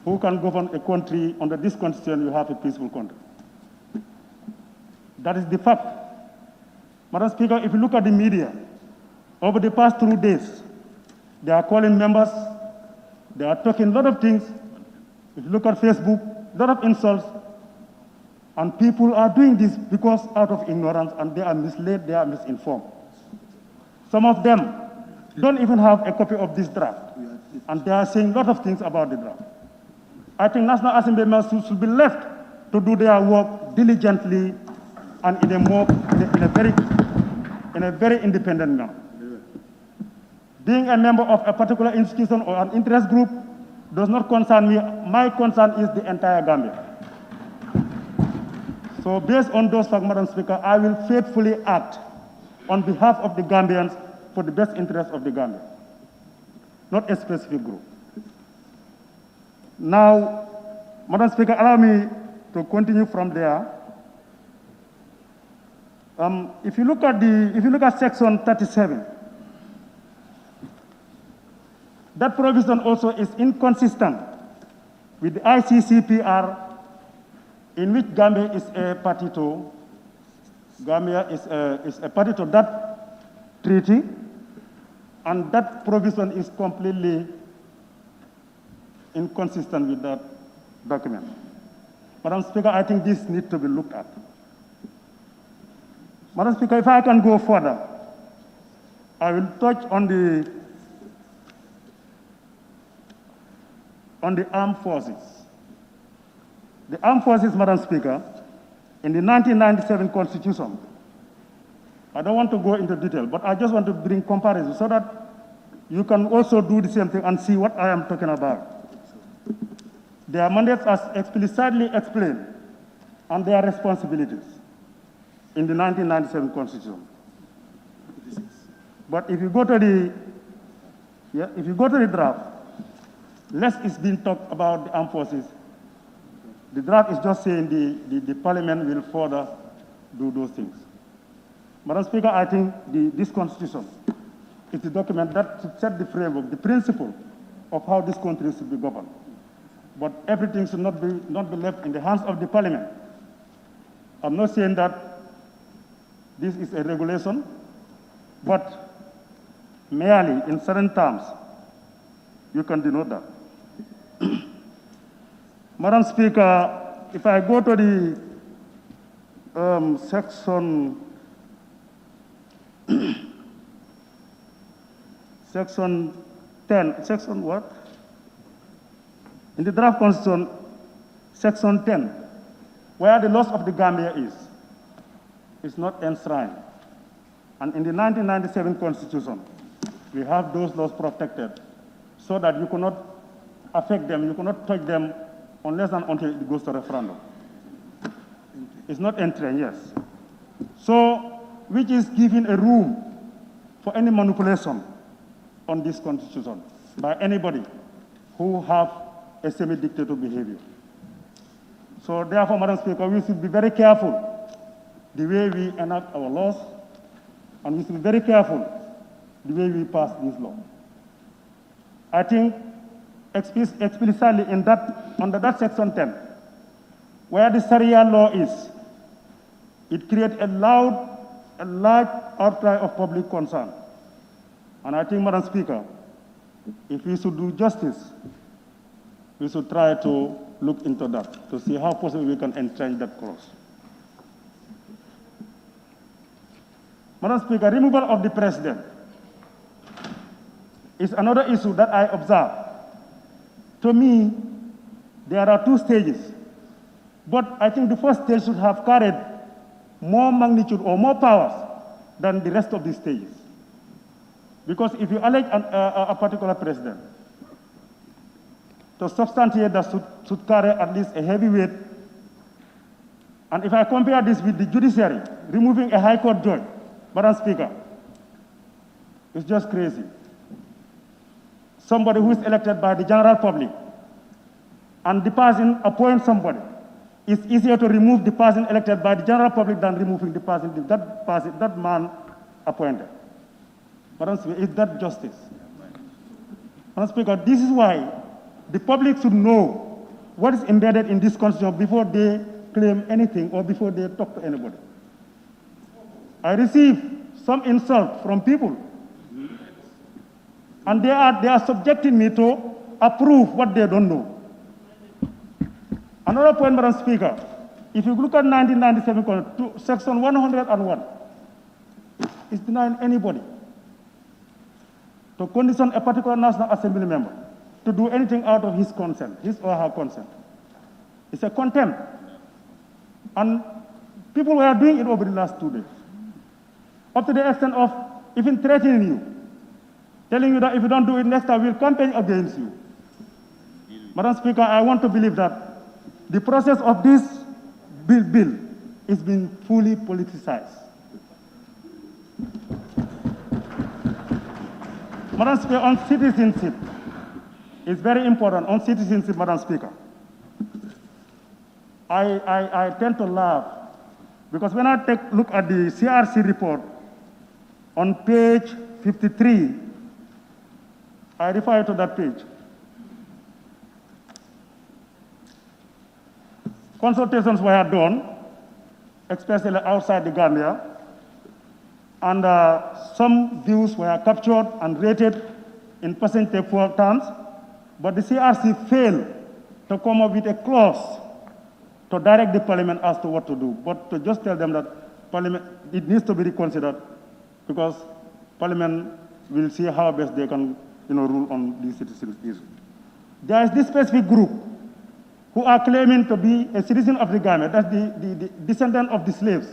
who can govern a country under this Constitution. You have a peaceful country. That is the fact. Madam Speaker, if you look at the media, over the past 2 days, they are calling members, they are talking a lot of things. If you look at Facebook, a lot of insults. And people are doing this because out of ignorance, and they are misled, they are misinformed. Some of them don't even have a copy of this draft, and they are saying a lot of things about the draft. I think National Assembly members should be left to do their work diligently and in a very independent manner. Being a member of a particular institution or an interest group does not concern me. My concern is the entire Gambia. So based on those facts, Madam Speaker, I will faithfully act on behalf of the Gambians for the best interest of the Gambia, not a specific group. Now, Madam Speaker, allow me to continue from there. If you look at Section 37, that provision also is inconsistent with the ICCPR, in which Gambia is a party to. Gambia is a party to that treaty, and that provision is completely inconsistent with that document. Madam Speaker, I think this needs to be looked at. Madam Speaker, if I can go further, I will touch on the armed forces. The armed forces, Madam Speaker, in the 1997 Constitution, I don't want to go into detail, but I just want to bring comparison so that you can also do the same thing and see what I am talking about. Their mandates are explicitly explained and their responsibilities in the 1997 Constitution. But if you go to the draft, less is being talked about the armed forces. The draft is just saying the parliament will further do those things. Madam Speaker, I think this Constitution is the document that should set the framework, the principle of how this country should be governed. But everything should not be left in the hands of the parliament. I'm not saying that this is a regulation, but merely in certain terms, you can denote that. Madam Speaker, if I go to the section 10, section what? In the draft constitution, section 10, where the loss of the Gambia is not enshrined. And in the 1997 Constitution, we have those laws protected so that you cannot affect them, you cannot touch them unless and until it goes to referendum. It's not entering, yes. So, which is giving a room for any manipulation on this Constitution by anybody who have a semi-dictatorial behavior. So therefore, Madam Speaker, we should be very careful the way we enact our laws, and we should be very careful the way we pass this law. I think explicitly in under that section 10, where the Sharia law is, it creates a large outcry of public concern. And I think, Madam Speaker, if we should do justice, we should try to look into that, to see how possible we can entrench that clause. Madam Speaker, removal of the president is another issue that I observe. To me, there are two stages, but I think the first stage should have carried more magnitude or more powers than the rest of the stages. Because if you elect a particular president, to substantiate that should carry at least a heavy weight. And if I compare this with the judiciary, removing a high court judge, Madam Speaker, it's just crazy. Somebody who is elected by the general public and the person appoints somebody, it's easier to remove the person elected by the general public than removing the person, that man appointed. Madam Speaker, is that justice? Madam Speaker, this is why the public should know what is embedded in this Constitution before they claim anything or before they talk to anybody. I receive some insult from people, and they are subjecting me to approve what they don't know. Another point, Madam Speaker, if you look at 1997, section 101, it's denying anybody to condition a particular National Assembly member to do anything out of his consent, his or her consent. It's a contempt. And People were doing it over the last 2 days. Up to the extent of even threatening you, telling you that if you don't do it next time, we'll campaign against you. Madam Speaker, I want to believe that the process of this bill is being fully politicized. Madam Speaker, on citizenship, it's very important. On citizenship, Madam Speaker, I tend to laugh because when I take a look at the CRC report on page 53, I refer to that page. Consultations were done, especially outside the Gambia, and some views were captured and rated in percentage terms, but the CRC failed to come up with a clause to direct the Parliament as to what to do, but to just tell them that Parliament, it needs to be reconsidered because Parliament will see how best they can rule on these citizens' issues. There is this specific group who are claiming to be a citizen of the Gambia, that's the descendant of the slaves.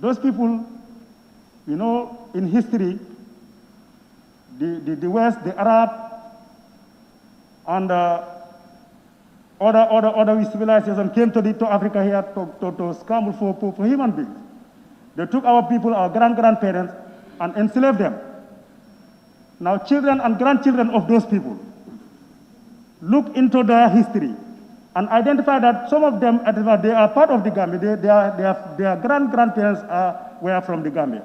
Those people, in history, the West, the Arab, and other civilizations came to Africa here to scramble for human beings. They took our people, our grandparents, and enslaved them. Now children and grandchildren of those people look into their history and identify that some of them, they are part of the Gambia. Their grandparents were from the Gambia.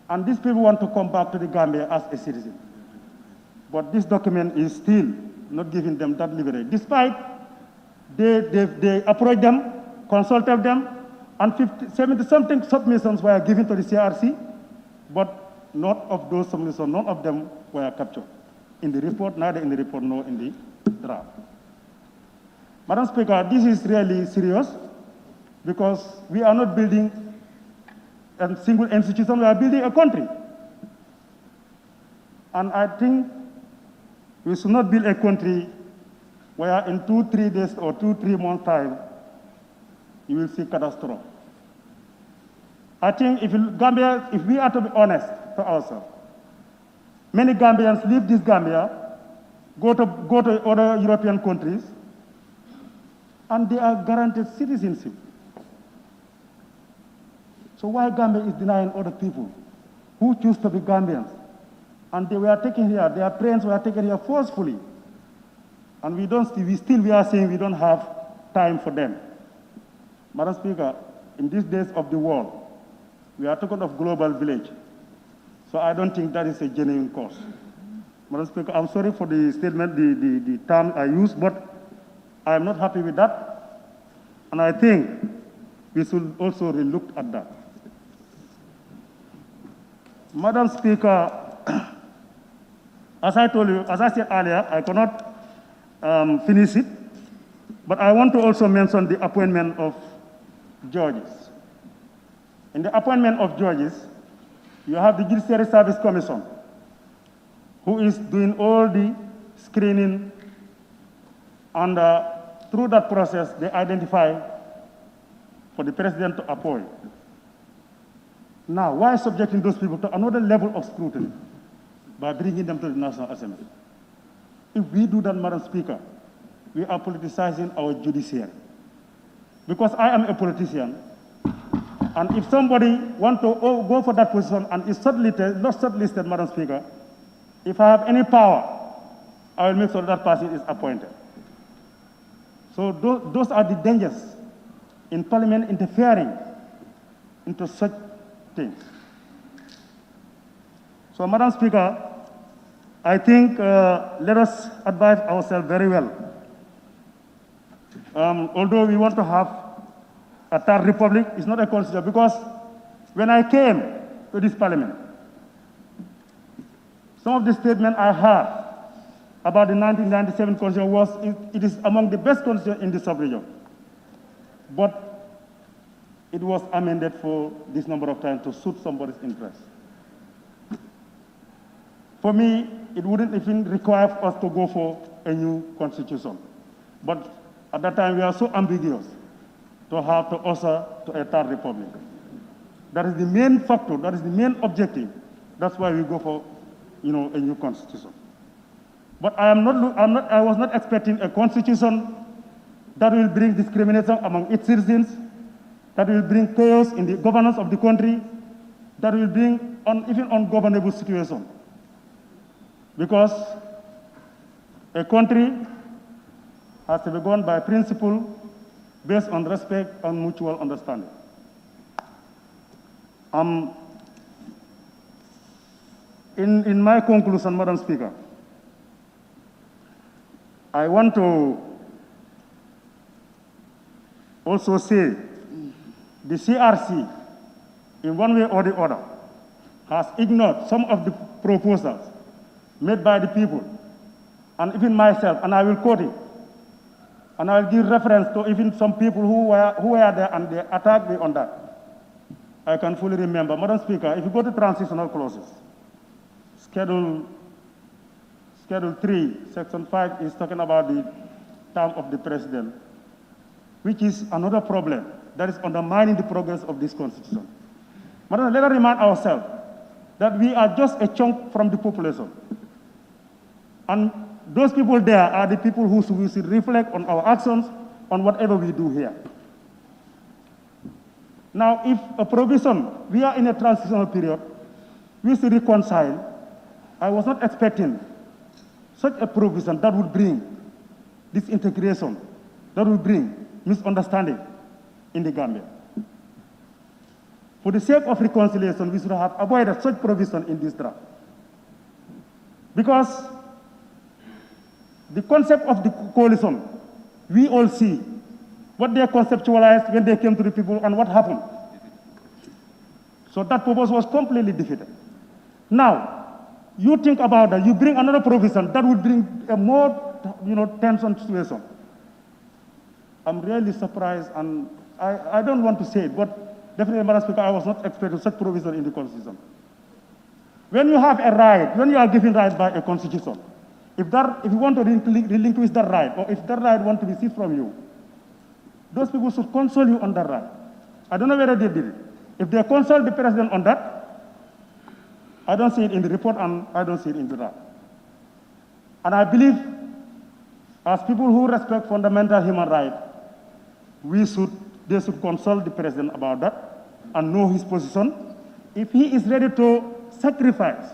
And these people want to come back to the Gambia as a citizen. But this document is still not giving them that liberty. Despite they approached them, consulted them, and 70-something submissions were given to the CRC, but none of those submissions, none of them were captured in the report, neither in the report nor in the draft. Madam Speaker, this is really serious because we are not building a single institution, we are building a country. And I think we should not build a country where in 2-3 days or 2-3 months' time, you will see catastrophe. I think if we are to be honest to ourselves, many Gambians leave this Gambia, go to other European countries, and they are guaranteed citizenship. So why Gambia is denying other people who choose to be Gambians? And they were taken here, their parents were taken here forcefully. And we are saying we don't have time for them. Madam Speaker, in these days of the world, we are talking of global village. So I don't think that is a genuine cause. Madam Speaker, I'm sorry for the statement, the term I used, but I am not happy with that. And I think we should also relook at that. Madam Speaker, as I told you, as I said earlier, I cannot finish it, but I want to also mention the appointment of judges. In the appointment of judges, you have the Judiciary Service Commission, who is doing all the screening, and through that process, they identify for the president to appoint. Now, why subjecting those people to another level of scrutiny by bringing them to the National Assembly? If we do that, Madam Speaker, we are politicizing our judiciary. Because I am a politician, and if somebody wants to go for that position and is not shortlisted, Madam Speaker, if I have any power, I will make sure that person is appointed. So those are the dangers in Parliament interfering into such things. So, Madam Speaker, I think let us advise ourselves very well. Although we want to have a third republic, it's not a constitution, because when I came to this Parliament, some of the statements I heard about the 1997 constitution was it is among the best constitutions in the sub-region. But it was amended for this number of times to suit somebody's interest. For me, it wouldn't even require us to go for a new constitution. But At that time, we are so ambiguous to have to usher to a third republic. That is the main factor, that is the main objective. That's why we go for, a new constitution. But I was not expecting a constitution that will bring discrimination among its citizens, that will bring chaos in the governance of the country, that will bring even ungovernable situation. Because a country has to be governed by principle based on respect and mutual understanding. In my conclusion, Madam Speaker, I want to also say the CRC, in one way or the other, has ignored some of the proposals made by the people, and even myself, and I will quote it. And I will give reference to even some people who were there and they attacked me on that. I can fully remember. Madam Speaker, if you go to transitional clauses, Schedule 3, Section 5 is talking about the term of the president, which is another problem that is undermining the progress of this constitution. Madam, let us remind ourselves that we are just a chunk from the population. And those people there are the people who should reflect on our actions, on whatever we do here. Now, if a provision, we are in a transitional period, we should reconcile. I was not expecting such a provision that would bring disintegration, that would bring misunderstanding in the Gambia. For the sake of reconciliation, we should have avoided such provision in this draft. Because the concept of the coalition, we all see what they conceptualized when they came to the people and what happened. So that purpose was completely defeated. Now, you think about that, you bring another provision that would bring a more, tension situation. I'm really surprised, and I don't want to say it, but definitely, Madam Speaker, I was not expecting such provision in the Constitution. When you have a right, when you are given right by a Constitution, if you want to relinquish that right, or if that right wants to be seized from you, those people should console you on that right. I don't know whether they did it. If they consult the president on that, I don't see it in the report and I don't see it in the draft. And I believe, as people who respect fundamental human rights, they should consult the president about that and know his position. If he is ready to sacrifice,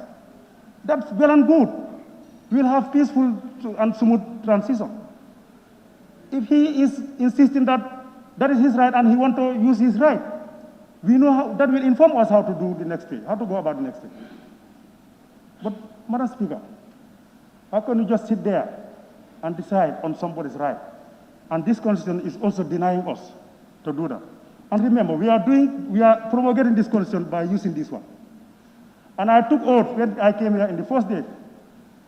that's well and good. We'll have peaceful and smooth transition. If he is insisting that that is his right and he wants to use his right, we know how, that will inform us how to do the next thing, how to go about the next thing. But, Madam Speaker, how can you just sit there and decide on somebody's right? And this constitution is also denying us to do that. And remember, we are promulgating this constitution by using this one. And I took oath when I came here in the first day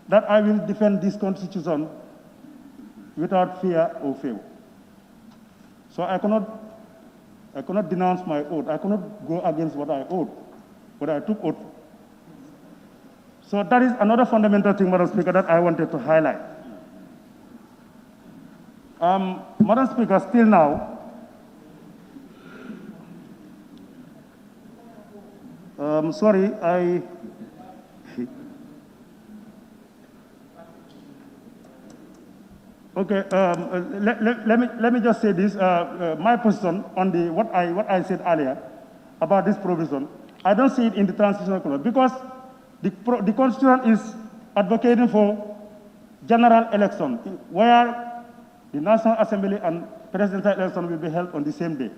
that I will defend this constitution without fear or favor. So I cannot denounce my oath. I cannot go against what I oath, but I took oath. So that is another fundamental thing, Madam Speaker, that I wanted to highlight. Madam Speaker, still now, sorry, okay, let me just say this. My position on what I said earlier about this provision, I don't see it in the transitional clause because the Constitution is advocating for general election where the National Assembly and presidential election will be held on the same day.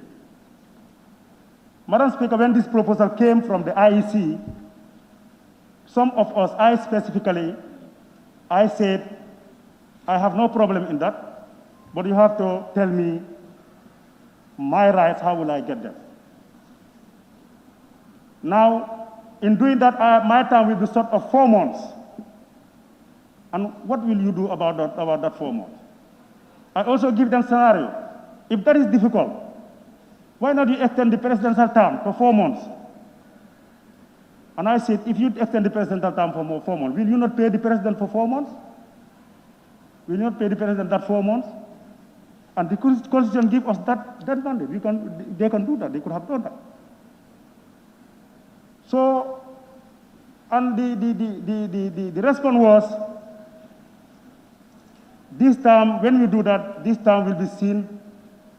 Madam Speaker, when this proposal came from the IEC, some of us, I specifically, I said, I have no problem in that, but you have to tell me my rights, how will I get them? Now, in doing that, my time will be sort of 4 months. And what will you do about that 4 months? I also give them scenario. If that is difficult, why not you extend the presidential term for 4 months? And I said, if you extend the presidential term for 4 months, will you not pay the president for 4 months? Will you not pay the president that 4 months? And the Constitution gives us that mandate. They can do that. They could have done that. So, and the response was, this term, when we do that, this term will be seen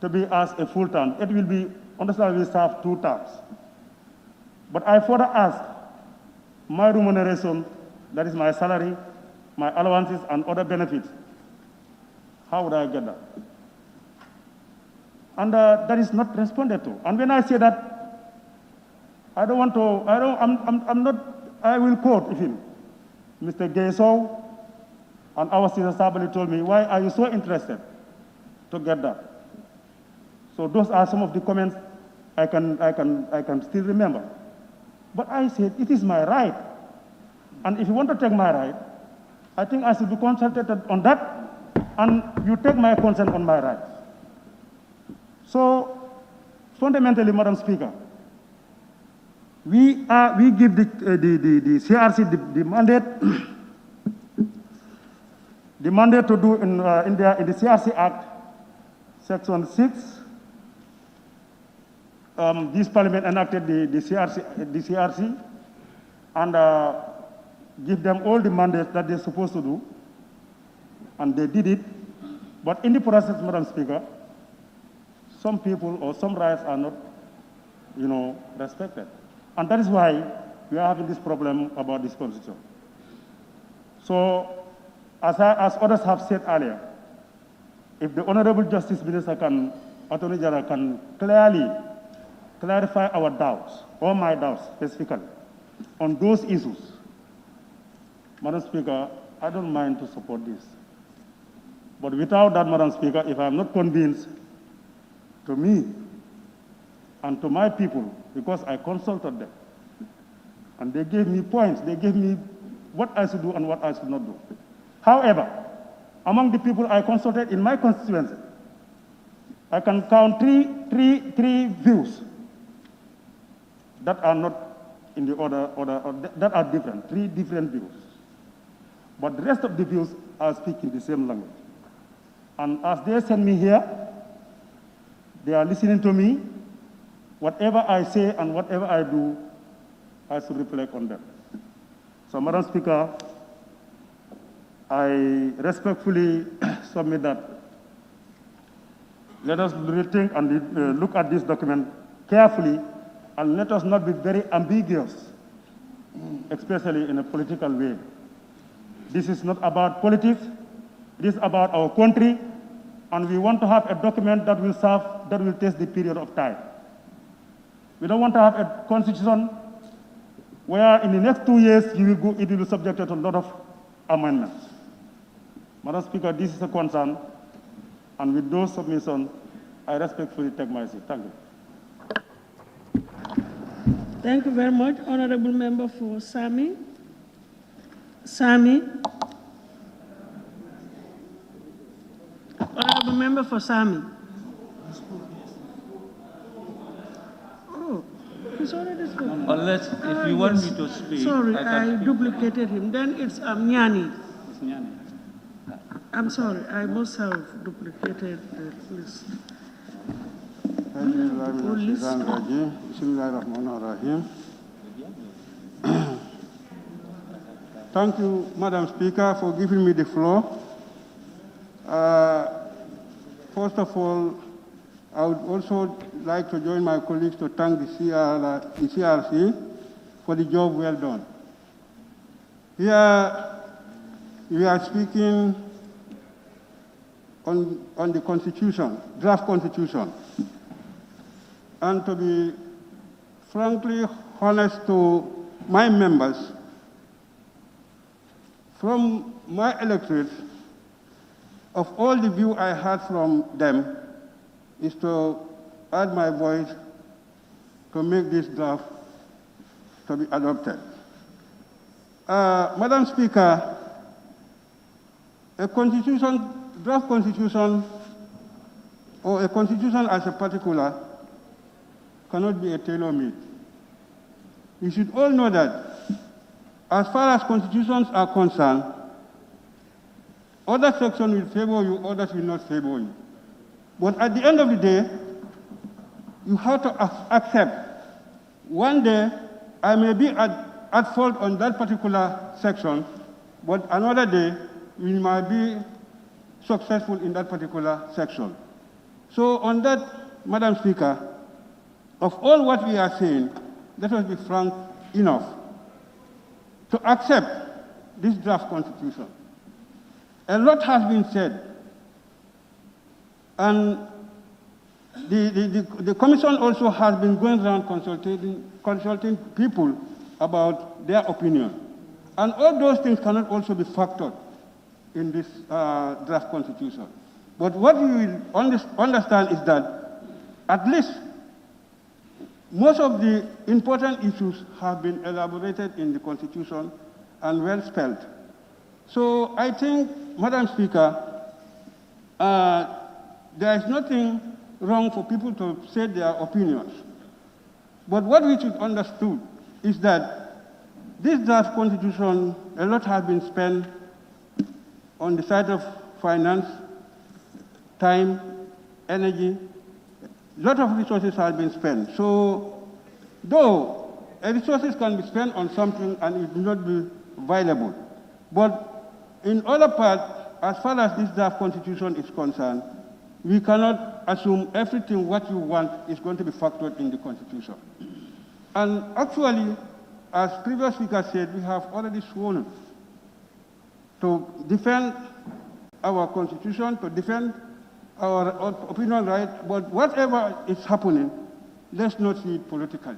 to be as a full term. It will be, understand, we serve 2 terms. But I further ask, my remuneration, that is my salary, my allowances, and other benefits, how would I get that? And that is not responded to. And when I say that, I don't want to, I'm not, I will quote him. Mr. Gayso and our Caesar Sabali told me, why are you so interested to get that? So those are some of the comments I can still remember. But I said, it is my right. And if you want to take my right, I think I should be consulted on that, and you take my consent on my right. So, fundamentally, Madam Speaker, we give the CRC the mandate, the mandate to do in the CRC Act, Section 6. This Parliament enacted the CRC, and give them all the mandates that they're supposed to do, and they did it. But in the process, Madam Speaker, some people or some rights are not, respected. And that is why we are having this problem about this constitution. So, as others have said earlier, if the Honorable Justice Minister Attorney General can clearly clarify our doubts, or my doubts specifically, on those issues, Madam Speaker, I don't mind to support this. But without that, Madam Speaker, if I'm not convinced, to me and to my people, because I consulted them, and they gave me points, they gave me what I should do and what I should not do. However, among the people I consulted in my constituency, I can count three views that are not in the order that are different, 3 different views. But the rest of the views are speaking the same language. And as they send me here, they are listening to me. Whatever I say and whatever I do, I should reflect on them. So, Madam Speaker, I respectfully submit that. Let us rethink and look at this document carefully, and let us not be very ambiguous, especially in a political way. This is not about politics. It is about our country, and we want to have a document that will serve, that will test the period of time. We don't want to have a constitution where in the next 2 years it will be subjected to a lot of amendments. Madam Speaker, this is a concern, and with those submissions, I respectfully take my seat. Thank you. Thank you very much, Honorable Member for Sami. Sami. Honorable Member for Sami. Oh, he's already spoken. Unless if you want me to speak. Sorry, I duplicated him. Then it's Nyani. It's Nyani. I'm sorry, I must have duplicated the list. Thank you, Madam Speaker, for giving me the floor. First of all, I would also like to join my colleagues to thank the CRC for the job well done. Here, we are speaking on the Constitution, draft Constitution. And to be frankly honest to my members, from my electorate, of all the view I had from them, is to add my voice to make this draft to be adopted. Madam Speaker, a constitution, draft constitution, or a constitution as a particular, cannot be a tailor-made. You should all know that as far as constitutions are concerned, other sections will favor you, others will not favor you. But at the end of the day, you have to accept one day I may be at fault on that particular section, but another day we might be successful in that particular section. So on that, Madam Speaker, of all what we are saying, let us be frank enough to accept this draft constitution. A lot has been said, and the commission also has been going around consulting people about their opinion. And all those things cannot also be factored in this draft constitution. But what we will understand is that at least most of the important issues have been elaborated in the constitution and well spelled. So I think, Madam Speaker, there is nothing wrong for people to say their opinions. But what we should understand is that this draft constitution, a lot has been spent on the side of finance, time, energy. A lot of resources have been spent. So, though resources can be spent on something and it will not be viable, but in other parts, as far as this draft constitution is concerned, we cannot assume everything what you want is going to be factored in the constitution. And actually, as previous speaker said, we have already sworn to defend our constitution, to defend our opinion right, but whatever is happening, let's not see it politically.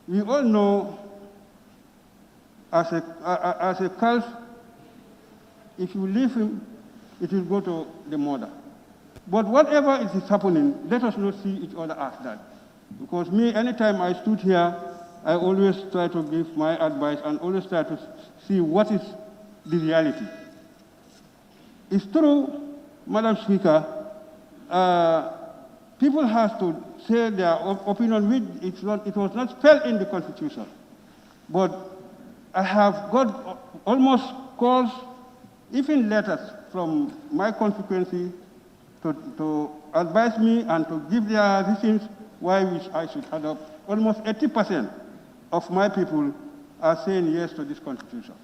We all know as a calf, if you leave him, it will go to the mother. But whatever is happening, let us not see each other as that. Because me, anytime I stood here, I always try to give my advice and always try to see what is the reality. It's true, Madam Speaker, people have to say their opinion, which it was not spelled in the Constitution. But I have got almost calls, even letters from my constituency to advise me and to give their reasons why I should adopt. Almost 80% of my people are saying yes to this constitution,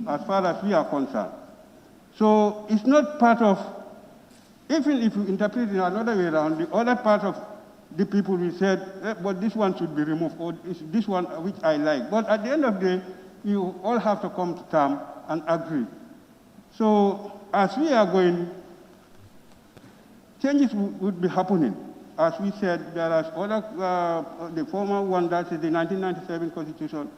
as far as we are concerned. So it's not part of, even if you interpret it another way around, the other part of the people will say, but this one should be removed, or this one which I like. But at the end of the day, you all have to come to terms and agree. So as we are going, changes would be happening. As we said, there are other, the former one, that is the 1997 Constitution.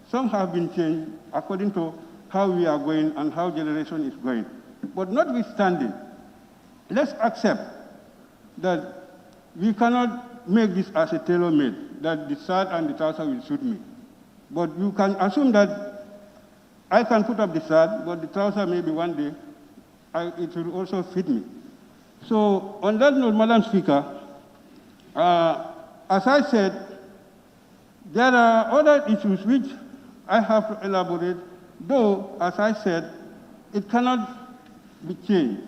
Some have been changed according to how we are going and how generation is going. But notwithstanding, let's accept that we cannot make this as a tailor-made, that the shirt and the trouser will suit me. But you can assume that I can put up the shirt, but the trouser maybe one day, it will also fit me. So on that note, Madam Speaker, as I said, there are other issues which I have to elaborate, though, as I said, it cannot be changed.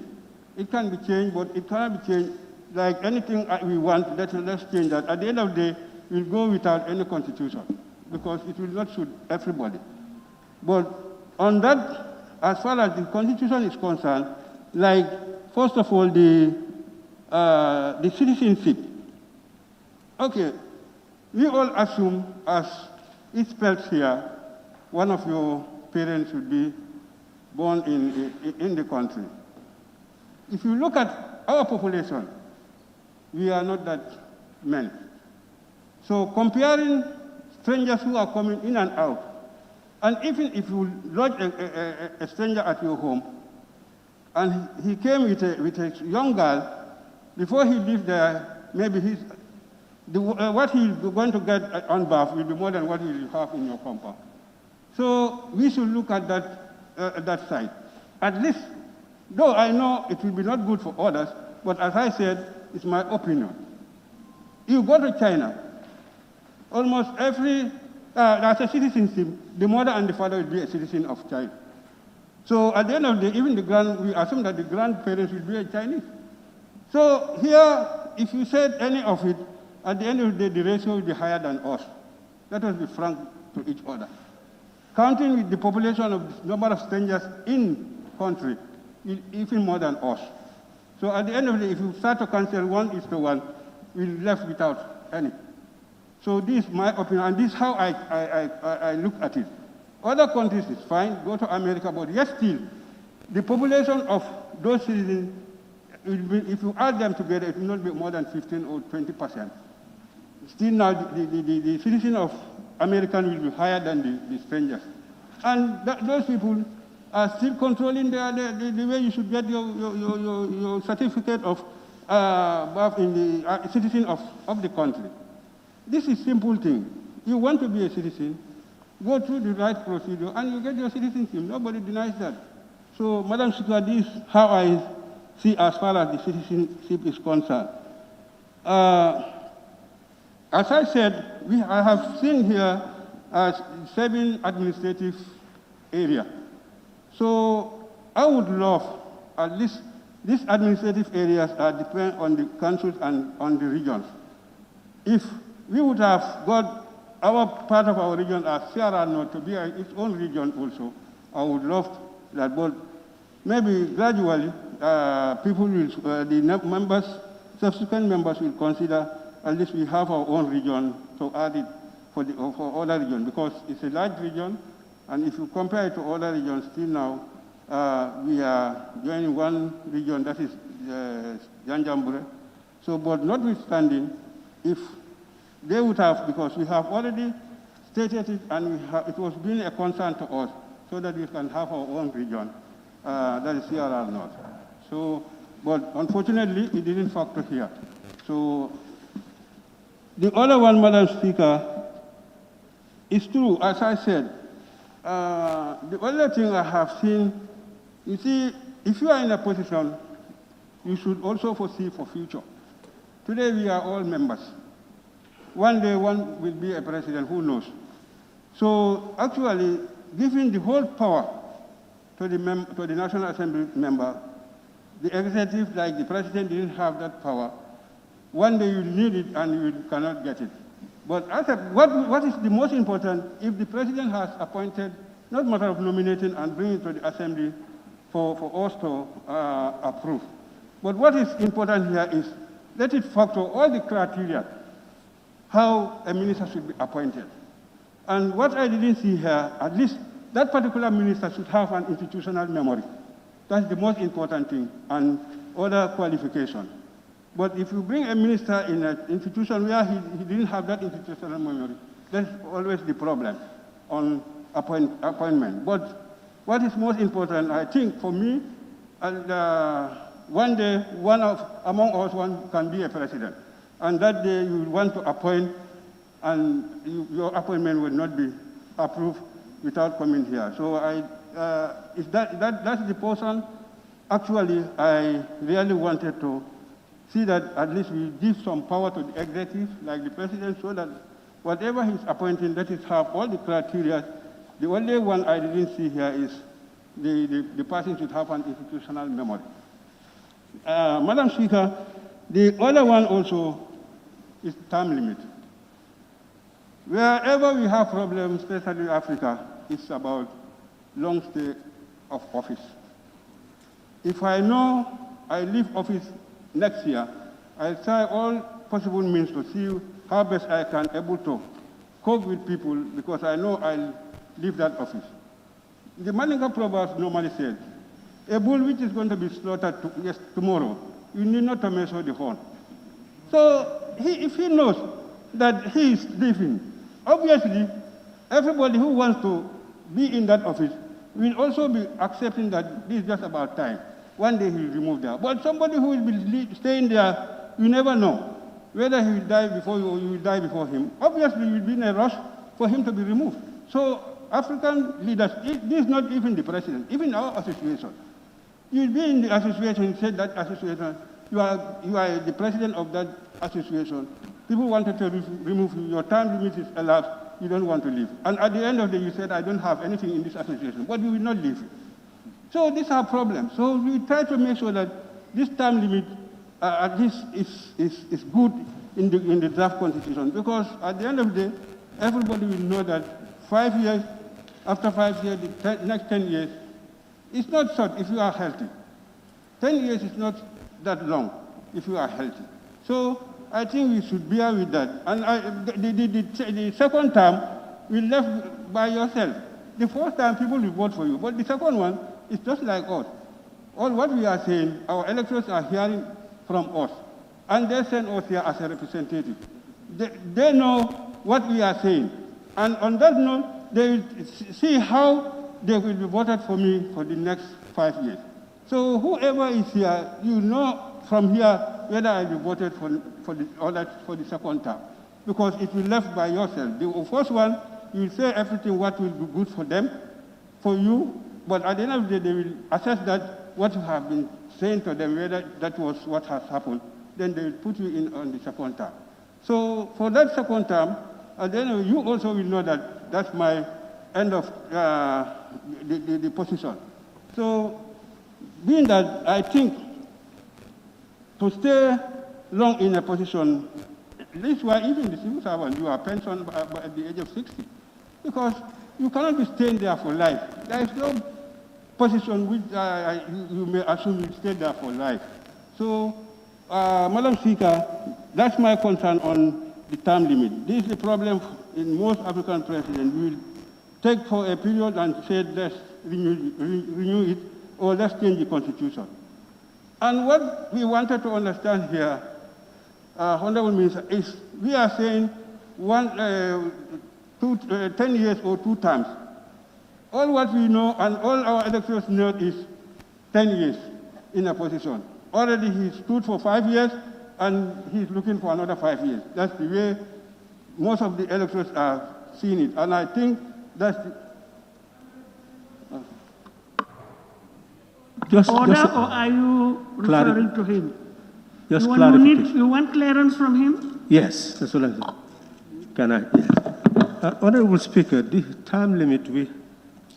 It can be changed, but it cannot be changed like anything we want. Let's change that. At the end of the day, we'll go without any constitution, because it will not suit everybody. But on that, as far as the constitution is concerned, like, first of all, the citizenship. Okay, we all assume, as it's spelled here, one of your parents should be born in the country. If you look at our population, we are not that many. So comparing strangers who are coming in and out, and even if you lodge a stranger at your home, and he came with a young girl, before he lived there, maybe what he's going to get on birth will be more than what he will have in your compound. So we should look at that side. At least, though I know it will be not good for others, but as I said, it's my opinion. You go to China, almost every, as a citizenship, the mother and the father will be a citizen of China. So at the end of the day, even we assume that the grandparents will be a Chinese. So here, if you said any of it, at the end of the day, the ratio will be higher than us. Let us be frank to each other. Counting with the population of the number of strangers in country, even more than us. So at the end of the day, if you start to cancel 1:1, we're left without any. So this is my opinion, and this is how I look at it. Other countries is fine, go to America, but yet still, the population of those citizens, if you add them together, it will not be more than 15 or 20%. Still now, the citizen of American will be higher than the strangers. And those people are still controlling the way you should get your certificate of birth in the citizen of the country. This is simple thing. You want to be a citizen, go through the right procedure, and you get your citizenship. Nobody denies that. So, Madam Speaker, this is how I see as far as the citizenship is concerned. As I said, I have seen here 7 administrative areas. So I would love, at least these administrative areas depend on the councils and on the regions. If we would have got our part of our region as Sierra North to be its own region also, I would love that, but maybe gradually people will, the members, subsequent members will consider at least we have our own region to add it for other regions, because it's a large region, and if you compare it to other regions, still now we are joining one region, that is Janjambure. So, but notwithstanding, if they would have, because we have already stated it, and it was being a concern to us, so that we can have our own region, that is Sierra North. So, but unfortunately, it didn't factor here. So, the other one, Madam Speaker, is true, as I said. The other thing I have seen, you see, if you are in a position, you should also foresee for future. Today we are all members. One day one will be a president, who knows? So actually, giving the whole power to the National Assembly member, the executive, like the president, didn't have that power. One day you need it and you cannot get it. But what is the most important, if the president has appointed, not matter of nominating and bringing it to the assembly for us to approve. But what is important here is, let it factor all the criteria, how a minister should be appointed. And what I didn't see here, at least that particular minister should have an institutional memory. That's the most important thing, and other qualification. But if you bring a minister in an institution where he didn't have that institutional memory, that's always the problem on appointment. But what is most important, I think, for me, one day, among us, one can be a president. And that day you want to appoint, and your appointment will not be approved without coming here. So that's the person, actually, I really wanted to see that at least we give some power to the executive, like the president, so that whatever he's appointing, let it have all the criteria. The only one I didn't see here is the person should have an institutional memory. Madam Speaker, the other one also is term limit. Wherever we have problems, especially in Africa, it's about long stay of office. If I know I leave office next year, I'll try all possible means to see how best I can able to cope with people, because I know I'll leave that office. The Mandinka proverbs normally said, a bull which is going to be slaughtered tomorrow, you need not to measure the horn. So if he knows that he is leaving, obviously everybody who wants to be in that office will also be accepting that this is just about time. One day he will remove that. But somebody who will be staying there, you never know whether he will die before you or you will die before him. Obviously, you will be in a rush for him to be removed. So African leaders, this is not even the president, even our association. You will be in the association, say that association, you are the president of that association. People wanted to remove you, your time limit is elapsed, you don't want to leave. And at the end of the day, you said, I don't have anything in this association, but you will not leave. So these are problems. So we try to make sure that this time limit at least is good in the draft constitution, because at the end of the day, everybody will know that 5 years, after 5 years, the next 10 years, it's not short if you are healthy. 10 years is not that long if you are healthy. So I think we should bear with that. And the second term, we left by yourself. The first time people will vote for you, but the second one is just like us. All what we are saying, our electors are hearing from us, and they send us here as a representative. They know what we are saying, and on that note, they will see how they will be voted for me for the next 5 years. So whoever is here, you know from here whether I will be voted for the second term, because it will be left by yourself. The first one, you will say everything what will be good for them, for you, but at the end of the day, they will assess that what you have been saying to them, whether that was what has happened, then they will put you in on the second term. So for that second term, at the end of it, you also will know that that's my end of the position. So being that I think to stay long in a position, this is why even the civil servant, you are pensioned at the age of 60, because you cannot be staying there for life. There is no position which you may assume you stay there for life. So, Madam Speaker, that's my concern on the term limit. This is the problem in most African presidents. We will take for a period and say, let's renew it, or let's change the constitution. And what we wanted to understand here, Honorable Minister, is we are saying 10 years or 2 terms. All what we know and all our electors know is 10 years in a position. Already he stood for 5 years and he's looking for another 5 years. That's the way most of the electors are seeing it. And I think that's Order, or are you referring to him? Just clarification. You want clearance from him? Yes, that's what I'm saying. Can I? Yes. Honorable Speaker, the term limit, we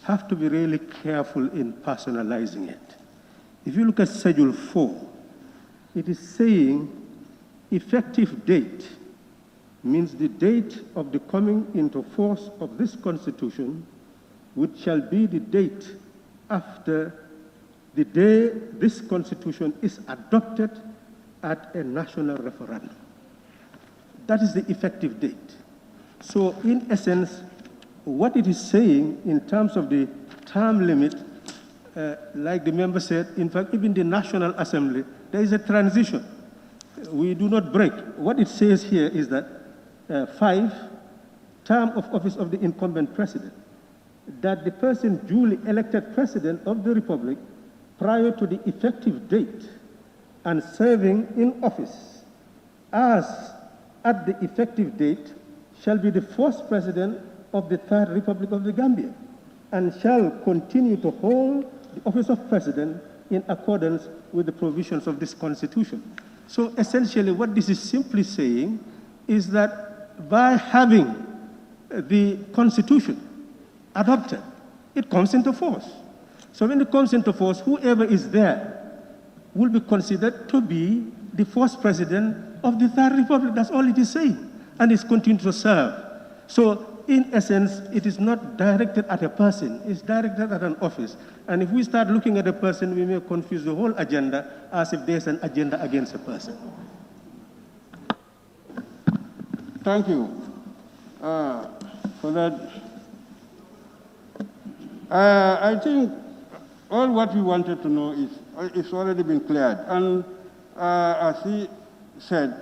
have to be really careful in personalizing it. If you look at Schedule 4, it is saying effective date means the date of the coming into force of this Constitution, which shall be the date after the day this Constitution is adopted at a national referendum. That is the effective date. So in essence, what it is saying in terms of the term limit, like the member said, in fact, even the National Assembly, there is a transition. We do not break. What it says here is that 5, term of office of the incumbent president, that the person duly elected president of the Republic prior to the effective date and serving in office as at the effective date shall be the first president of the Third Republic of the Gambia and shall continue to hold the office of president in accordance with the provisions of this Constitution. So essentially what this is simply saying is that by having the Constitution adopted, it comes into force. So when it comes into force, whoever is there will be considered to be the first president of the Third Republic. That's all it is saying. And it's continuing to serve. So in essence, it is not directed at a person, it's directed at an office. And if we start looking at a person, we may confuse the whole agenda as if there's an agenda against a person. Thank you for that. I think all what we wanted to know is it's already been cleared. And as he said,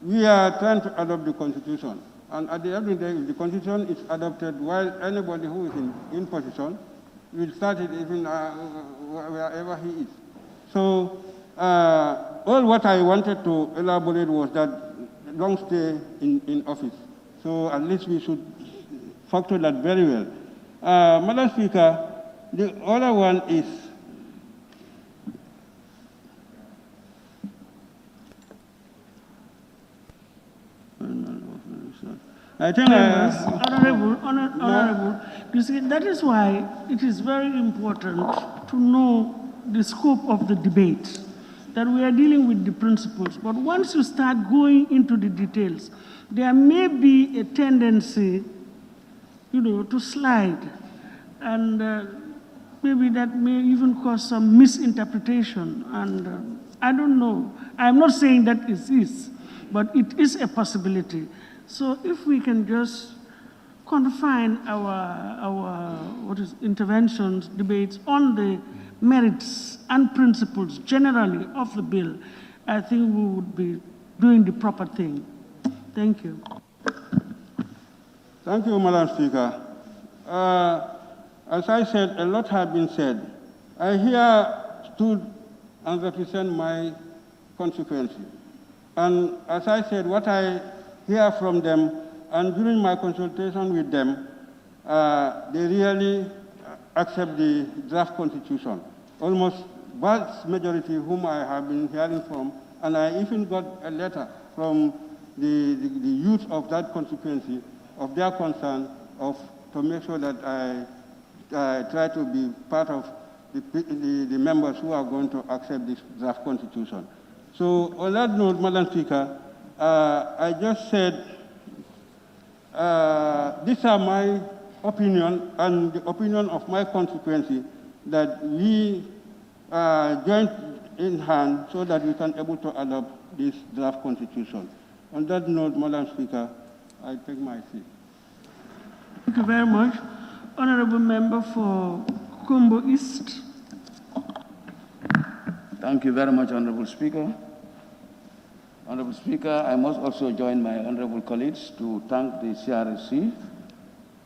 we are trying to adopt the Constitution. And at the end of the day, if the Constitution is adopted while anybody who is in position will start it even wherever he is. So all what I wanted to elaborate was that long stay in office. So at least we should factor that very well. Madam Speaker, the other one is I think Honorable, you see, that is why it is very important to know the scope of the debate. that we are dealing with the principles. But once you start going into the details, there may be a tendency, to slide. And maybe that may even cause some misinterpretation. And I don't know. I'm not saying that it is, but it is a possibility. So if we can just confine our interventions, debates on the merits and principles generally of the bill, I think we would be doing the proper thing. Thank you. Thank you, Madam Speaker. As I said, a lot has been said. I here stood and represent my constituency. And as I said, what I hear from them, and during my consultation with them, they really accept the draft constitution. Almost vast majority whom I have been hearing from, and I even got a letter from the youth of that constituency of their concern to make sure that I try to be part of the members who are going to accept this draft constitution. So on that note, Madam Speaker, I just said these are my opinion and the opinion of my constituency that we join in hand so that we can able to adopt this draft constitution. On that note, Madam Speaker, I take my seat. Thank you very much. Honorable Member for Kombo East. Thank you very much, Honorable Speaker. Honorable Speaker, I must also join my honorable colleagues to thank the CRSC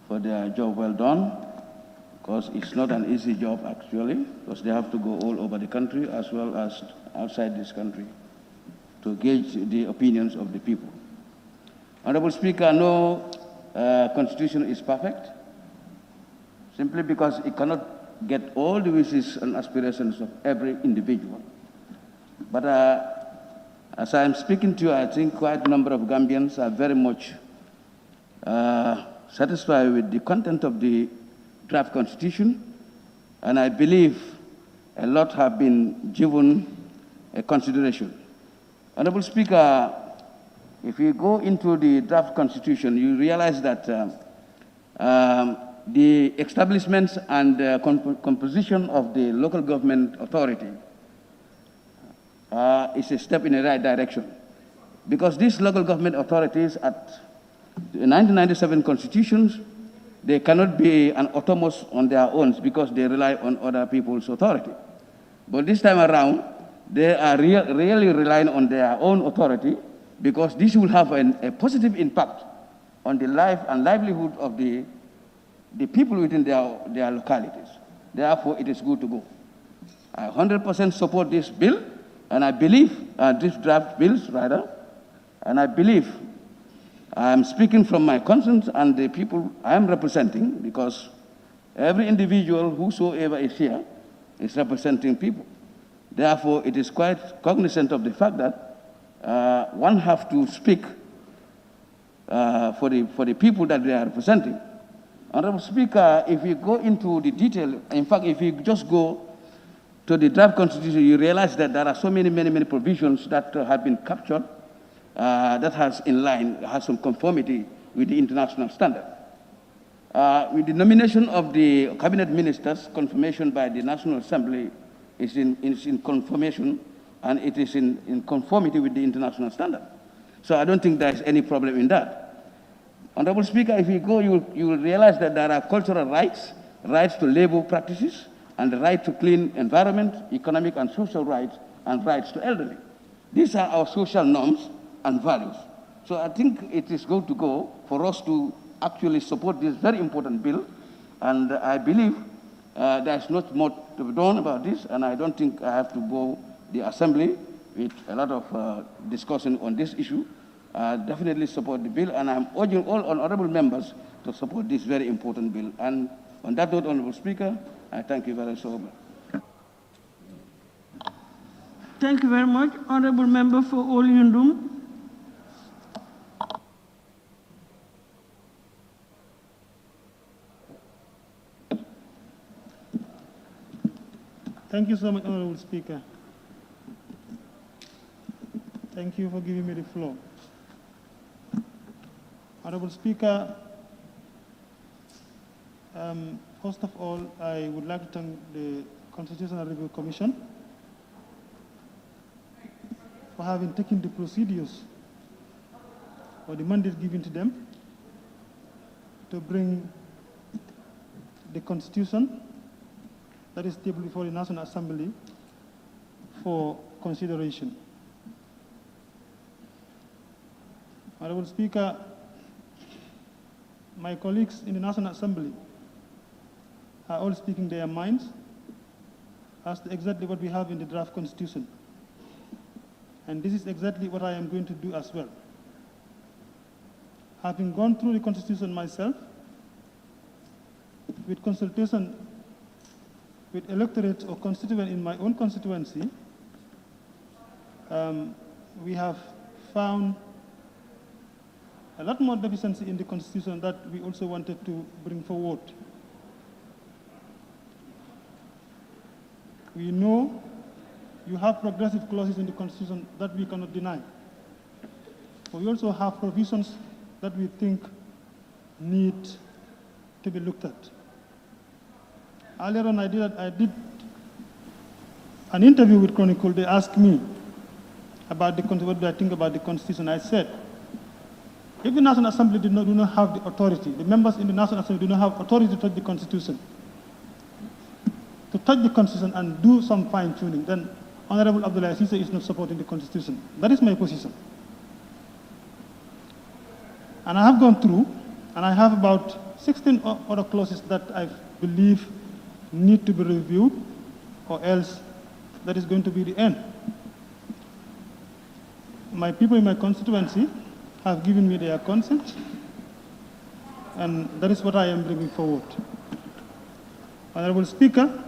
for their job well done, because it's not an easy job actually, because they have to go all over the country as well as outside this country to gauge the opinions of the people. Honorable Speaker, no constitution is perfect, simply because it cannot get all the wishes and aspirations of every individual. But as I am speaking to you, I think quite a number of Gambians are very much satisfied with the content of the draft constitution, and I believe a lot have been given a consideration. Honorable Speaker, if you go into the draft constitution, you realize that the establishments and composition of the local government authority is a step in the right direction. Because these local government authorities at the 1997 constitutions, they cannot be an autonomous on their own because they rely on other people's authority. But this time around, they are really relying on their own authority because this will have a positive impact on the life and livelihood of the people within their localities. Therefore, it is good to go. I 100% support this bill, and I believe, this draft bills rather, and I believe I am speaking from my conscience and the people I am representing, because every individual, whosoever is here, is representing people. Therefore, it is quite cognizant of the fact that one have to speak for the people that they are representing. Honorable Speaker, if you go into the detail, in fact, if you just go to the draft constitution, you realize that there are so many provisions that have been captured that has some conformity with the international standard. With the nomination of the cabinet ministers, confirmation by the National Assembly is in confirmation, and it is in conformity with the international standard. So I don't think there is any problem in that. Honorable Speaker, if you go, you will realize that there are cultural rights, rights to labor practices, and the right to clean environment, economic and social rights, and rights to elderly. These are our social norms and values. So I think it is going to go for us to actually support this very important bill, and I believe there is not more to be done about this, and I don't think I have to go the Assembly with a lot of discussion on this issue. I definitely support the bill, and I'm urging all honorable members to support this very important bill. And on that note, Honorable Speaker, I thank you very much. Thank you very much. Honorable Member for Olyundum. Thank you so much, Honorable Speaker. Thank you for giving me the floor. Honorable Speaker, first of all, I would like to thank the Constitutional Review Commission for having taken the procedures or the mandate given to them to bring the Constitution that is tabled before the National Assembly for consideration. Honorable Speaker, my colleagues in the National Assembly are all speaking their minds as to exactly what we have in the draft Constitution. And this is exactly what I am going to do as well. Having gone through the Constitution myself, with consultation with electorate or constituent in my own constituency, we have found a lot more deficiency in the Constitution that we also wanted to bring forward. We know you have progressive clauses in the Constitution that we cannot deny. But we also have provisions that we think need to be looked at. Earlier on, I did an interview with Chronicle. They asked me about what do I think about the Constitution. I said, if the National Assembly do not have the authority, the members in the National Assembly do not have authority to touch the Constitution, and do some fine-tuning, then Honorable Abdullah Sise is not supporting the Constitution. That is my position. And I have gone through, and I have about 16 other clauses that I believe need to be reviewed, or else that is going to be the end. My people in my constituency have given me their consent, and that is what I am bringing forward. Honorable Speaker,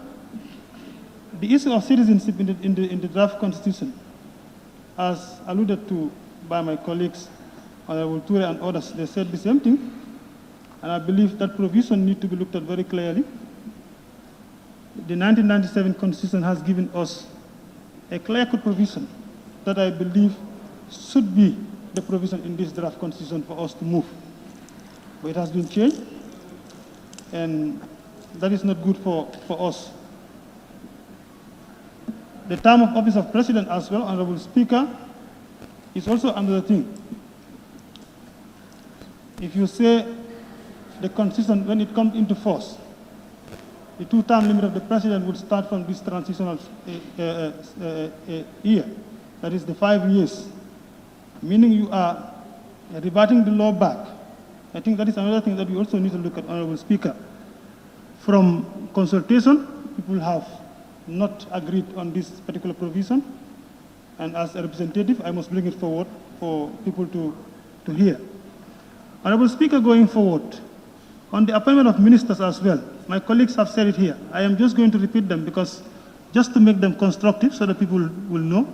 the issue of citizenship in the draft Constitution, as alluded to by my colleagues, Honorable Ture and others, they said the same thing, and I believe that provision needs to be looked at very clearly. The 1997 Constitution has given us a clear-cut provision that I believe should be the provision in this draft Constitution for us to move. But it has been changed, and that is not good for us. The term of office of President as well, Honorable Speaker, is also another thing. If you say the Constitution, when it comes into force, the two-term limit of the President would start from this transitional year, that is the 5 years, meaning you are reverting the law back. I think that is another thing that we also need to look at, Honorable Speaker. From consultation, people have not agreed on this particular provision, and as a representative, I must bring it forward for people to hear. Honorable Speaker, going forward, on the appointment of ministers as well, my colleagues have said it here. I am just going to repeat them because just to make them constructive so that people will know.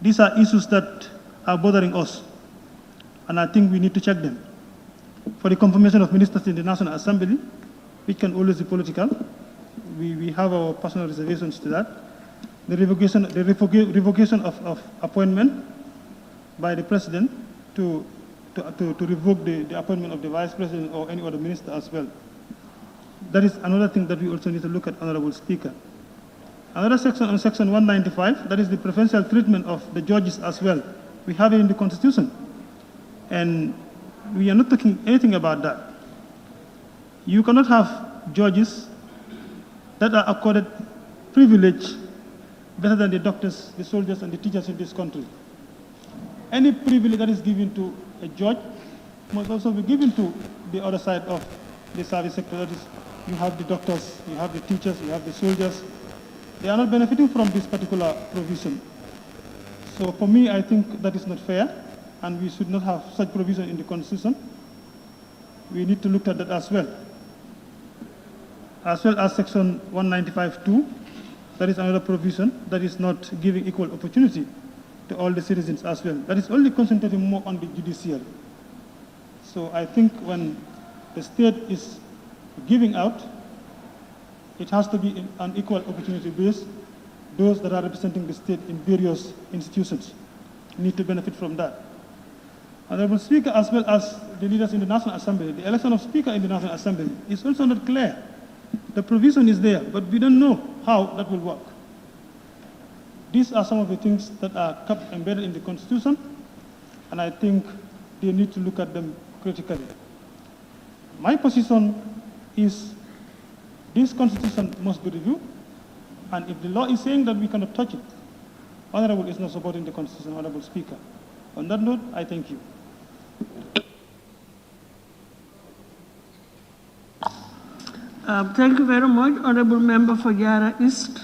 These are issues that are bothering us, and I think we need to check them. For the confirmation of ministers in the National Assembly, which can always be political, we have our personal reservations to that. The revocation of appointment by the President to revoke the appointment of the Vice President or any other minister as well. That is another thing that we also need to look at, Honorable Speaker. Another section on Section 195, that is the preferential treatment of the judges as well. We have it in the Constitution, and we are not talking anything about that. You cannot have judges that are accorded privilege better than the doctors, the soldiers, and the teachers in this country. Any privilege that is given to a judge must also be given to the other side of the service sector. That is, you have the doctors, you have the teachers, you have the soldiers. They are not benefiting from this particular provision. So for me, I think that is not fair, and we should not have such provision in the Constitution. We need to look at that as well. As well as Section 195(2), that is another provision that is not giving equal opportunity to all the citizens as well. That is only concentrating more on the judiciary. So I think when the state is giving out, it has to be an equal opportunity base, those that are representing the state in various institutions. need to benefit from that. Honorable Speaker, as well as the leaders in the National Assembly, the election of Speaker in the National Assembly is also not clear. The provision is there, but we don't know how that will work. These are some of the things that are kept embedded in the Constitution, and I think they need to look at them critically. My position is this Constitution must be reviewed, and if the law is saying that we cannot touch it, Honorable is not supporting the Constitution, Honorable Speaker. On that note, I thank you. Thank you very much, Honorable Member for Yara East.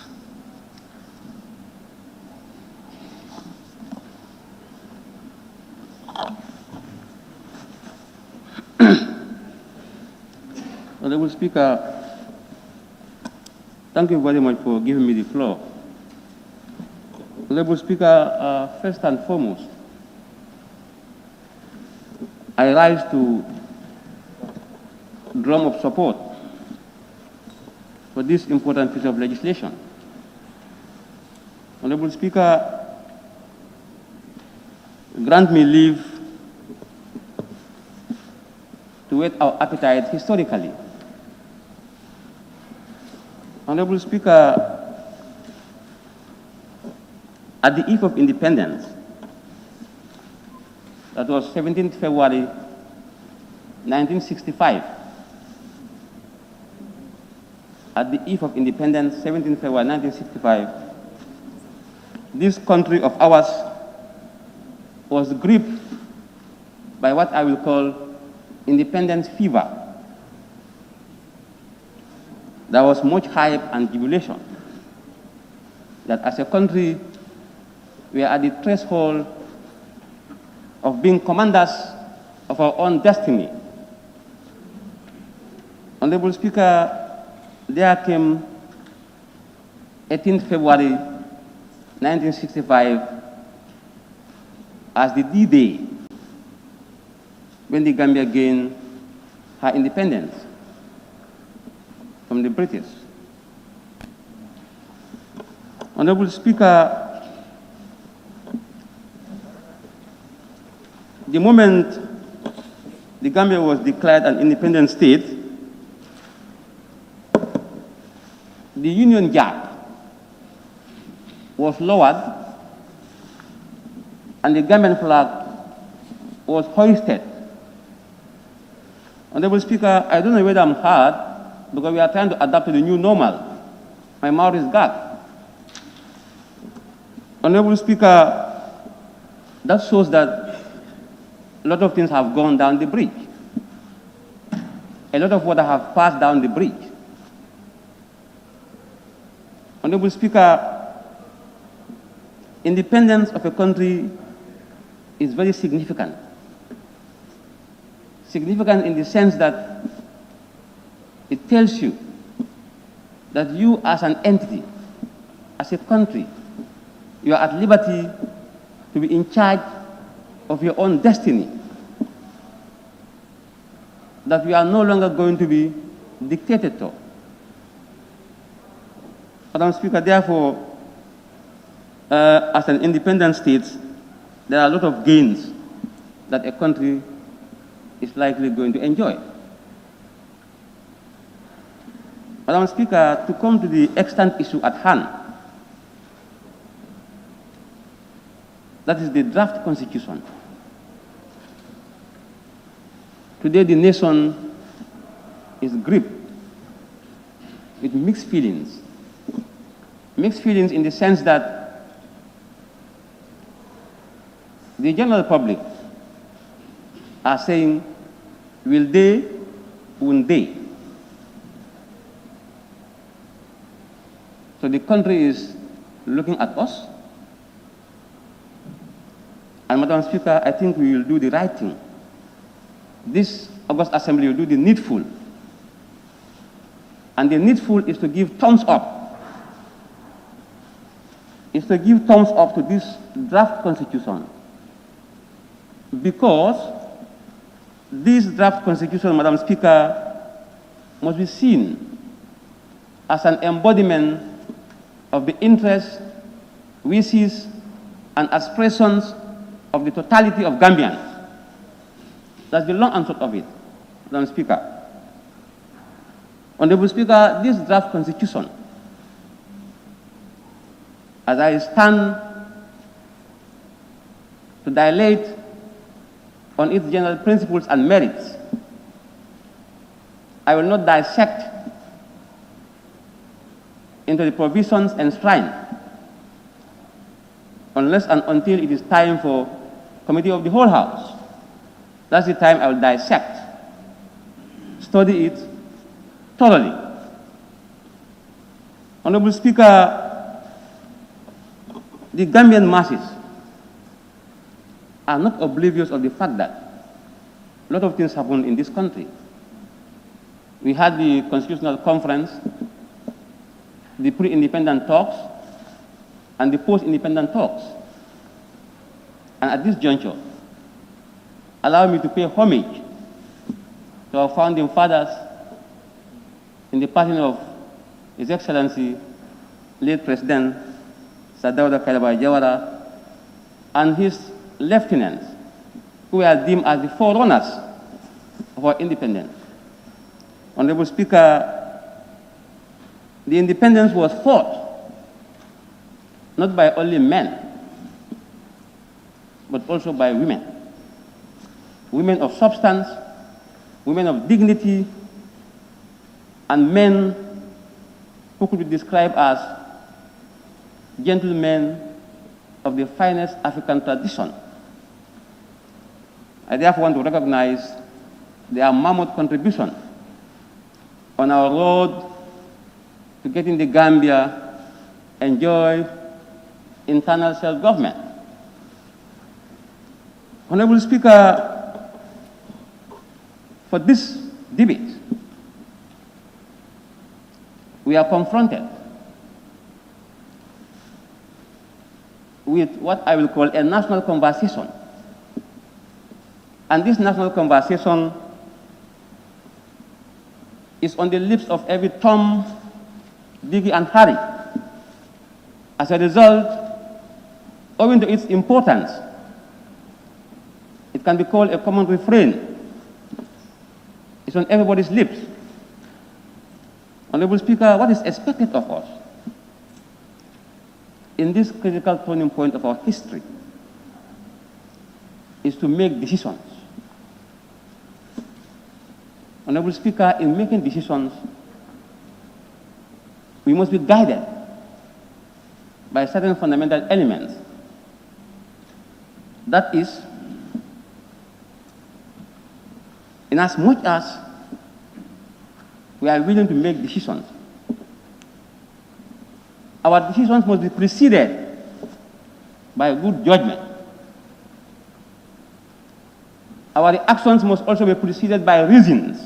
Honorable Speaker, thank you very much for giving me the floor. Honorable Speaker, first and foremost, I rise to drum of support for this important piece of legislation. Honorable Speaker, grant me leave to whet our appetite historically. Honorable Speaker, at the eve of independence, that was 17th February 1965, at the eve of independence, 17th February 1965, this country of ours was gripped by what I will call independence fever. There was much hype and jubilation that as a country we are at the threshold of being commanders of our own destiny. Honorable Speaker, there came 18th February 1965 as the D-Day when the Gambia gained her independence from the British. Honorable Speaker, the moment the Gambia was declared an independent state, the Union Jack was lowered and the Gambian flag was hoisted. Honorable Speaker, I don't know whether I'm hard because we are trying to adapt to the new normal. My mouth is gag. Honorable Speaker, that shows that a lot of things have gone down the bridge. A lot of water have passed down the bridge. Honorable Speaker, independence of a country is very significant. Significant in the sense that it tells you that you as an entity, as a country, you are at liberty to be in charge of your own destiny. That we are no longer going to be dictated to. Madam Speaker, therefore, as an independent state, there are a lot of gains that a country is likely going to enjoy. Madam Speaker, to come to the extant issue at hand, that is the draft constitution. Today the nation is gripped with mixed feelings. Mixed feelings in the sense that the general public are saying, will they, won't they? So the country is looking at us. And Madam Speaker, I think we will do the right thing. This August Assembly will do the needful. And the needful is to give thumbs up. Is to give thumbs up to this draft constitution. Because this draft constitution, Madam Speaker, must be seen as an embodiment of the interests, wishes, and aspirations of the totality of Gambians. That's the long and short of it, Madam Speaker. Honorable Speaker, this draft constitution, as I stand to dilate on its general principles and merits, I will not dissect into the provisions enshrined unless and until it is time for Committee of the Whole House. That's the time I will dissect, study it thoroughly. Honorable Speaker, the Gambian masses are not oblivious of the fact that a lot of things happen in this country. We had the Constitutional Conference, the pre-independent talks, and the post-independent talks. And at this juncture, allow me to pay homage to our founding fathers in the passing of His Excellency, late President Sir Dawda Kairaba Jawara, and his lieutenants, who are deemed as the forerunners of our independence. Honorable Speaker, the independence was fought not by only men, but also by women. Women of substance, women of dignity, and men who could be described as gentlemen of the finest African tradition. I therefore want to recognize their mammoth contribution on our road to getting the Gambia enjoy internal self-government. Honorable Speaker, for this debate, we are confronted with what I will call a national conversation. And this national conversation is on the lips of every Tom, Dicky, and Harry. As a result, owing to its importance, it can be called a common refrain. It's on everybody's lips. Honorable Speaker, what is expected of us in this critical turning point of our history is to make decisions. Honorable Speaker, in making decisions, we must be guided by certain fundamental elements. That is, in as much as we are willing to make decisions, our decisions must be preceded by good judgment. Our actions must also be preceded by reasons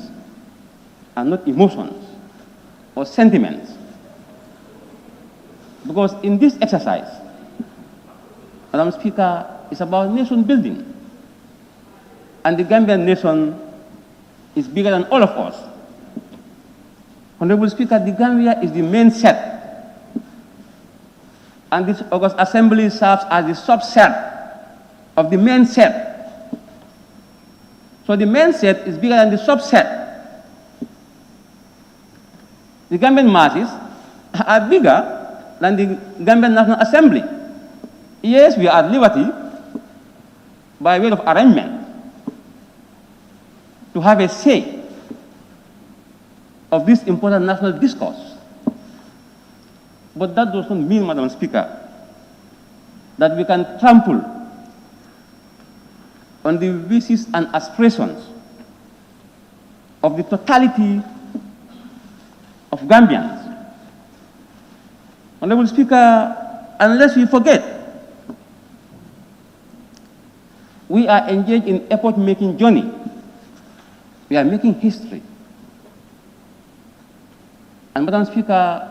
and not emotions or sentiments. Because in this exercise, Madam Speaker, it's about nation building. And the Gambian nation is bigger than all of us. Honorable Speaker, the Gambia is the main set. And this August Assembly serves as the subset of the main set. So the main set is bigger than the subset. The Gambian masses are bigger than the Gambian National Assembly. Yes, we are at liberty, by way of arrangement, to have a say of this important national discourse. But that doesn't mean, Madam Speaker, that we can trample on the wishes and aspirations of the totality of Gambians. Honorable Speaker, unless we forget, we are engaged in epoch-making journey. We are making history. And Madam Speaker,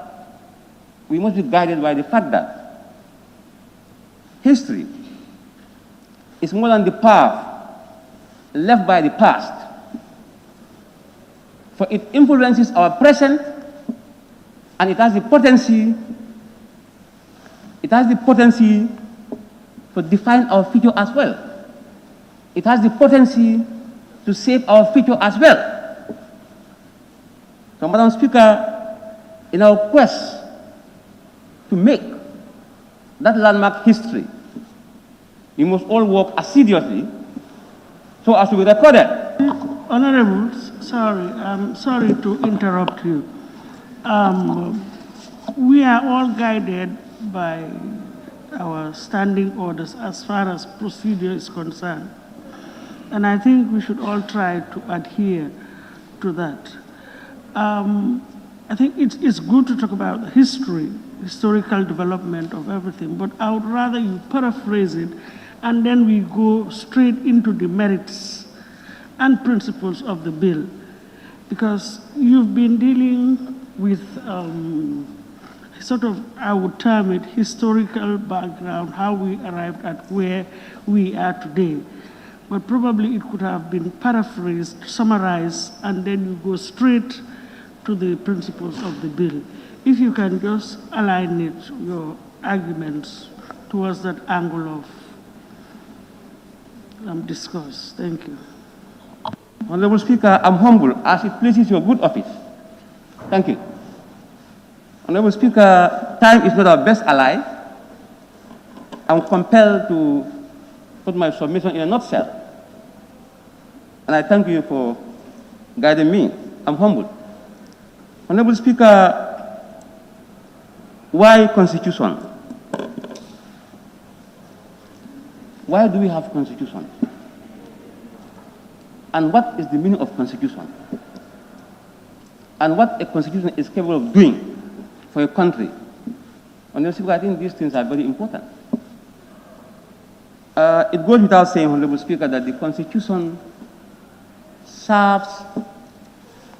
we must be guided by the fact that history is more than the path left by the past, for it influences our present, and it has the potency to define our future as well. It has the potency to shape our future as well. So, Madam Speaker, in our quest to make that landmark history, we must all work assiduously so as to be recorded. Honorables, I'm sorry to interrupt you. We are all guided by our standing orders as far as procedure is concerned. And I think we should all try to adhere to that. I think it's good to talk about history, historical development of everything, but I would rather you paraphrase it and then we go straight into the merits and principles of the bill. Because you've been dealing with sort of, I would term it, historical background, how we arrived at where we are today. But probably it could have been paraphrased, summarized, and then you go straight to the principles of the bill. If you can just align it, your arguments towards that angle of discourse. Thank you. Honorable Speaker, I'm humble as it pleases your good office. Thank you. Honorable Speaker, time is not our best ally. I'm compelled to put my submission in a nutshell. And I thank you for guiding me. I'm humble. Honorable Speaker, why Constitution? Why do we have Constitution? And what is the meaning of Constitution? And what a Constitution is capable of doing for a country? Honorable Speaker, I think these things are very important. It goes without saying, Honorable Speaker, that the Constitution serves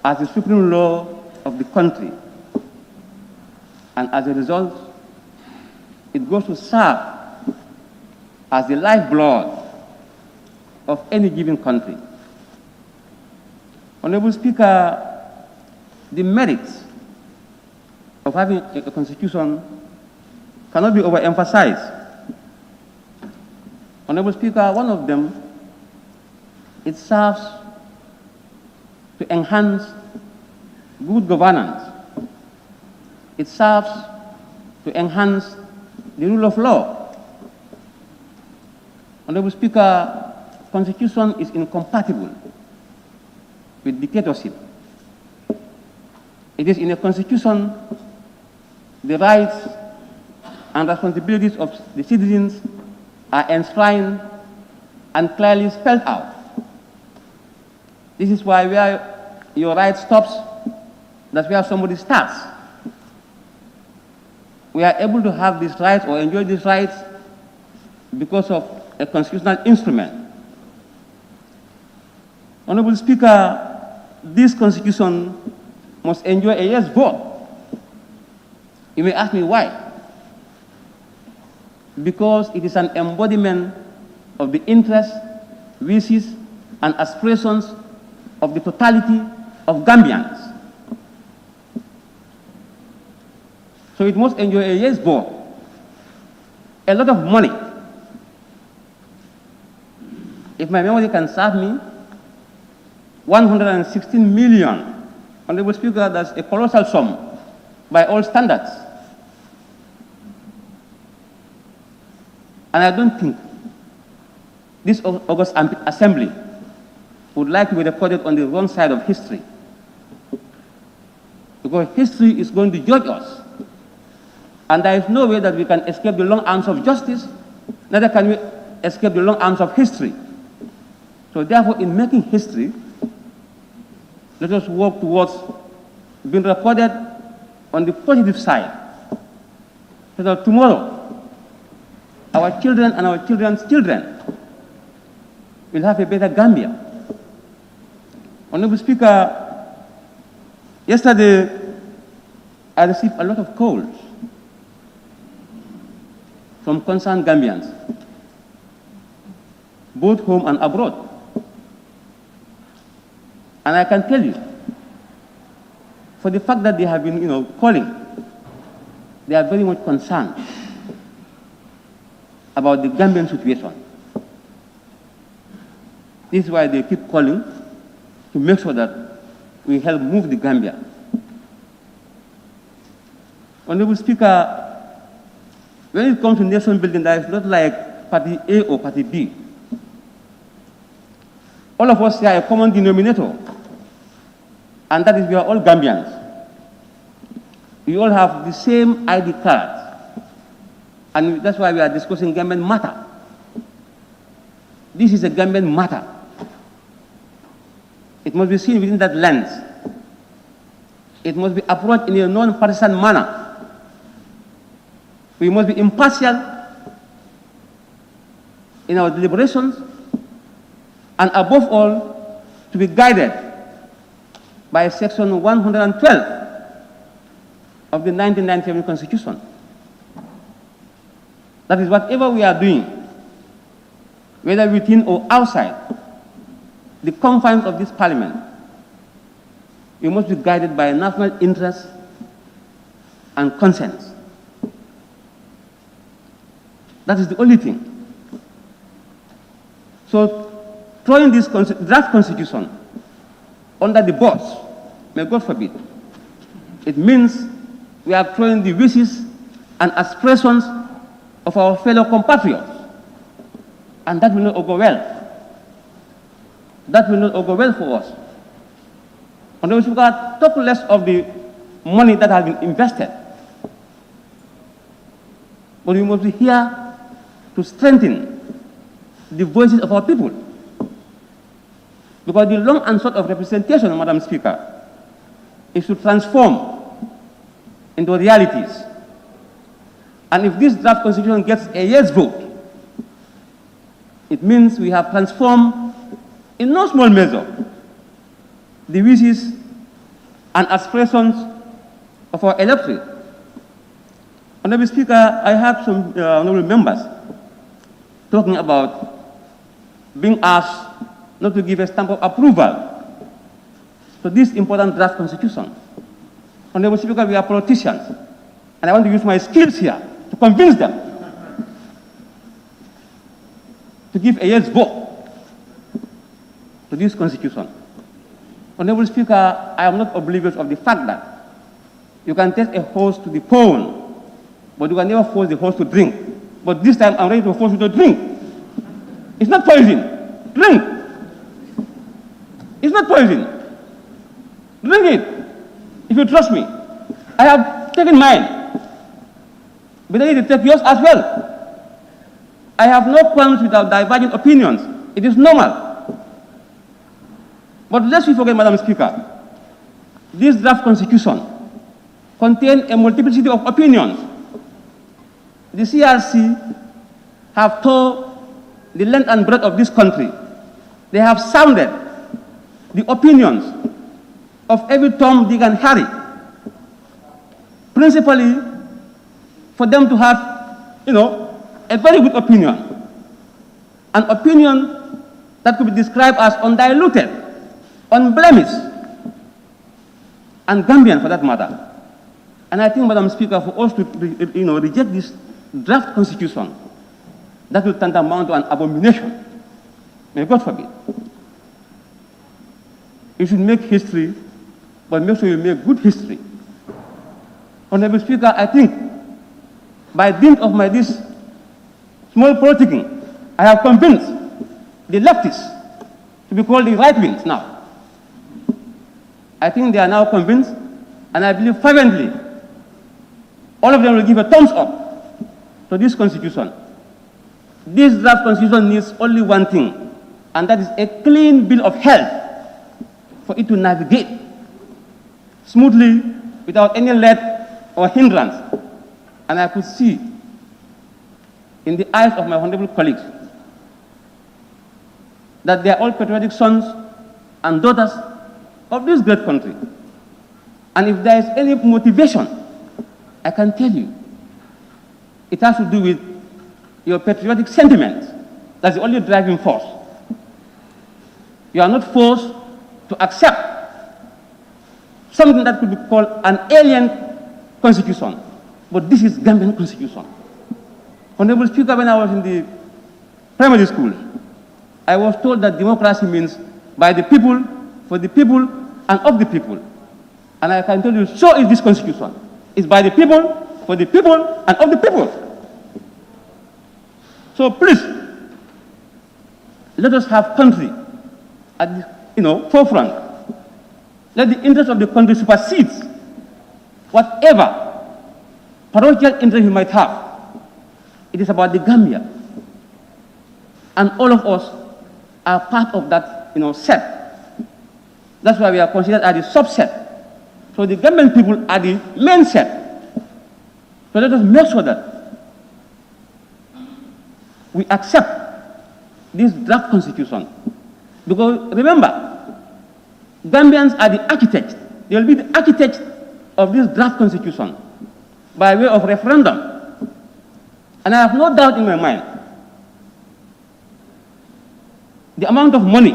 as the supreme law of the country. And as a result, it goes to serve as the lifeblood of any given country. Honorable Speaker, the merits of having a constitution cannot be overemphasized. Honorable Speaker, one of them, it serves to enhance good governance. It serves to enhance the rule of law. Honorable Speaker, Constitution is incompatible with dictatorship. It is in a Constitution the rights and responsibilities of the citizens are enshrined and clearly spelled out. This is why where your right stops, that's where somebody starts. We are able to have these rights or enjoy these rights because of a constitutional instrument. Honorable Speaker, this Constitution must enjoy a yes vote. You may ask me why. Because it is an embodiment of the interests, wishes, and aspirations of the totality of Gambians. So it must enjoy a yes vote. A lot of money. If my memory can serve me, 116 million. Honorable Speaker, that's a colossal sum by all standards. And I don't think this August Assembly would like to be recorded on the wrong side of history. Because history is going to judge us. And there is no way that we can escape the long arms of justice, neither can we escape the long arms of history. So therefore, in making history, let us work towards being recorded on the positive side, so that tomorrow, our children and our children's children will have a better Gambia. Honorable Speaker, yesterday I received a lot of calls from concerned Gambians, both home and abroad. And I can tell you, for the fact that they have been, calling, they are very much concerned. about the Gambian situation. This is why they keep calling to make sure that we help move the Gambia. Honorable Speaker, when it comes to nation building, that is not like Party A or Party B. All of us share a common denominator, and that is we are all Gambians. We all have the same ID cards, and that's why we are discussing Gambian matter. This is a Gambian matter. It must be seen within that lens. It must be approached in a non-partisan manner. We must be impartial in our deliberations, and above all, to be guided by Section 112 of the 1997 Constitution. That is, whatever we are doing, whether within or outside the confines of this Parliament, we must be guided by national interest and consent. That is the only thing. So, throwing this draft constitution under the bus, may God forbid, it means we are throwing the wishes and aspirations of our fellow compatriots, and that will not go well. That will not go well for us. Honorable Speaker, talk less of the money that has been invested, but we must be here to strengthen the voices of our people. Because the long and short of representation, Madam Speaker, is to transform into realities. And if this draft constitution gets a yes vote, it means we have transformed, in no small measure, the wishes and aspirations of our electorate. Honorable Speaker, I have some honorable members talking about being asked not to give a stamp of approval to this important draft constitution. Honorable Speaker, we are politicians, and I want to use my skills here to convince them to give a yes vote to this constitution. Honorable Speaker, I am not oblivious of the fact that you can take a horse to the pond, but you can never force the horse to drink. But this time I'm ready to force you to drink. It's not poison. Drink. It's not poison. Drink it. If you trust me. I have taken mine. But I need to take yours as well. I have no qualms with our divergent opinions. It is normal. But lest we forget, Madam Speaker, this draft constitution contains a multiplicity of opinions. The CRC have told the length and breadth of this country. They have sounded the opinions of every Tom, Dick, and Harry, principally for them to have, a very good opinion, an opinion that could be described as undiluted, unblemished, and Gambian for that matter. And I think, Madam Speaker, for us to reject this draft constitution, that will tantamount to an abomination. May God forbid. You should make history, but make sure you make good history. Honorable Speaker, I think by dint of this small politicking, I have convinced the leftists to be called the right wings now. I think they are now convinced, and I believe fervently all of them will give a thumbs up to this constitution. This draft constitution needs only one thing, and that is a clean bill of health for it to navigate smoothly without any let or hindrance. And I could see in the eyes of my honorable colleagues that they are all patriotic sons and daughters of this great country. And if there is any motivation, I can tell you, it has to do with your patriotic sentiments. That's the only driving force. You are not forced to accept something that could be called an alien constitution. But this is Gambian constitution. Honorable Speaker, when I was in the primary school, I was told that democracy means by the people, for the people, and of the people. And I can tell you, so is this constitution. It's by the people, for the people, and of the people. So please, let us have country at the forefront. Let the interest of the country supersede whatever parochial interest we might have. It is about the Gambia. And all of us are part of that set. That's why we are considered as the subset. So the Gambian people are the main set. So let us make sure that we accept this draft constitution. Because remember, Gambians are the architects. They will be the architects of this draft constitution by way of referendum. And I have no doubt in my mind the amount of money,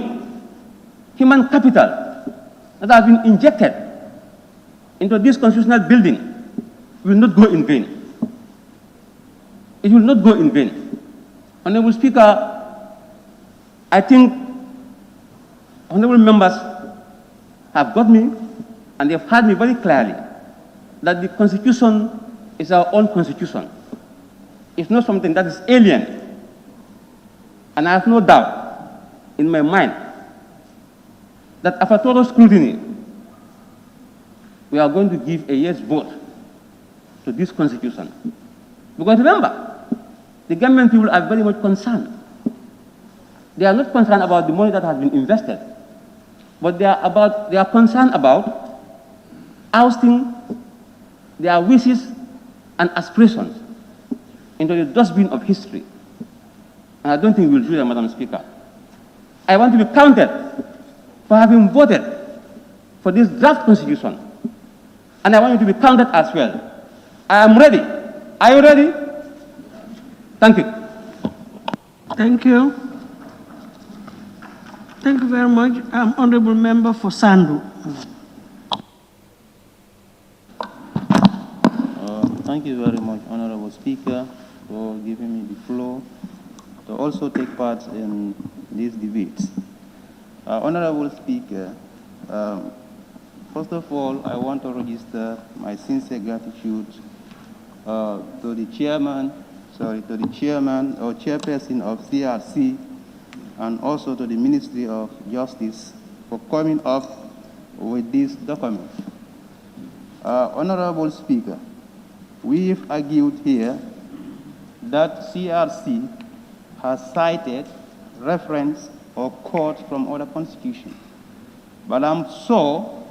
human capital that has been injected into this constitutional building will not go in vain. It will not go in vain. Honorable Speaker, I think honorable members have got me and they have heard me very clearly that the Constitution is our own Constitution. It's not something that is alien. And I have no doubt in my mind that after total scrutiny, we are going to give a yes vote to this Constitution. Because remember, the Gambian people are very much concerned. They are not concerned about the money that has been invested, but they are concerned about ousting their wishes and aspirations into the dustbin of history. And I don't think we'll do that, Madam Speaker. I want to be counted for having voted for this draft constitution. And I want you to be counted as well. I am ready. Are you ready? Thank you. Thank you. Thank you very much. Honorable Member for Sandu. Thank you very much, Honorable Speaker, for giving me the floor to also take part in these debates. Honorable Speaker, first of all, I want to register my sincere gratitude to the chairman or chairperson of CRC and also to the Ministry of Justice for coming up with this document. Honorable Speaker, we've argued here that CRC has cited reference or quotes from other constitutions. But I'm sure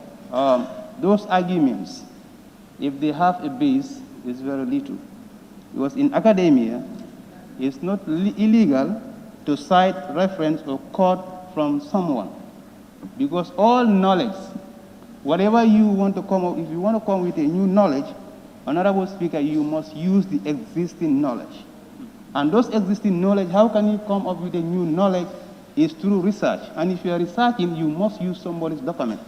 those arguments, if they have a base, is very little. Because in academia, it's not illegal to cite reference or quote from someone. Because all knowledge, whatever you want to come up, if you want to come with a new knowledge, Honorable Speaker, you must use the existing knowledge. And those existing knowledge, how can you come up with a new knowledge? Is through research. And if you are researching, you must use somebody's document.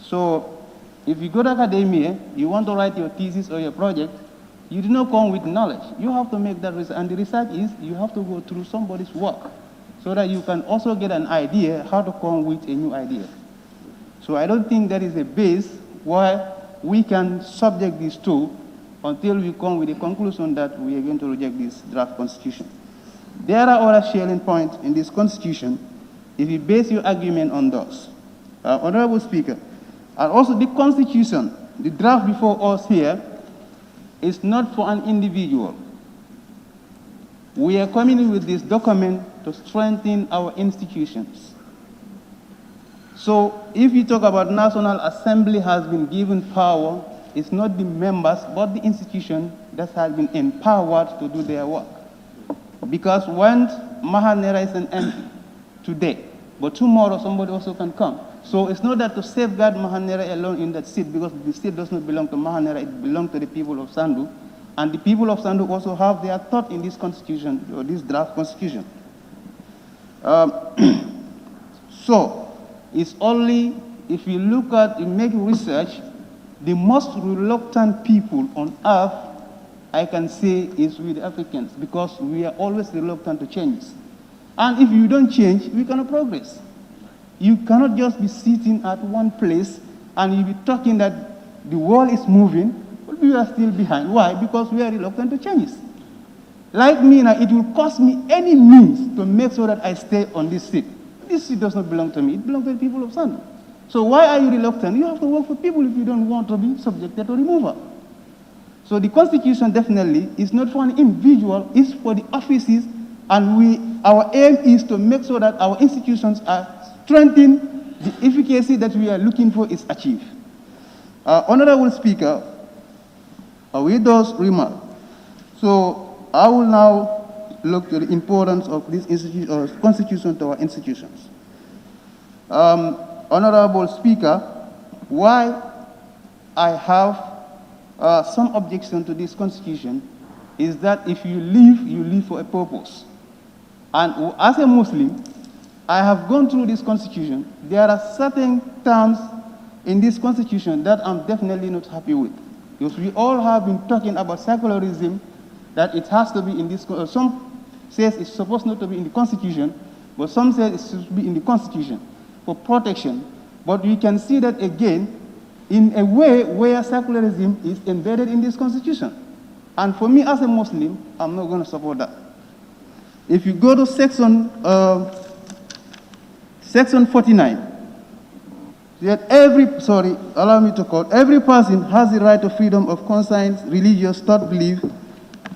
So if you go to academia, you want to write your thesis or your project, you do not come with knowledge. You have to make that research. And the research is you have to go through somebody's work so that you can also get an idea how to come with a new idea. So I don't think there is a base where we can subject these two until we come with a conclusion that we are going to reject this draft constitution. There are other salient points in this constitution if you base your argument on those. Honorable Speaker, and also the constitution, the draft before us here, is not for an individual. We are coming in with this document to strengthen our institutions. So if you talk about National Assembly has been given power, it's not the members, but the institution that has been empowered to do their work. Because when Mahanera is an MP today, but tomorrow somebody also can come. So it's not that to safeguard Mahanera alone in that seat, because the seat does not belong to Mahanera, it belongs to the people of Sandu. And the people of Sandu also have their thought in this constitution, or this draft constitution. So it's only if you look at, you make research, the most reluctant people on earth I can say is with the Africans, because we are always reluctant to change. And if you don't change, we cannot progress. You cannot just be sitting at one place and you be talking that the world is moving, but we are still behind. Why? Because we are reluctant to change. Like me now, it will cost me any means to make sure that I stay on this seat. This seat does not belong to me, it belongs to the people of Sandon. So why are you reluctant? You have to work for people if you don't want to be subjected to removal. So the Constitution definitely is not for an individual, it's for the offices, and our aim is to make sure that our institutions are strengthened, the efficacy that we are looking for is achieved. Honorable Speaker, with those remarks, so I will now look to the importance of this Constitution to our institutions. Honorable Speaker, why I have some objection to this Constitution is that if you live for a purpose. And as a Muslim, I have gone through this Constitution. There are certain terms in this Constitution that I'm definitely not happy with. Because we all have been talking about secularism, that it has to be in this, some says it's supposed not to be in the Constitution, but some say it should be in the Constitution for protection. But we can see that again in a way where secularism is embedded in this Constitution. And for me as a Muslim, I'm not going to support that. If you go to section 49, that allow me to quote, every person has the right to freedom of conscience, religious thought, belief,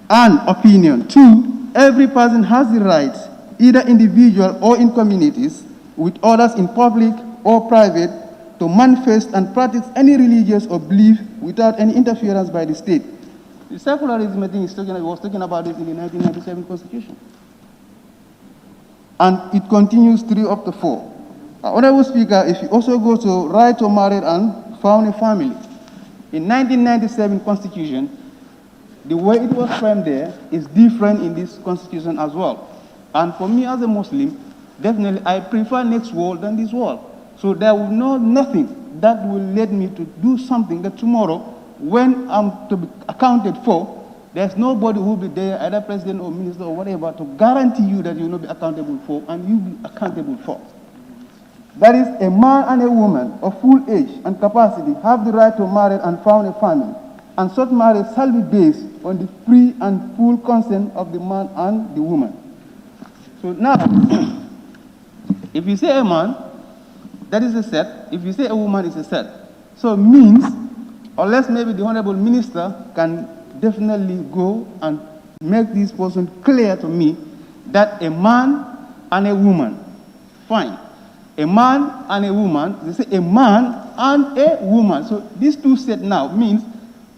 and opinion. 2, every person has the right, either individual or in communities, with others in public or private, to manifest and practice any religious or belief without any interference by the state. The secularism, I think, was talking about this in the 1997 Constitution. And it continues 3 up to 4. Honorable Speaker, if you also go to right to marry and found a family, in 1997 Constitution, the way it was framed there is different in this Constitution as well. And for me as a Muslim, definitely I prefer next world than this world. So there will nothing that will lead me to do something that tomorrow, when I'm to be accounted for, there's nobody who will be there, either president or minister or whatever, to guarantee you that you will not be accountable for, and you will be accountable for. That is, a man and a woman of full age and capacity have the right to marry and found a family, and such marriage shall be based on the free and full consent of the man and the woman. So now, if you say a man, that is a set. If you say a woman, it's a set. So it means, unless maybe the Honorable Minister can definitely go and make this person clear to me that a man and a woman, fine. A man and a woman, they say a man and a woman. So these two sets now means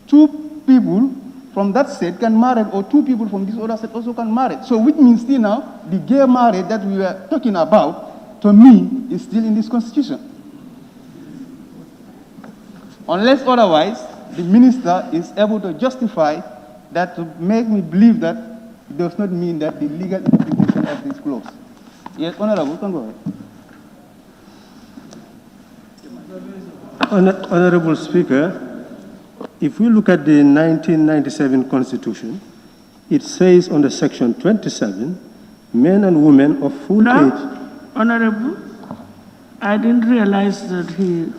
2 people from that set can marry, or 2 people from this other set also can marry. So which means still now, the gay marriage that we were talking about, to me, is still in this Constitution. Unless otherwise, the minister is able to justify that, to make me believe that it does not mean that the legal interpretation of this clause. Yes, Honorable, you can go ahead. Honorable Speaker, if we look at the 1997 Constitution, it says under section 27, men and women of full age. Honorable, I didn't realize that he...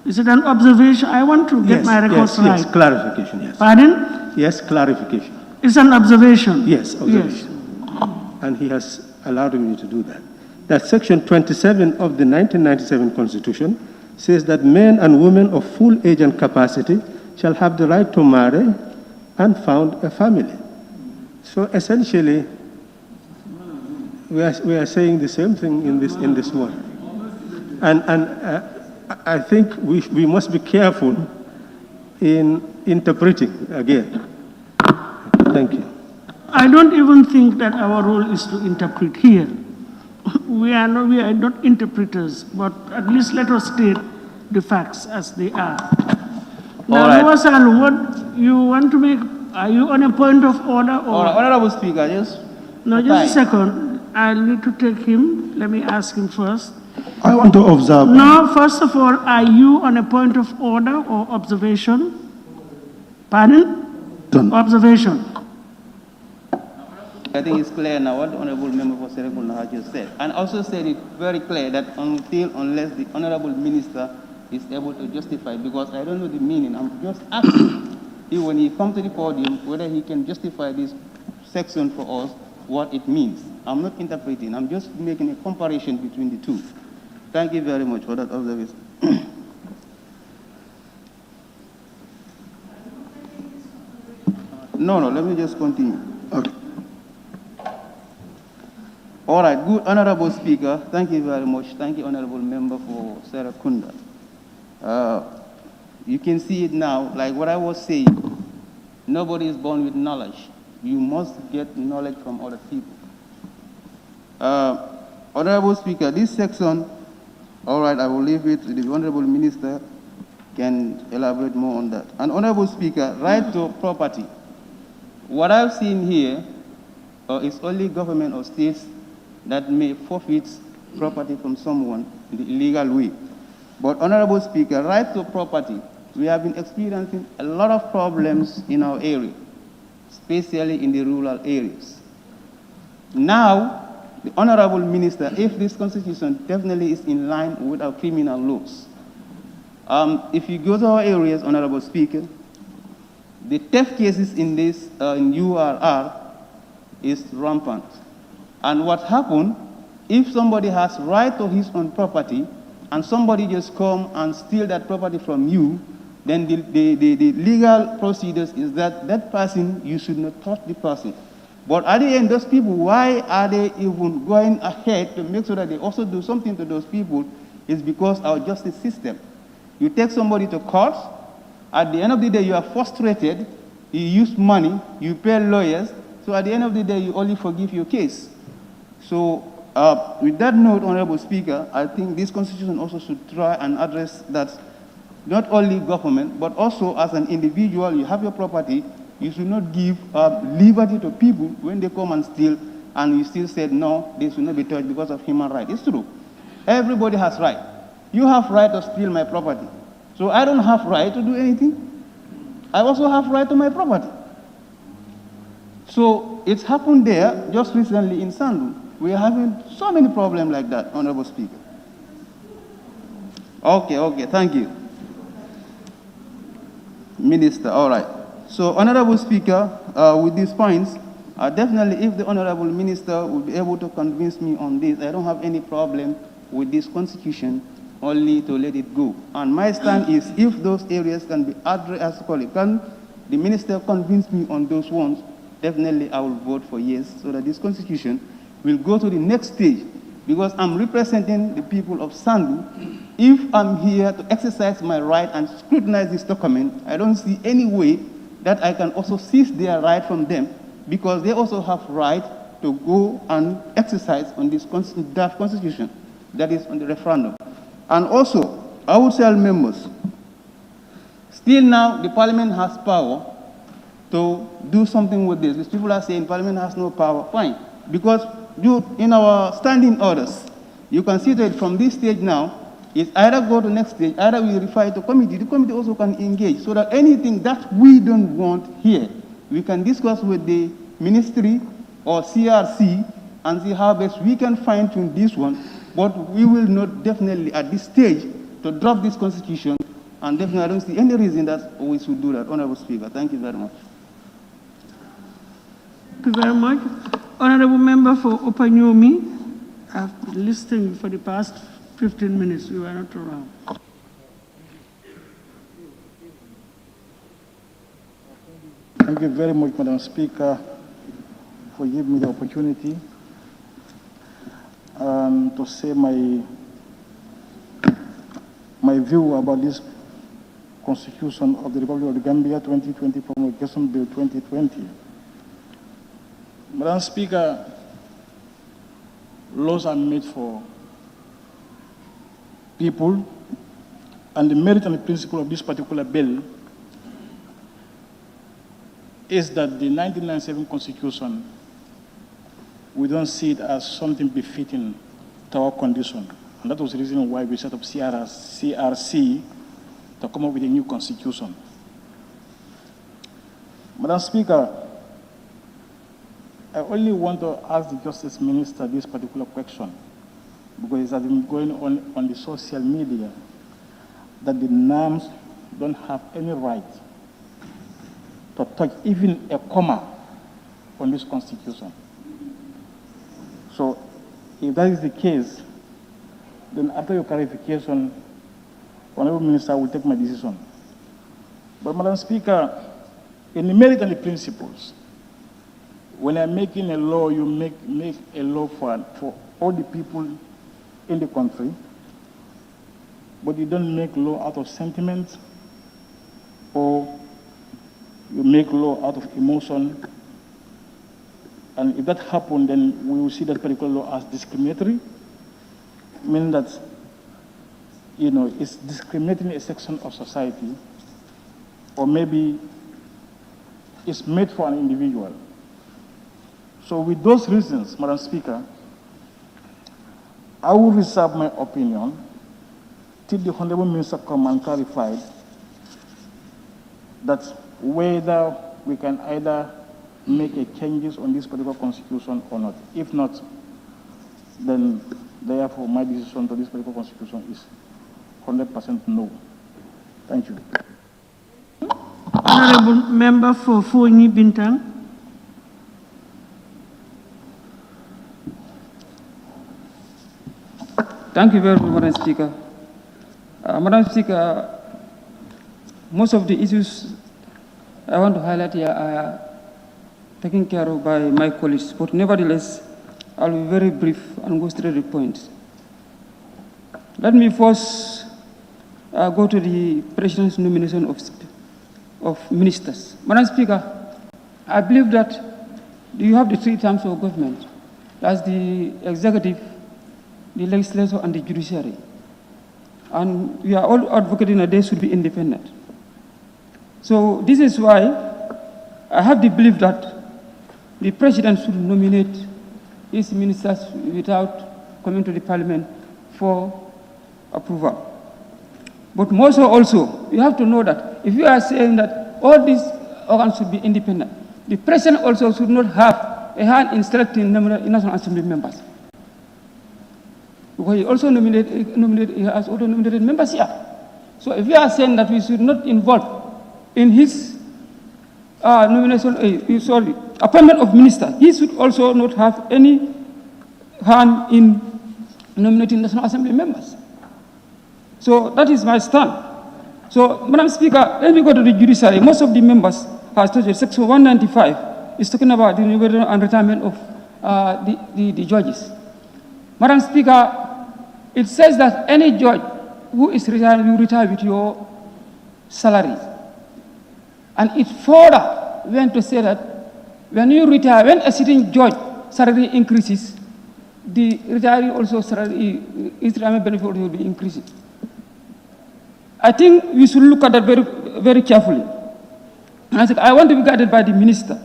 Is it an observation? I want to get my records right. Yes, clarification, yes. Pardon? Yes, clarification. It's an observation? Yes, observation. Yes. And he has allowed me to do that. That section 27 of the 1997 Constitution says that men and women of full age and capacity shall have the right to marry and found a family. So essentially, we are saying the same thing in this one. And I think we must be careful in interpreting again. Thank you. I don't even think that our role is to interpret here. We are not interpreters, but at least let us state the facts as they are. Now, Wasal, what you want to make, are you on a point of order? Or? Honorable Speaker, yes. No, just a second. I need to take him. Let me ask him first. I want to observe. No, first of all, are you on a point of order or observation? Pardon? done. Observation. I think it's clear now what the Honorable Member for Serekunda has just said. And also said it very clear that unless the Honorable Minister is able to justify, because I don't know the meaning, I'm just asking if when he comes to the podium, whether he can justify this section for us, what it means. I'm not interpreting, I'm just making a comparison between the two. Thank you very much for that observation. No, let me just continue. Okay. All right, good, Honorable Speaker. Thank you very much. Thank you, Honorable Member for Serekunda. You can see it now, like what I was saying, nobody is born with knowledge. You must get knowledge from other people. Honorable Speaker, this section, all right, I will leave it, the Honorable Minister can elaborate more on that. And Honorable Speaker, right to property. What I've seen here is only government or states that may forfeit property from someone in the illegal way. But Honorable Speaker, right to property, we have been experiencing a lot of problems in our area, especially in the rural areas. Now, the Honorable Minister, if this constitution definitely is in line with our criminal laws, if you go to our areas, Honorable Speaker, the theft cases in this, in URR is rampant. And what happened, if somebody has right to his own property, and somebody just come and steal that property from you, then the legal procedures is that that person, you should not touch the person. But at the end, those people, why are they even going ahead to make sure that they also do something to those people is because our justice system. You take somebody to court, at the end of the day, you are frustrated, you use money, you pay lawyers, so at the end of the day, you only forgive your case. So with that note, Honorable Speaker, I think this constitution also should try and address that not only government, but also as an individual, you have your property, you should not give liberty to people when they come and steal, and you still said, no, they should not be touched because of human rights. It's true. Everybody has right. You have right to steal my property. So I don't have right to do anything. I also have right to my property. So it's happened there just recently in Sandu. We are having so many problems like that, Honorable Speaker. Okay, thank you. Minister, all right. So, Honorable Speaker, with these points, definitely if the Honorable Minister will be able to convince me on this, I don't have any problem with this constitution, only to let it go. And my stand is if those areas can be addressed, can the Minister convince me on those ones, definitely I will vote for yes, so that this constitution will go to the next stage, because I'm representing the people of Sandu. If I'm here to exercise my right and scrutinize this document, I don't see any way that I can also seize their right from them, because they also have right to go and exercise on this draft constitution, that is on the referendum. And also, I would tell members, still now the parliament has power to do something with this. These people are saying parliament has no power. Fine, because in our standing orders, you can see that from this stage now, it's either go to the next stage, either we refer it to committee. The committee also can engage, so that anything that we don't want here, we can discuss with the ministry or CRC and see how best we can fine-tune this one. But we will not definitely at this stage to drop this constitution, and definitely I don't see any reason that we should do that. Honorable Speaker, thank you very much. Thank you very much. Honorable Member for Opanyomi, I've been listening for the past 15 minutes. You were not around. Thank you very much, Madam Speaker, for giving me the opportunity to say my view about this Constitution of the Republic of the Gambia 2020 Promulgation Bill 2020. Madam Speaker, laws are made for people, and the merit and the principle of this particular bill is that the 1997 Constitution, we don't see it as something befitting to our condition. And that was the reason why we set up CRC to come up with a new constitution. Madam Speaker, I only want to ask the Justice Minister this particular question because it has been going on the social media that the NAMs don't have any right to touch even a comma on this constitution. So if that is the case, then after your clarification, Honorable Minister will take my decision. But Madam Speaker, in the merit and the principles, when I'm making a law, you make a law for all the people in the country, but you don't make law out of sentiment, or you make law out of emotion. And if that happens, then we will see that particular law as discriminatory, meaning that, you know, it's discriminating a section of society, or maybe it's made for an individual. So with those reasons, Madam Speaker, I will reserve my opinion till the Honorable Minister come and clarify that whether we can either make a changes on this particular constitution or not. If not, then therefore my decision to this particular constitution is 100% no. Thank you. Honorable Member for Fonyi Bintang. Thank you very much, Madam Speaker. Madam Speaker, most of the issues I want to highlight here are taken care of by my colleagues, but nevertheless, I'll be very brief and go straight to the point. Let me first go to the President's nomination of ministers. Madam Speaker, I believe that you have the three terms of government. That's the executive, the legislature, and the judiciary. And we are all advocating that they should be independent. So this is why I have the belief that the President should nominate his ministers without coming to the Parliament for approval. But more so also, you have to know that if you are saying that all these organs should be independent, the President also should not have a hand in selecting National Assembly members. Because he also has also nominated members here. So if you are saying that we should not involve in his appointment of minister, he should also not have any hand in nominating National Assembly members. So that is my stand. So, Madam Speaker, let me go to the judiciary. Most of the members has touched Section 195 is talking about the renewal and retirement of the judges. Madam Speaker, it says that any judge who is retired will retire with your salary. And it further went to say that when you retire, when a sitting judge salary increases, the retiree also salary, his retirement benefit will be increasing. I think we should look at that very, very carefully. And I think I want to be guided by the minister.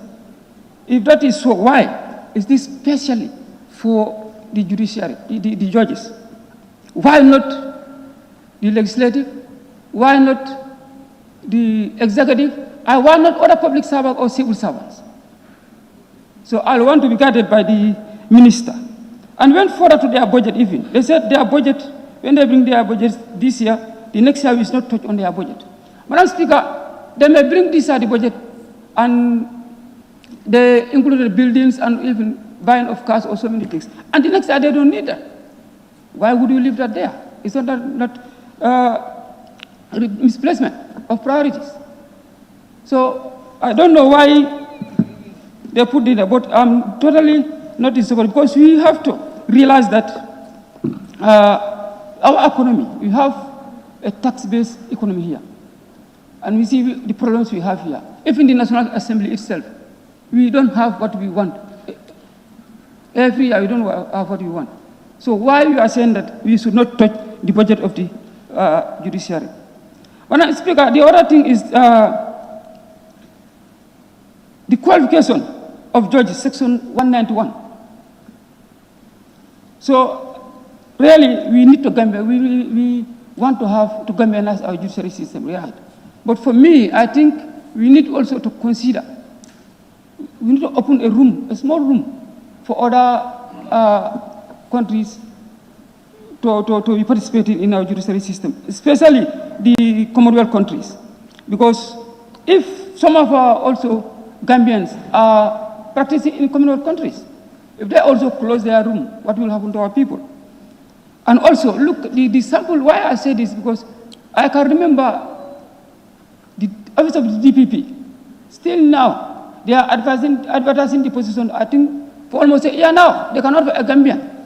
If that is so, why is this specially for the judiciary, the judges? Why not the legislative? Why not the executive? And why not other public servants or civil servants? So I want to be guided by the minister. And when further to their budget even, they said their budget, when they bring their budget this year, the next year is not touched on their budget. Madam Speaker, they may bring this year the budget and they included buildings and even buying of cars or so many things. And the next year they don't need that. Why would you leave that there? Is that not misplacement of priorities? So I don't know why they put it there, but I'm totally not in support because we have to realize that our economy, we have a tax-based economy here. And we see the problems we have here. Even the National Assembly itself, we don't have what we want. Every year we don't have what we want. So why you are saying that we should not touch the budget of the judiciary? Madam Speaker, the other thing is the qualification of judges, Section 191. So really, we need to Gambia. We want to have to Gambianize our judiciary system, right? But for me, I think we need also to consider we need to open a room, a small room, for other countries to be participating in our judiciary system, especially the Commonwealth countries. Because if some of our also Gambians are practicing in Commonwealth countries, if they also close their room, what will happen to our people? And also, look, the sample, why I say this, because I can remember the office of the DPP, still now, they are advertising the position, I think, for almost a year now. They cannot be a Gambian.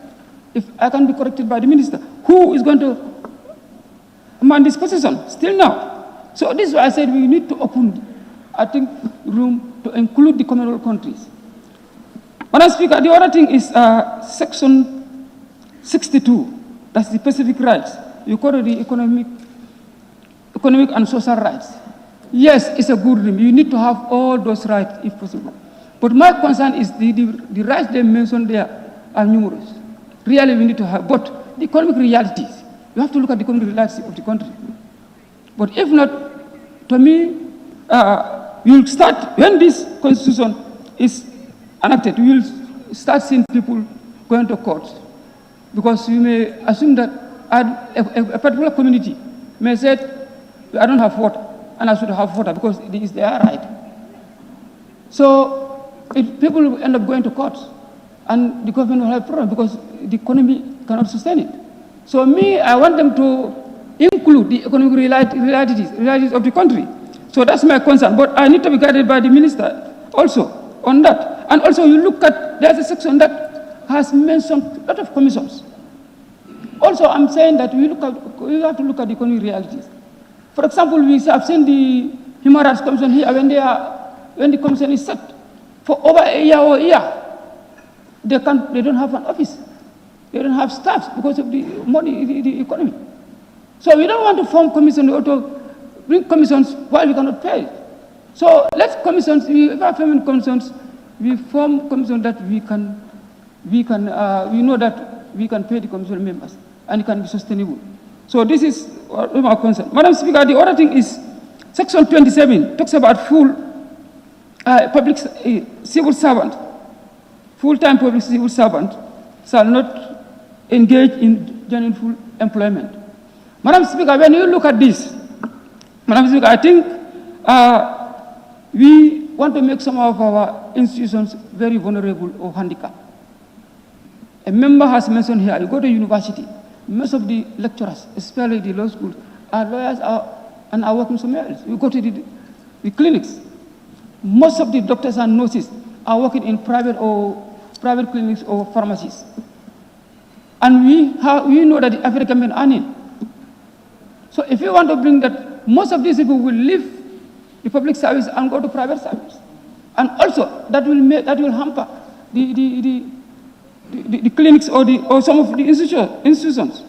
If I can be corrected by the minister, who is going to man this position, still now? So this is why I said we need to open, I think, room to include the Commonwealth countries. Madam Speaker, the other thing is Section 62, that's the Pacific rights. You call it the economic and social rights. Yes, it's a good dream. You need to have all those rights if possible. But my concern is the rights they mentioned there are numerous. Really, we need to have, but the economic realities, you have to look at the economic realities of the country. But if not, to me, you'll start, when this constitution is enacted, we will start seeing people going to court. Because you may assume that a particular community may say, I don't have water, and I should have water because it is their right. So people will end up going to court, and the government will have a problem because the economy cannot sustain it. So me, I want them to include the economic realities of the country. So that's my concern. But I need to be guided by the minister also on that. And also you look at, there's a section that has mentioned a lot of commissions. Also, I'm saying that we have to look at the economic realities. For example, we have seen the Human Rights Commission here when the commission is set for over a year or a year. They don't have an office. They don't have staff because of the money, the economy. So we don't want to form commissions or to bring commissions while we cannot pay. So let's commissions, if we are forming commissions, we form commissions that we know that we can pay the commission members and it can be sustainable. So this is our concern. Madam Speaker, the other thing is Section 27 talks about full public civil servant, full-time public civil servant shall not engage in gainful employment. Madam Speaker, when you look at this, Madam Speaker, I think we want to make some of our institutions very vulnerable or handicapped. A member has mentioned here, you go to university, most of the lecturers, especially the law schools, are lawyers and are working somewhere else. You go to the clinics, most of the doctors and nurses are working in private clinics or pharmacies. And we know that the African men are in. So if you want to bring that, most of these people will leave the public service and go to private service. And also, that will hamper the clinics or some of the institutions.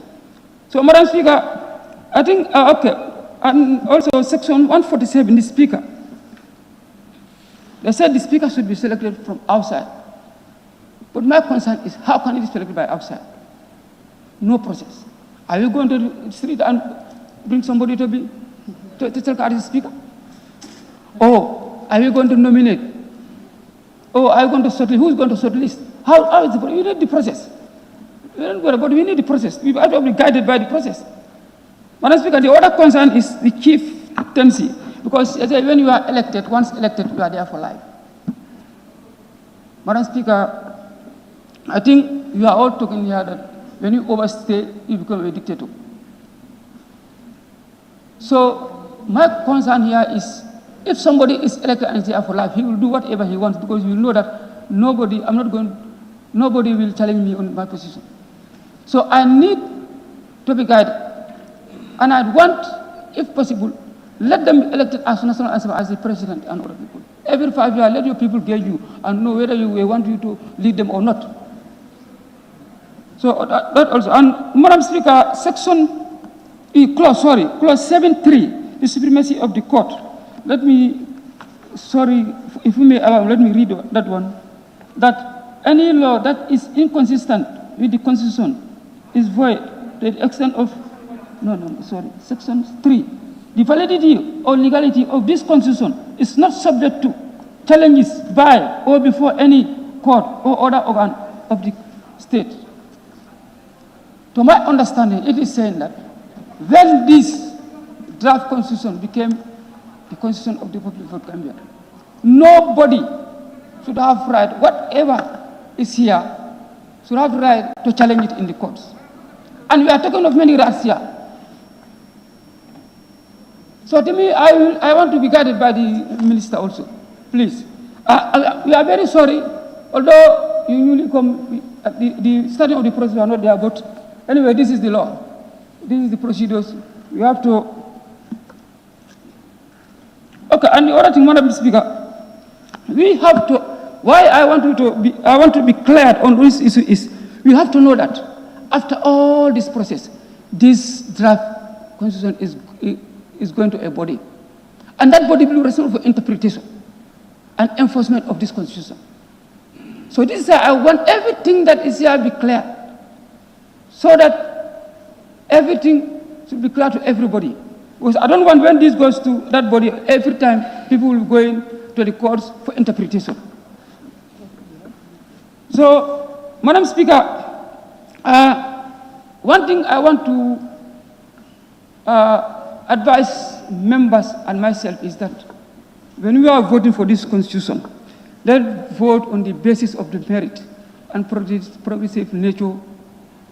So, Madam Speaker, I think, okay, and also Section 147, the Speaker. They said the Speaker should be selected from outside. But my concern is, how can it be selected by outside? No process. Are you going to the street and bring somebody to take as Speaker? Or are you going to nominate? Or are you going to shortlist? Who's going to shortlist? How is it? We need the process. But we need the process. We have to be guided by the process. Madam Speaker, the other concern is the chieftaincy. Because as I say, when you are elected, once elected, you are there for life. Madam Speaker, I think you are all talking here that when you overstay, you become a dictator. So my concern here is, if somebody is elected and is there for life, he will do whatever he wants because you know that nobody will challenge me on my position. So I need to be guided. And I want, if possible, let them be elected as National Assembly, as the president and other people. Every 5 years, let your people gauge you and know whether they want you to lead them or not. So that also. And Madam Speaker, Clause 7.3, the supremacy of the court. Let me, if you may allow, let me read that one. That any law that is inconsistent with the Constitution is void to the extent of, Section 3. The validity or legality of this Constitution is not subject to challenges by or before any court or other organ of the state. To my understanding, it is saying that when this draft constitution became the constitution of the Republic of Gambia, nobody should have right, whatever is here, should have right to challenge it in the courts. And we are talking of many rights here. So to me, I want to be guided by the minister also, please. We are very sorry, although you usually come, the starting of the process are not there, but anyway, this is the law. This is the procedures. We have to. Okay, and the other thing, Madam Speaker, we have to. Why I want to be clear on this issue is we have to know that after all this process, this draft constitution is going to a body, and that body will be responsible for interpretation and enforcement of this constitution. So this is why I want everything that is here be clear, so that everything should be clear to everybody. Because I don't want when this goes to that body, every time people will go in to the courts for interpretation. So, Madam Speaker, one thing I want to advise members and myself is that when we are voting for this constitution, let's vote on the basis of the merit and progressive nature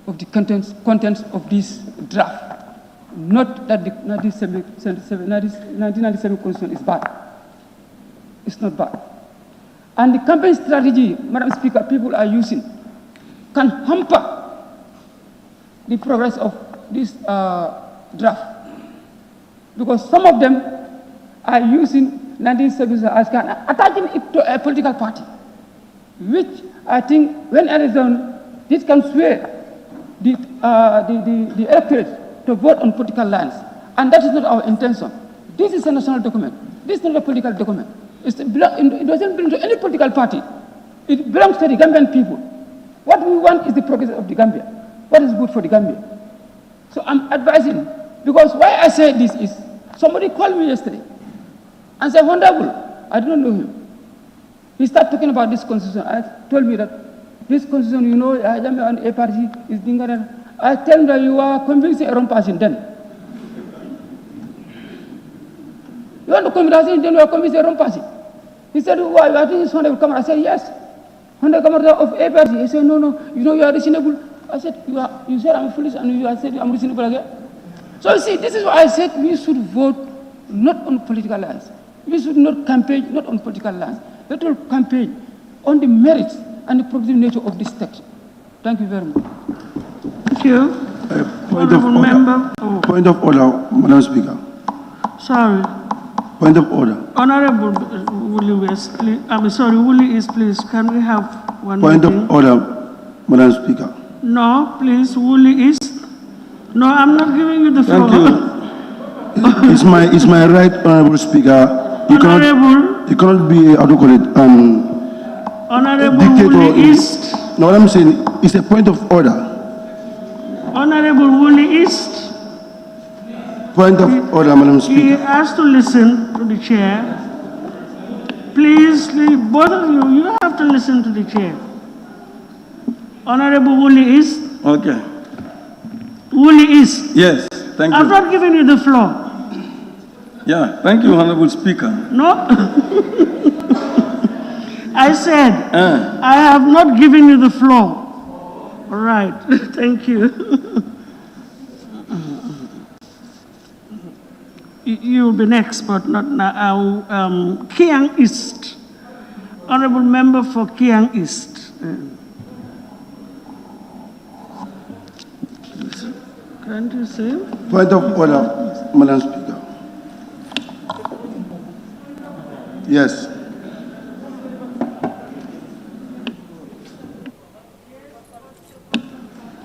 of the contents of this draft. Not that the 1997 constitution is bad. It's not bad. And the campaign strategy, Madam Speaker, people are using can hamper the progress of this draft. Because some of them are using 1970s as attaching it to a political party, which I think when it is done, this can sway the electorate to vote on political lines. And that is not our intention. This is a national document. This is not a political document. It doesn't belong to any political party. It belongs to the Gambian people. What we want is the progress of the Gambia. What is good for the Gambia? So I'm advising, because why I say this is, somebody called me yesterday and said, Honorable, I don't know him. He started talking about this constitution. I told me that this constitution, you know, Gambia and a party is doing that. I tell him that you are convincing a wrong person then. You want to convince him, then you are convincing a wrong person. He said, why? I think it's Honorable Kamara. I said, yes. Honorable Kamara of a party. He said, no, you know, you are reasonable. I said, you said I'm foolish, and you said I'm reasonable again. So you see, this is why I said we should vote not on political lines. We should not campaign not on political lines. Let us campaign on the merits and the progressive nature of this text. Thank you very much. Thank you. Point of order, Madam Speaker. Sorry. Point of order. Honorable Woolley West, please. I'm sorry, Woolley East, please. Can we have one Point meeting? of order, Madam Speaker. No, please, Woolley East. No, I'm not giving you the floor. Thank you. It's my right, Honorable Speaker. You cannot be autocratic Honorable dictator. Woolley East. No, what I'm saying is a point of order. Honorable Woolley East. Point of order, Madam He Speaker. has to listen to the chair. Please, both of you, you have to listen to the chair. Honorable Woolley East. Okay. Woolley East. Yes, thank I've you. not given you the floor. Yeah, thank you, Honorable Speaker. No. I said, I have not given you the floor. All right, thank you. You will be next, but not now. Kiang East. Honorable Member for Kiang East. Can't you say? Point of order, Madam Speaker. Yes.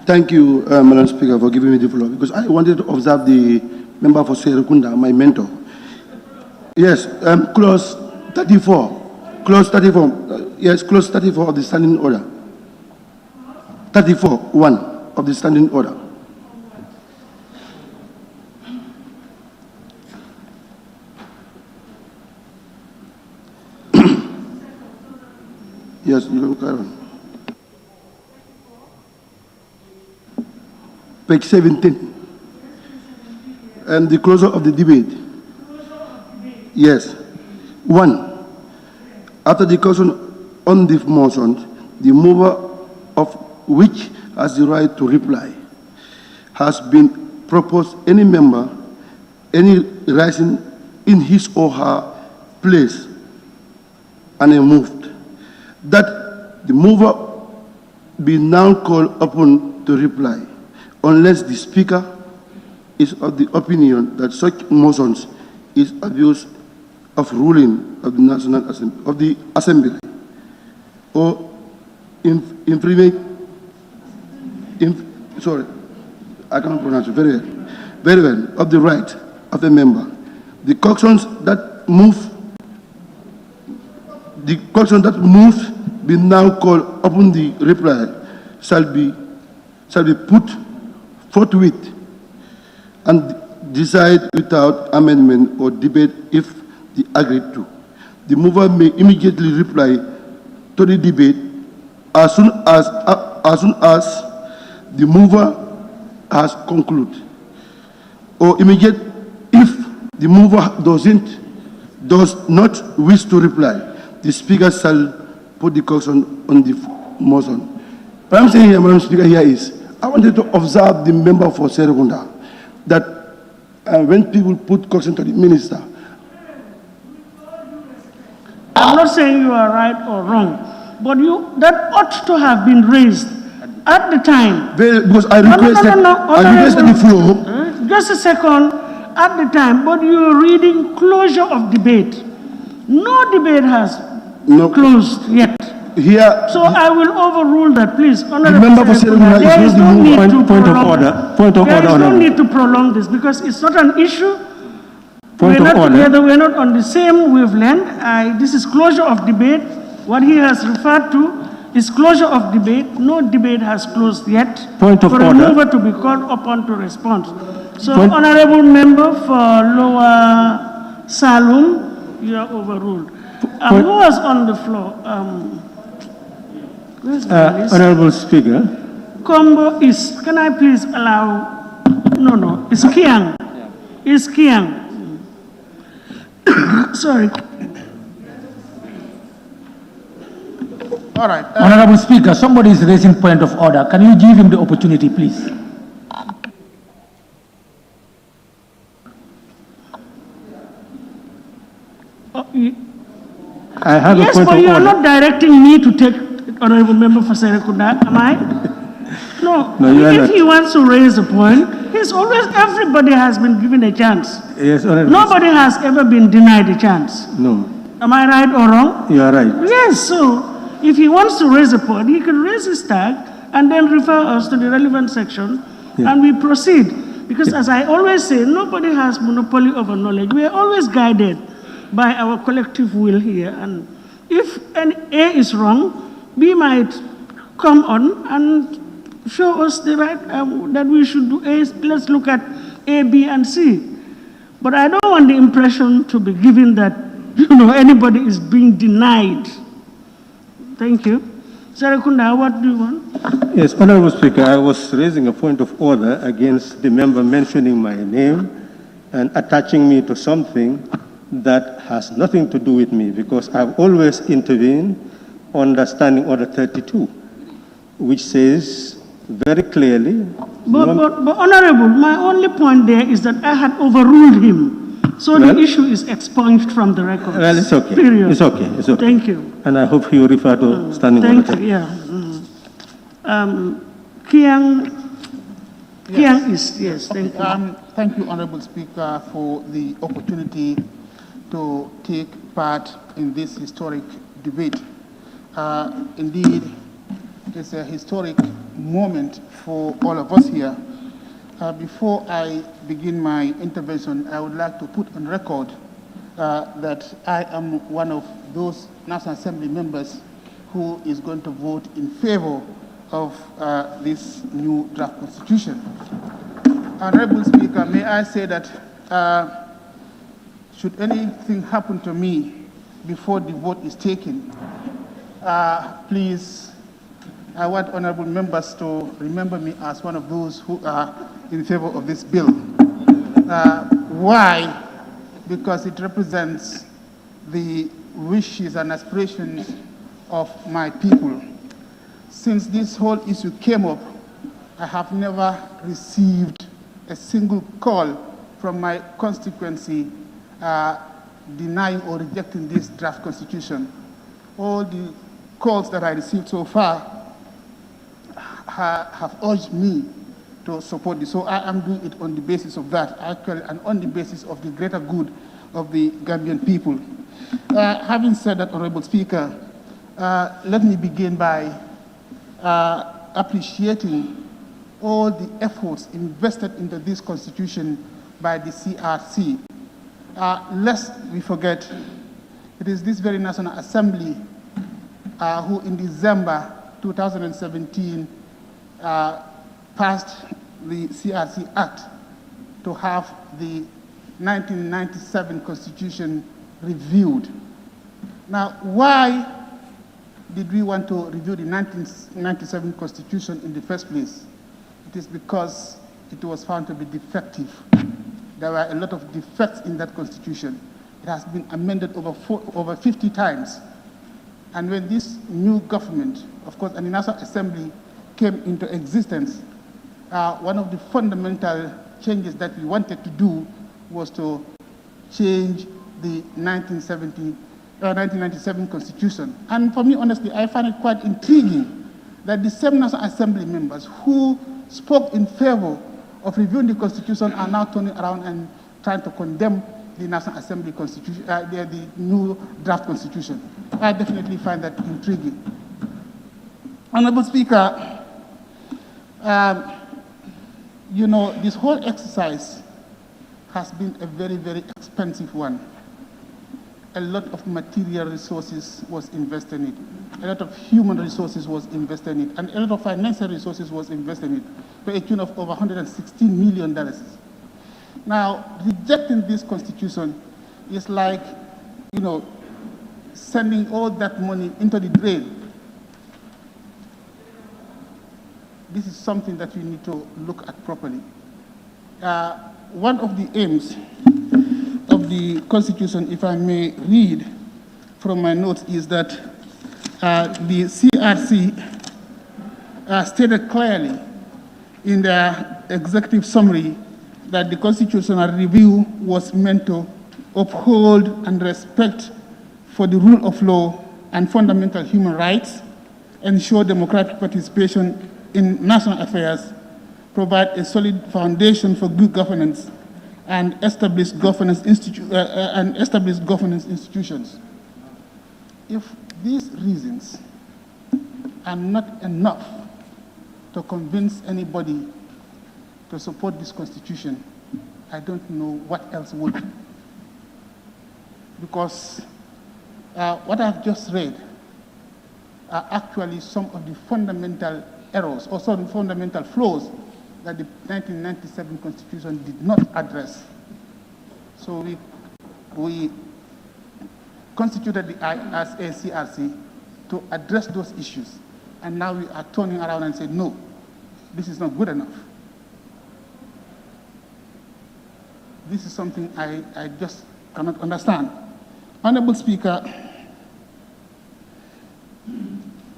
Thank you, Madam Speaker, for giving me the floor, because I wanted to observe the member for Serukunda, my mentor. Yes, clause 34. Clause 34. Yes, clause 34 of the standing order. 34(1) of the standing order. Yes, you can carry on. Page 17. And the closure of the debate. Yes. 1. After the question on the motion, the mover of which has the right to reply has been proposed any member, any rising in his or her place and moved, that the mover be now called upon to reply, unless the speaker is of the opinion that such motions is abuse of ruling of the National Assembly, of the Assembly, or sorry, I cannot pronounce it very well, of the right of a member. The questions that move be now called upon the reply shall be put forthwith and decide without amendment or debate if the agreed to. The mover may immediately reply to the debate as soon as the mover has concluded, or immediate if the mover does not wish to reply. The speaker shall put the question on the motion. What I'm saying here, Madam Speaker, here is, I wanted to observe the member for Serekunda, that when people put question to the minister. I'm not saying you are right or wrong, but that ought to have been raised at the time. Because I requested, I requested the floor. Just a second, at the time, but you're reading closure of debate. No debate has closed yet. Here, so I will overrule that, please. The member for Serekunda is not the move. Point of order. There is no need to prolong this because it's not an issue. Point we're of not order. together. We're not on the same wavelength. This is closure of debate. What he has referred to is closure of debate. No debate has closed yet. Point of for order. a mover to be called upon to respond. So, Honorable Member for Lower Salum, you are overruled. Who was on the floor? Where's the list? Honorable Speaker. Combo is, can I please allow, no, it's Kiang. It's Kiang. Sorry. All right. Honorable Speaker, somebody is raising point of order. Can you give him the opportunity, please? I have yes, a point but of you are order. not directing me to take Honorable Member for Serekunda, am I? No, you are if not. he wants to raise a point, everybody has been given a chance. Yes, Honorable. Nobody has ever been denied a chance. No, Am I right or wrong? you are right. Yes, so if he wants to raise a point, he can raise his tag and then refer us to the relevant section and we proceed. Because as I always say, nobody has monopoly over knowledge. We are always guided by our collective will here. And if an A is wrong, B might come on and show us the right, that we should do A. Let's look at A, B, and C. But I don't want the impression to be given that, anybody is being denied. Thank you. Serekunda, what do you want? Yes, Honorable Speaker, I was raising a point of order against the member mentioning my name and attaching me to something that has nothing to do with me, because I've always intervened under Standing Order 32, which says very clearly. But Honorable, my only point there is that I had overruled him. So the issue is expunged from the record. Well, it's okay. Period. It's okay. It's okay. Thank you. And I hope you refer to Standing Order 32. Thank you, Kiang is, yes, thank you. Thank you, Honorable Speaker, for the opportunity to take part in this historic debate. Indeed, it's a historic moment for all of us here. Before I begin my intervention, I would like to put on record that I am one of those National Assembly members who is going to vote in favor of this new draft constitution. Honorable Speaker, may I say that should anything happen to me before the vote is taken, please, I want honorable members to remember me as one of those who are in favor of this bill. Why? Because it represents the wishes and aspirations of my people. Since this whole issue came up, I have never received a single call from my constituency denying or rejecting this draft constitution. All the calls that I received so far have urged me to support this. So I am doing it on the basis of that, actually, and on the basis of the greater good of the Gambian people. Having said that, Honorable Speaker, let me begin by appreciating all the efforts invested into this constitution by the CRC. Lest we forget, it is this very National Assembly who in December 2017 passed the CRC Act to have the 1997 Constitution reviewed. Now, why did we want to review the 1997 Constitution in the first place? It is because it was found to be defective. There were a lot of defects in that Constitution. It has been amended over 50 times. And when this new government, of course, and the National Assembly came into existence, one of the fundamental changes that we wanted to do was to change the 1997 Constitution. And for me, honestly, I find it quite intriguing that the same National Assembly members who spoke in favor of reviewing the Constitution are now turning around and trying to condemn the National Assembly Constitution, the new draft Constitution. I definitely find that intriguing. Honorable Speaker, you know, this whole exercise has been a very, very expensive one. A lot of material resources was invested in it. A lot of human resources was invested in it. And a lot of financial resources was invested in it, to a tune of over $116 million. Now, rejecting this constitution is like, you know, sending all that money into the drain. This is something that we need to look at properly. One of the aims of the Constitution, if I may read from my notes, is that the CRC stated clearly in their executive summary that the constitutional review was meant to uphold and respect for the rule of law and fundamental human rights, ensure democratic participation in national affairs, provide a solid foundation for good governance, and establish governance institutions. If these reasons are not enough to convince anybody to support this constitution, I don't know what else would. Because what I've just read are actually some of the fundamental errors or some fundamental flaws that the 1997 Constitution did not address. So we constituted the CRC to address those issues. And now we are turning around and saying, no, this is not good enough. This is something I just cannot understand. Honorable Speaker,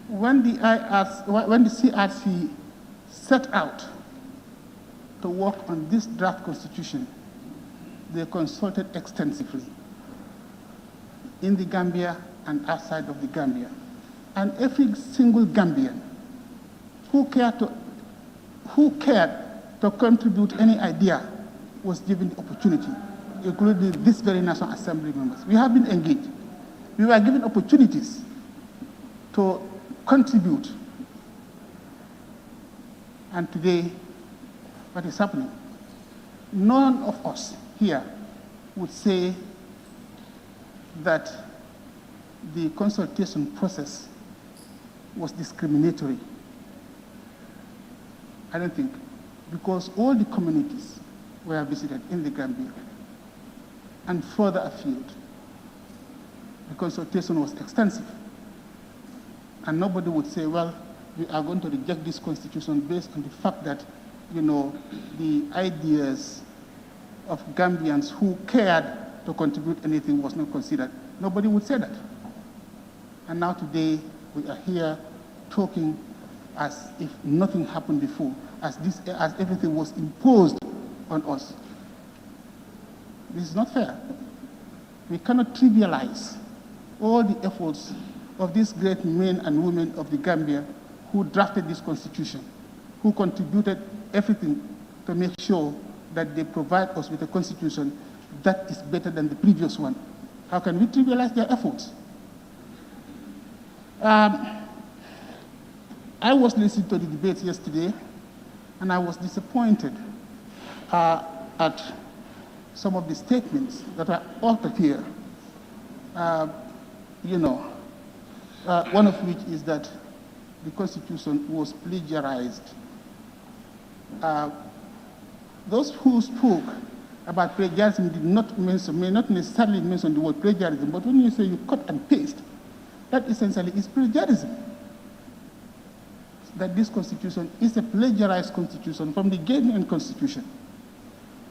when the CRC set out to work on this draft constitution, they consulted extensively in the Gambia and outside of the Gambia. And every single Gambian who cared to contribute any idea was given the opportunity, including this very National Assembly members. We have been engaged. We were given opportunities to contribute. And today, what is happening? None of us here would say that the consultation process was discriminatory. I don't think, because all the communities were visited in the Gambia and further afield. The consultation was extensive. And nobody would say, well, we are going to reject this constitution based on the fact that, the ideas of Gambians who cared to contribute anything was not considered. Nobody would say that. And now today, we are here talking as if nothing happened before, as everything was imposed on us. This is not fair. We cannot trivialize all the efforts of these great men and women of the Gambia who drafted this constitution, who contributed everything to make sure that they provide us with a constitution that is better than the previous one. How can we trivialize their efforts? I was listening to the debate yesterday, and I was disappointed at some of the statements that are uttered here. One of which is that the Constitution was plagiarized. Those who spoke about plagiarism did not mention, may not necessarily mention the word plagiarism, but when you say you cut and paste, that essentially is plagiarism. That this Constitution is a plagiarized Constitution from the Ghanaian Constitution.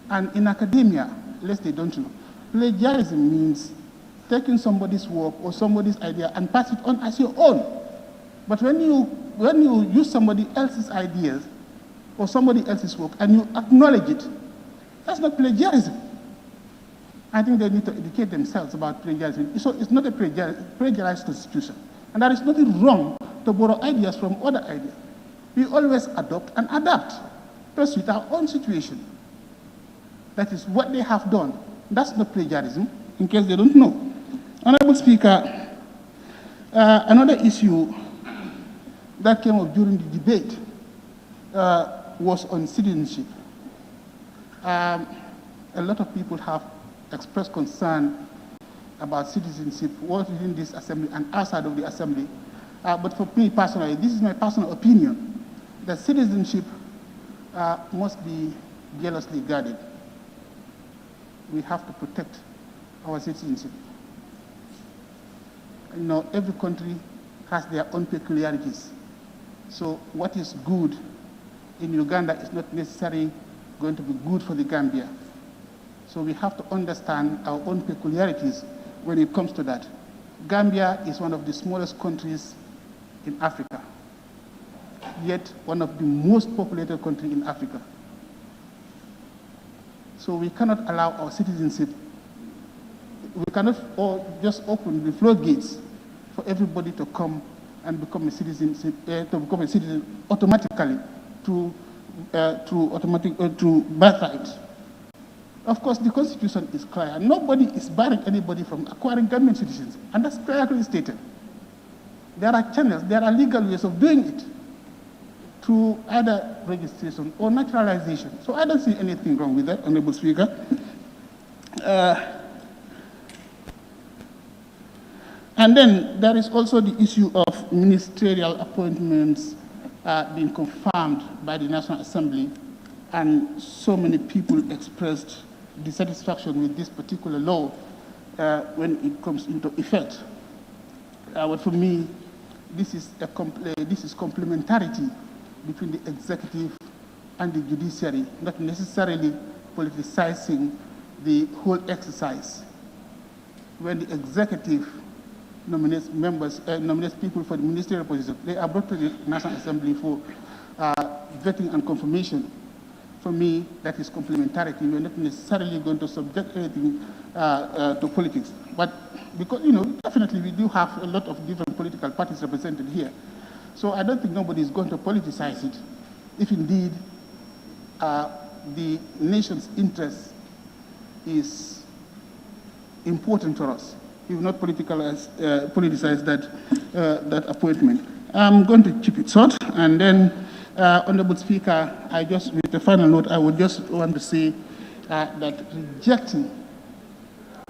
And in academia, lest they don't know, plagiarism means taking somebody's work or somebody's idea and pass it on as your own. But when you use somebody else's ideas or somebody else's work and you acknowledge it, that's not plagiarism. I think they need to educate themselves about plagiarism. So it's not a plagiarized Constitution. And there is nothing wrong to borrow ideas from other ideas. We always adopt and adapt to suit our own situation. That is what they have done. That's not plagiarism, in case they don't know. Honorable Speaker, another issue that came up during the debate was on citizenship. A lot of people have expressed concern about citizenship, both within this assembly and outside of the assembly. But for me personally, this is my personal opinion, that citizenship must be jealously guarded. We have to protect our citizenship. Every country has their own peculiarities. So what is good in Uganda is not necessarily going to be good for the Gambia. So we have to understand our own peculiarities when it comes to that. Gambia is one of the smallest countries in Africa, yet one of the most populated countries in Africa. So we cannot allow our citizenship, we cannot just open the floodgates for everybody to come and become a citizen, automatically through birthright. Of course, the Constitution is clear. Nobody is barring anybody from acquiring Gambian citizenship, and that's clearly stated. There are channels, there are legal ways of doing it through either registration or naturalization. So I don't see anything wrong with that, Honorable Speaker. And then there is also the issue of ministerial appointments being confirmed by the National Assembly, and so many people expressed dissatisfaction with this particular law when it comes into effect. But for me, this is complementarity between the executive and the judiciary, not necessarily politicizing the whole exercise. When the executive nominates people for the ministerial position, they are brought to the National Assembly for vetting and confirmation. For me, that is complementarity. We're not necessarily going to subject anything to politics. But because, definitely we do have a lot of different political parties represented here. So I don't think nobody is going to politicize it, if indeed the nation's interest is important for us. We will not politicize that appointment. I'm going to keep it short, and then, Honorable Speaker, with the final note, I would just want to say that rejecting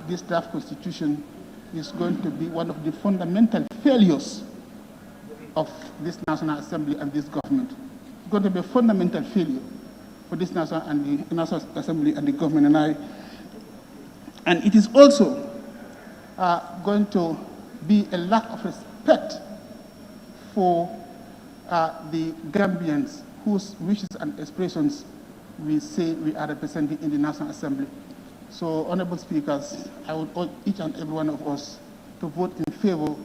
this draft constitution is going to be one of the fundamental failures of this National Assembly and this government. It's going to be a fundamental failure for this National Assembly and the government, and it is also going to be a lack of respect for the Gambians whose wishes and aspirations we say we are representing in the National Assembly. So, Honorable Speakers, I would urge each and every one of us to vote in favor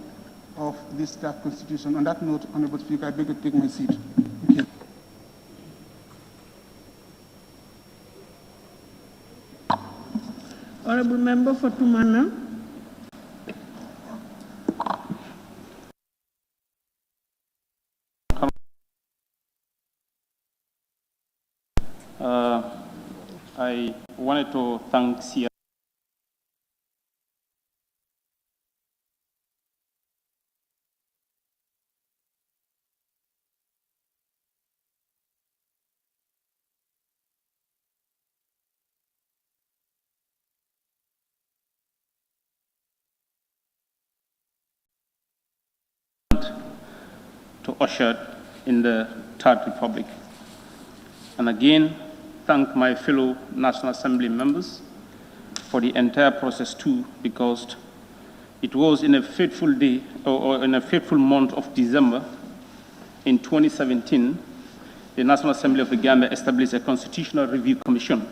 of this draft constitution. On that note, Honorable Speaker, I beg to take my seat. Thank you. Honorable Member for Tumana. I wanted to thank CR to usher in the Third Republic. And again, thank my fellow National Assembly members for the entire process too, because it was in a fateful day, or in a fateful month of December in 2017, the National Assembly of the Gambia established a Constitutional Review Commission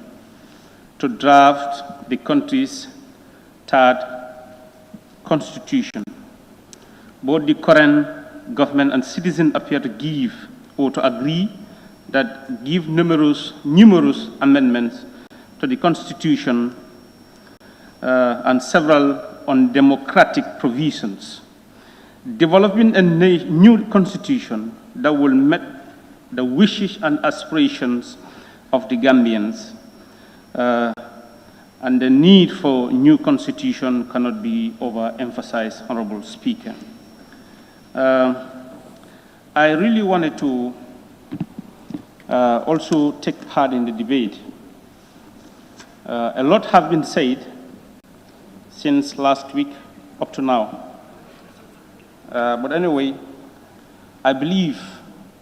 to draft the country's third constitution. Both the current government and citizens appear to give or to agree that give numerous amendments to the Constitution and several undemocratic provisions. Developing a new Constitution that will meet the wishes and aspirations of the Gambians and the need for new Constitution cannot be overemphasized, Honorable Speaker. I really wanted to also take part in the debate. A lot have been said since last week up to now. But anyway, I believe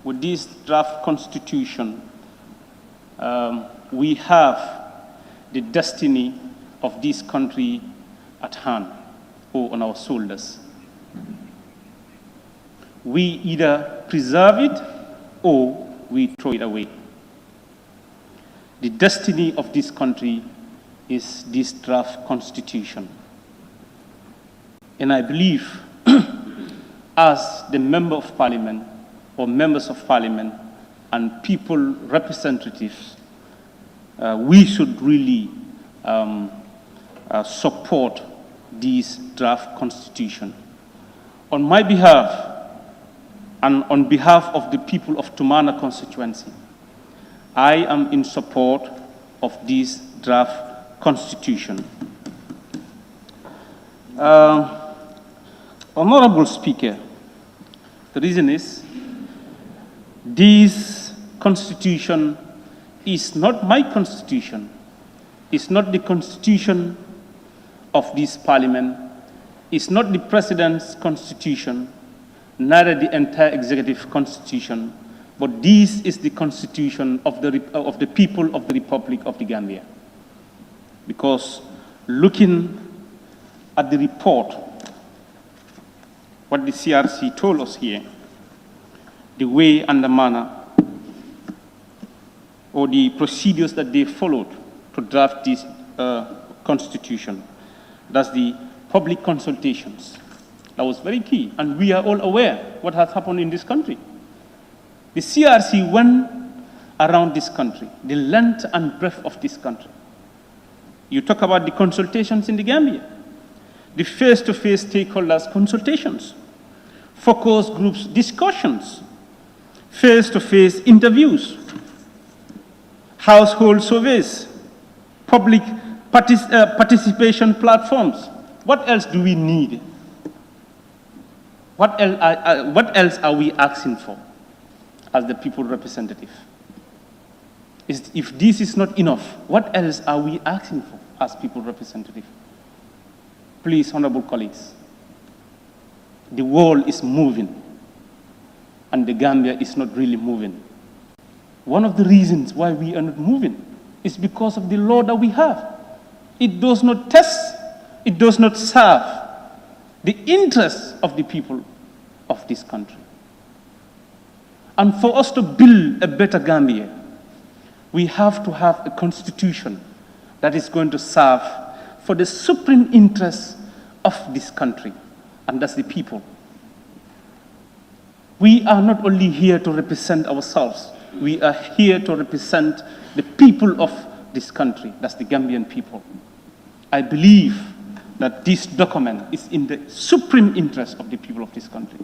with this draft constitution, we have the destiny of this country at hand or on our shoulders. We either preserve it or we throw it away. The destiny of this country is this draft constitution. And I believe as the member of parliament or members of parliament and people representatives, we should really support this draft constitution. On my behalf, and on behalf of the people of Tumana constituency, I am in support of this draft constitution. Honorable Speaker, the reason is this constitution is not my constitution. It's not the constitution of this parliament. It's not the president's constitution, neither the entire executive constitution, but this is the constitution of the people of the Republic of the Gambia. Because looking at the report, what the CRC told us here, the way and the manner, or the procedures that they followed to draft this constitution, that's the public consultations. That was very key, and we are all aware what has happened in this country. The CRC went around this country, the length and breadth of this country. You talk about the consultations in the Gambia, the face-to-face stakeholders consultations, focus groups discussions, face-to-face interviews, household surveys, public participation platforms. What else do we need? What else are we asking for as the people representative? If this is not enough, what else are we asking for as people representative? Please, honorable colleagues, the world is moving and the Gambia is not really moving. One of the reasons why we are not moving is because of the law that we have. It does not test, it does not serve the interests of the people of this country. And for us to build a better Gambia, we have to have a constitution that is going to serve for the supreme interests of this country, and that's the people. We are not only here to represent ourselves, we are here to represent the people of this country, that's the Gambian people. I believe that this document is in the supreme interest of the people of this country.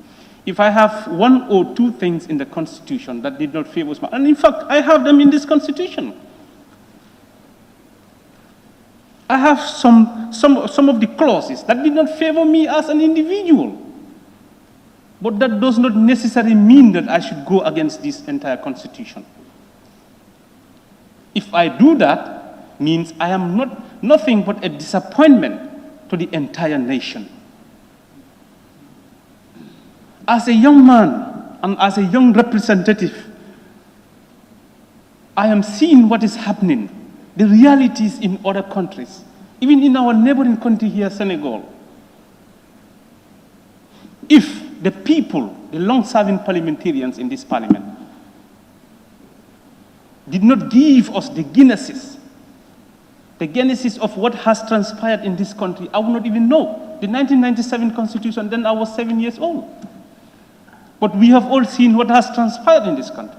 If I have one or two things in the Constitution that did not favor us, and in fact, I have them in this Constitution. I have some of the clauses that did not favor me as an individual. But that does not necessarily mean that I should go against this entire Constitution. If I do that, means I am nothing but a disappointment to the entire nation. As a young man and as a young representative, I am seeing what is happening, the realities in other countries, even in our neighboring country here, Senegal. If the people, the long-serving parliamentarians in this parliament, did not give us the genesis of what has transpired in this country, I would not even know. The 1997 Constitution, then I was 7 years old. But we have all seen what has transpired in this country,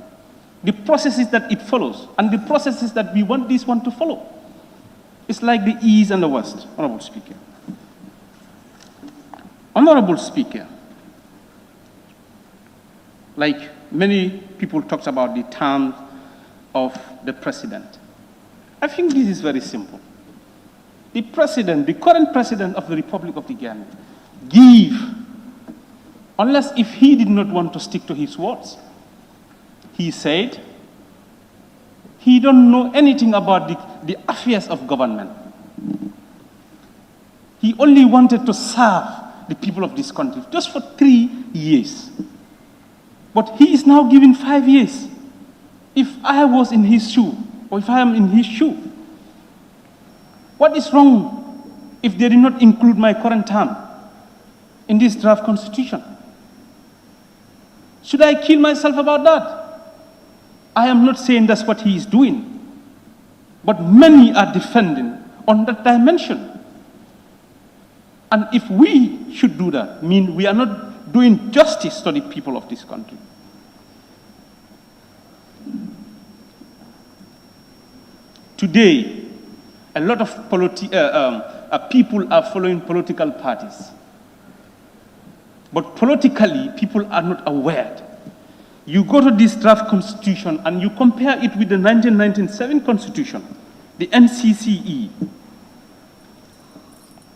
the processes that it follows, and the processes that we want this one to follow. It's like the East and the West, Honorable Speaker. Honorable Speaker, like many people talked about the term of the president. I think this is very simple. The president, the current president of the Republic of the Gambia, unless if he did not want to stick to his words. He said he don't know anything about the affairs of government. He only wanted to serve the people of this country just for 3 years. But he is now given 5 years. If I was in his shoe, or if I am in his shoe, what is wrong if they did not include my current term in this draft constitution? Should I kill myself about that? I am not saying that's what he is doing, but many are defending on that dimension. And if we should do that, mean we are not doing justice to the people of this country. Today, a lot of people are following political parties. But politically, people are not aware. You go to this draft constitution and you compare it with the 1997 constitution, the NCCE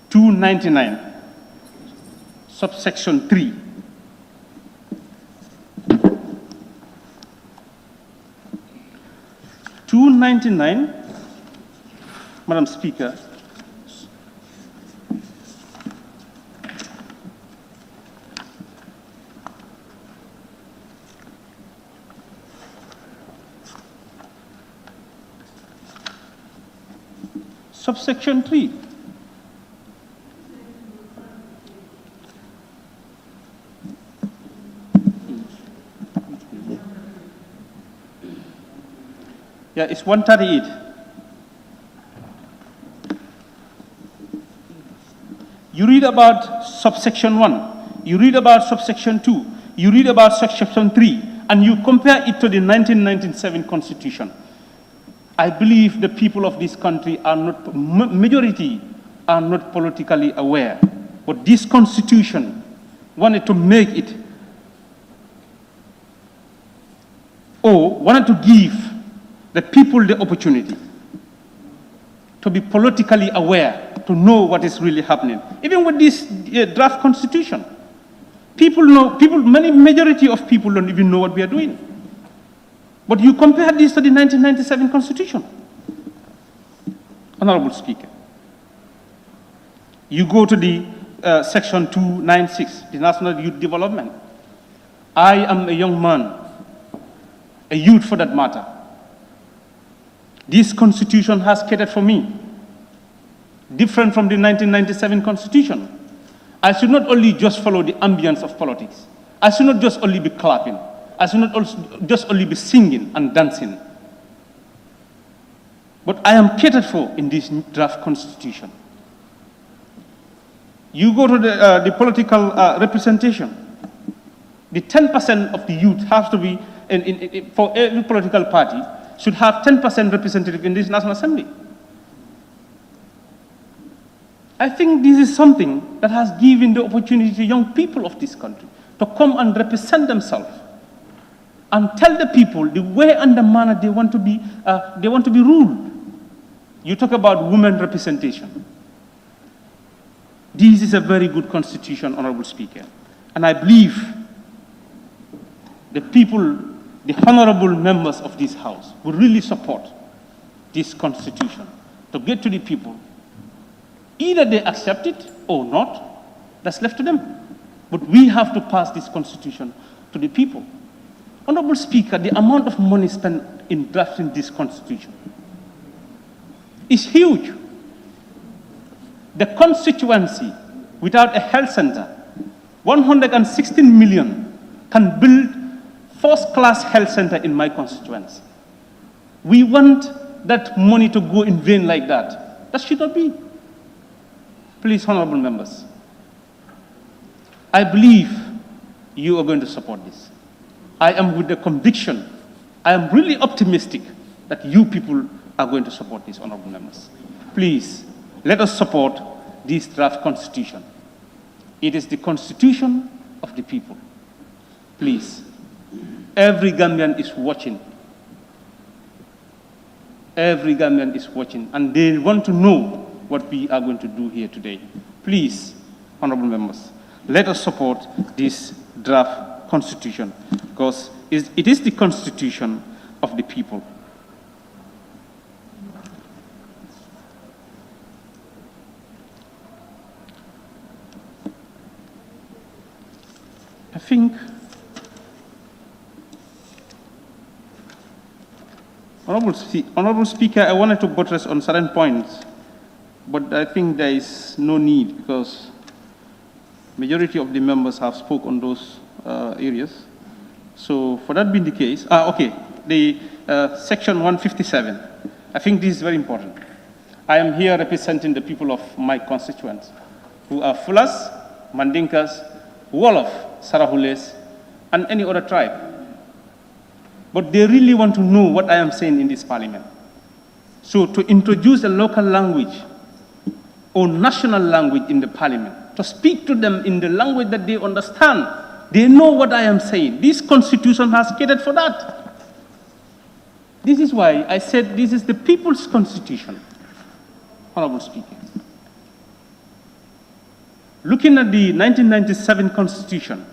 299, subsection 3. (299), Madam Speaker, subsection 3. Yeah, it's 138. You read about subsection 1, you read about subsection 2, you read about subsection 3, and you compare it to the 1997 Constitution. I believe the people of this country are not, majority are not politically aware. But this Constitution wanted to make it, or wanted to give the people the opportunity to be politically aware, to know what is really happening. Even with this draft constitution, many majority of people don't even know what we are doing. But you compare this to the 1997 constitution. Honorable Speaker, you go to the section 296, the National Youth Development. I am a young man, a youth for that matter. This constitution has catered for me, different from the 1997 constitution. I should not only just follow the ambience of politics. I should not just only be clapping. I should not also just only be singing and dancing. But I am catered for in this draft constitution. You go to the political representation. The 10% of the youth has to be, for every political party, should have 10% representative in this National Assembly. I think this is something that has given the opportunity to young people of this country to come and represent themselves and tell the people the way and the manner they want to be ruled. You talk about women representation. This is a very good constitution, Honorable Speaker. And I believe the people, the honorable members of this House will really support this constitution to get to the people. Either they accept it or not, that's left to them. But we have to pass this constitution to the people. Honorable Speaker, the amount of money spent in drafting this constitution is huge. The constituency, without a health center, 116 million can build first-class health center in my constituency. We want that money to go in vain like that. That should not be. Please, honorable members, I believe you are going to support this. I am with the conviction, I am really optimistic that you people are going to support this, honorable members. Please, let us support this draft constitution. It is the constitution of the people. Please, every Gambian is watching. Every Gambian is watching, and they want to know what we are going to do here today. Please, honorable members, let us support this draft constitution, because it is the constitution of the people. I think, Honorable Speaker, I wanted to buttress on certain points, but I think there is no need because majority of the members have spoken on those areas. So for that being the case, okay, the section 157, I think this is very important. I am here representing the people of my constituents, who are Fulas, Mandinkas, Wolof, Sarahules, and any other tribe. But they really want to know what I am saying in this parliament. So to introduce a local language or national language in the parliament, to speak to them in the language that they understand, they know what I am saying. This constitution has catered for that. This is why I said this is the people's constitution, Honorable Speaker. Looking at the 1997 constitution,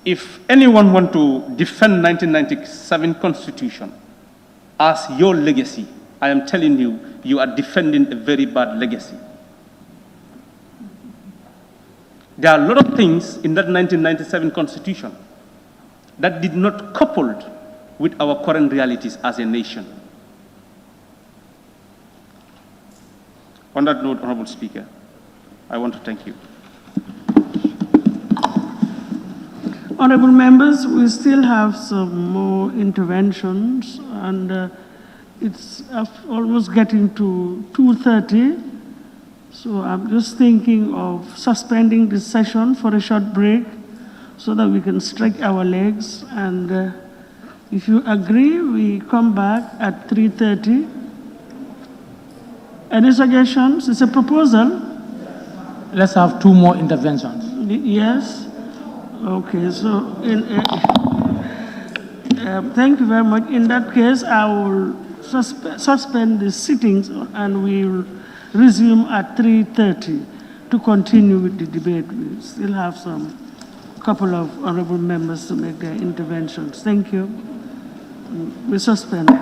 if anyone want to defend 1997 constitution as your legacy, I am telling you, you are defending a very bad legacy. There are a lot of things in that 1997 constitution that did not coupled with our current realities as a nation. On that note, Honorable Speaker, I want to thank you. Honorable members, we still have some more interventions, and it's almost getting to 2:30. So I'm just thinking of suspending this session for a short break so that we can stretch our legs. And if you agree, we come back at 3:30. Any suggestions? It's a proposal. Let's have 2 more interventions. Yes. Okay, so thank you very much. In that case, I will suspend the sittings and we will resume at 3:30 to continue with the debate. We still have some couple of honorable members to make their interventions. Thank you. We suspend.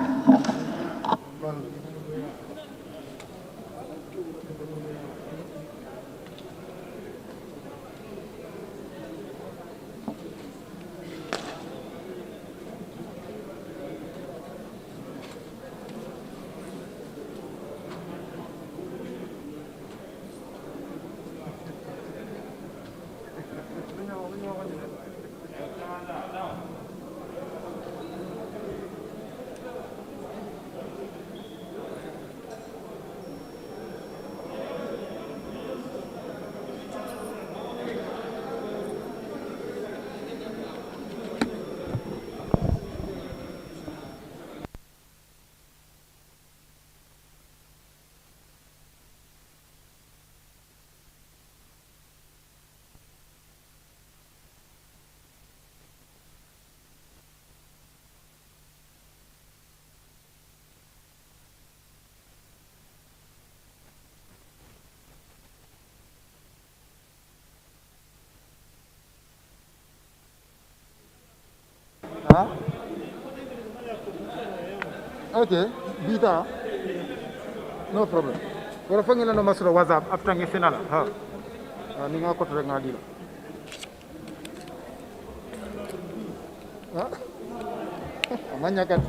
Huh? Okay, bita. No problem. Kalau fangin na masuk WhatsApp after ngi final. Ha. Ni nga ko rek ngadi la. Ha? Amanya kan.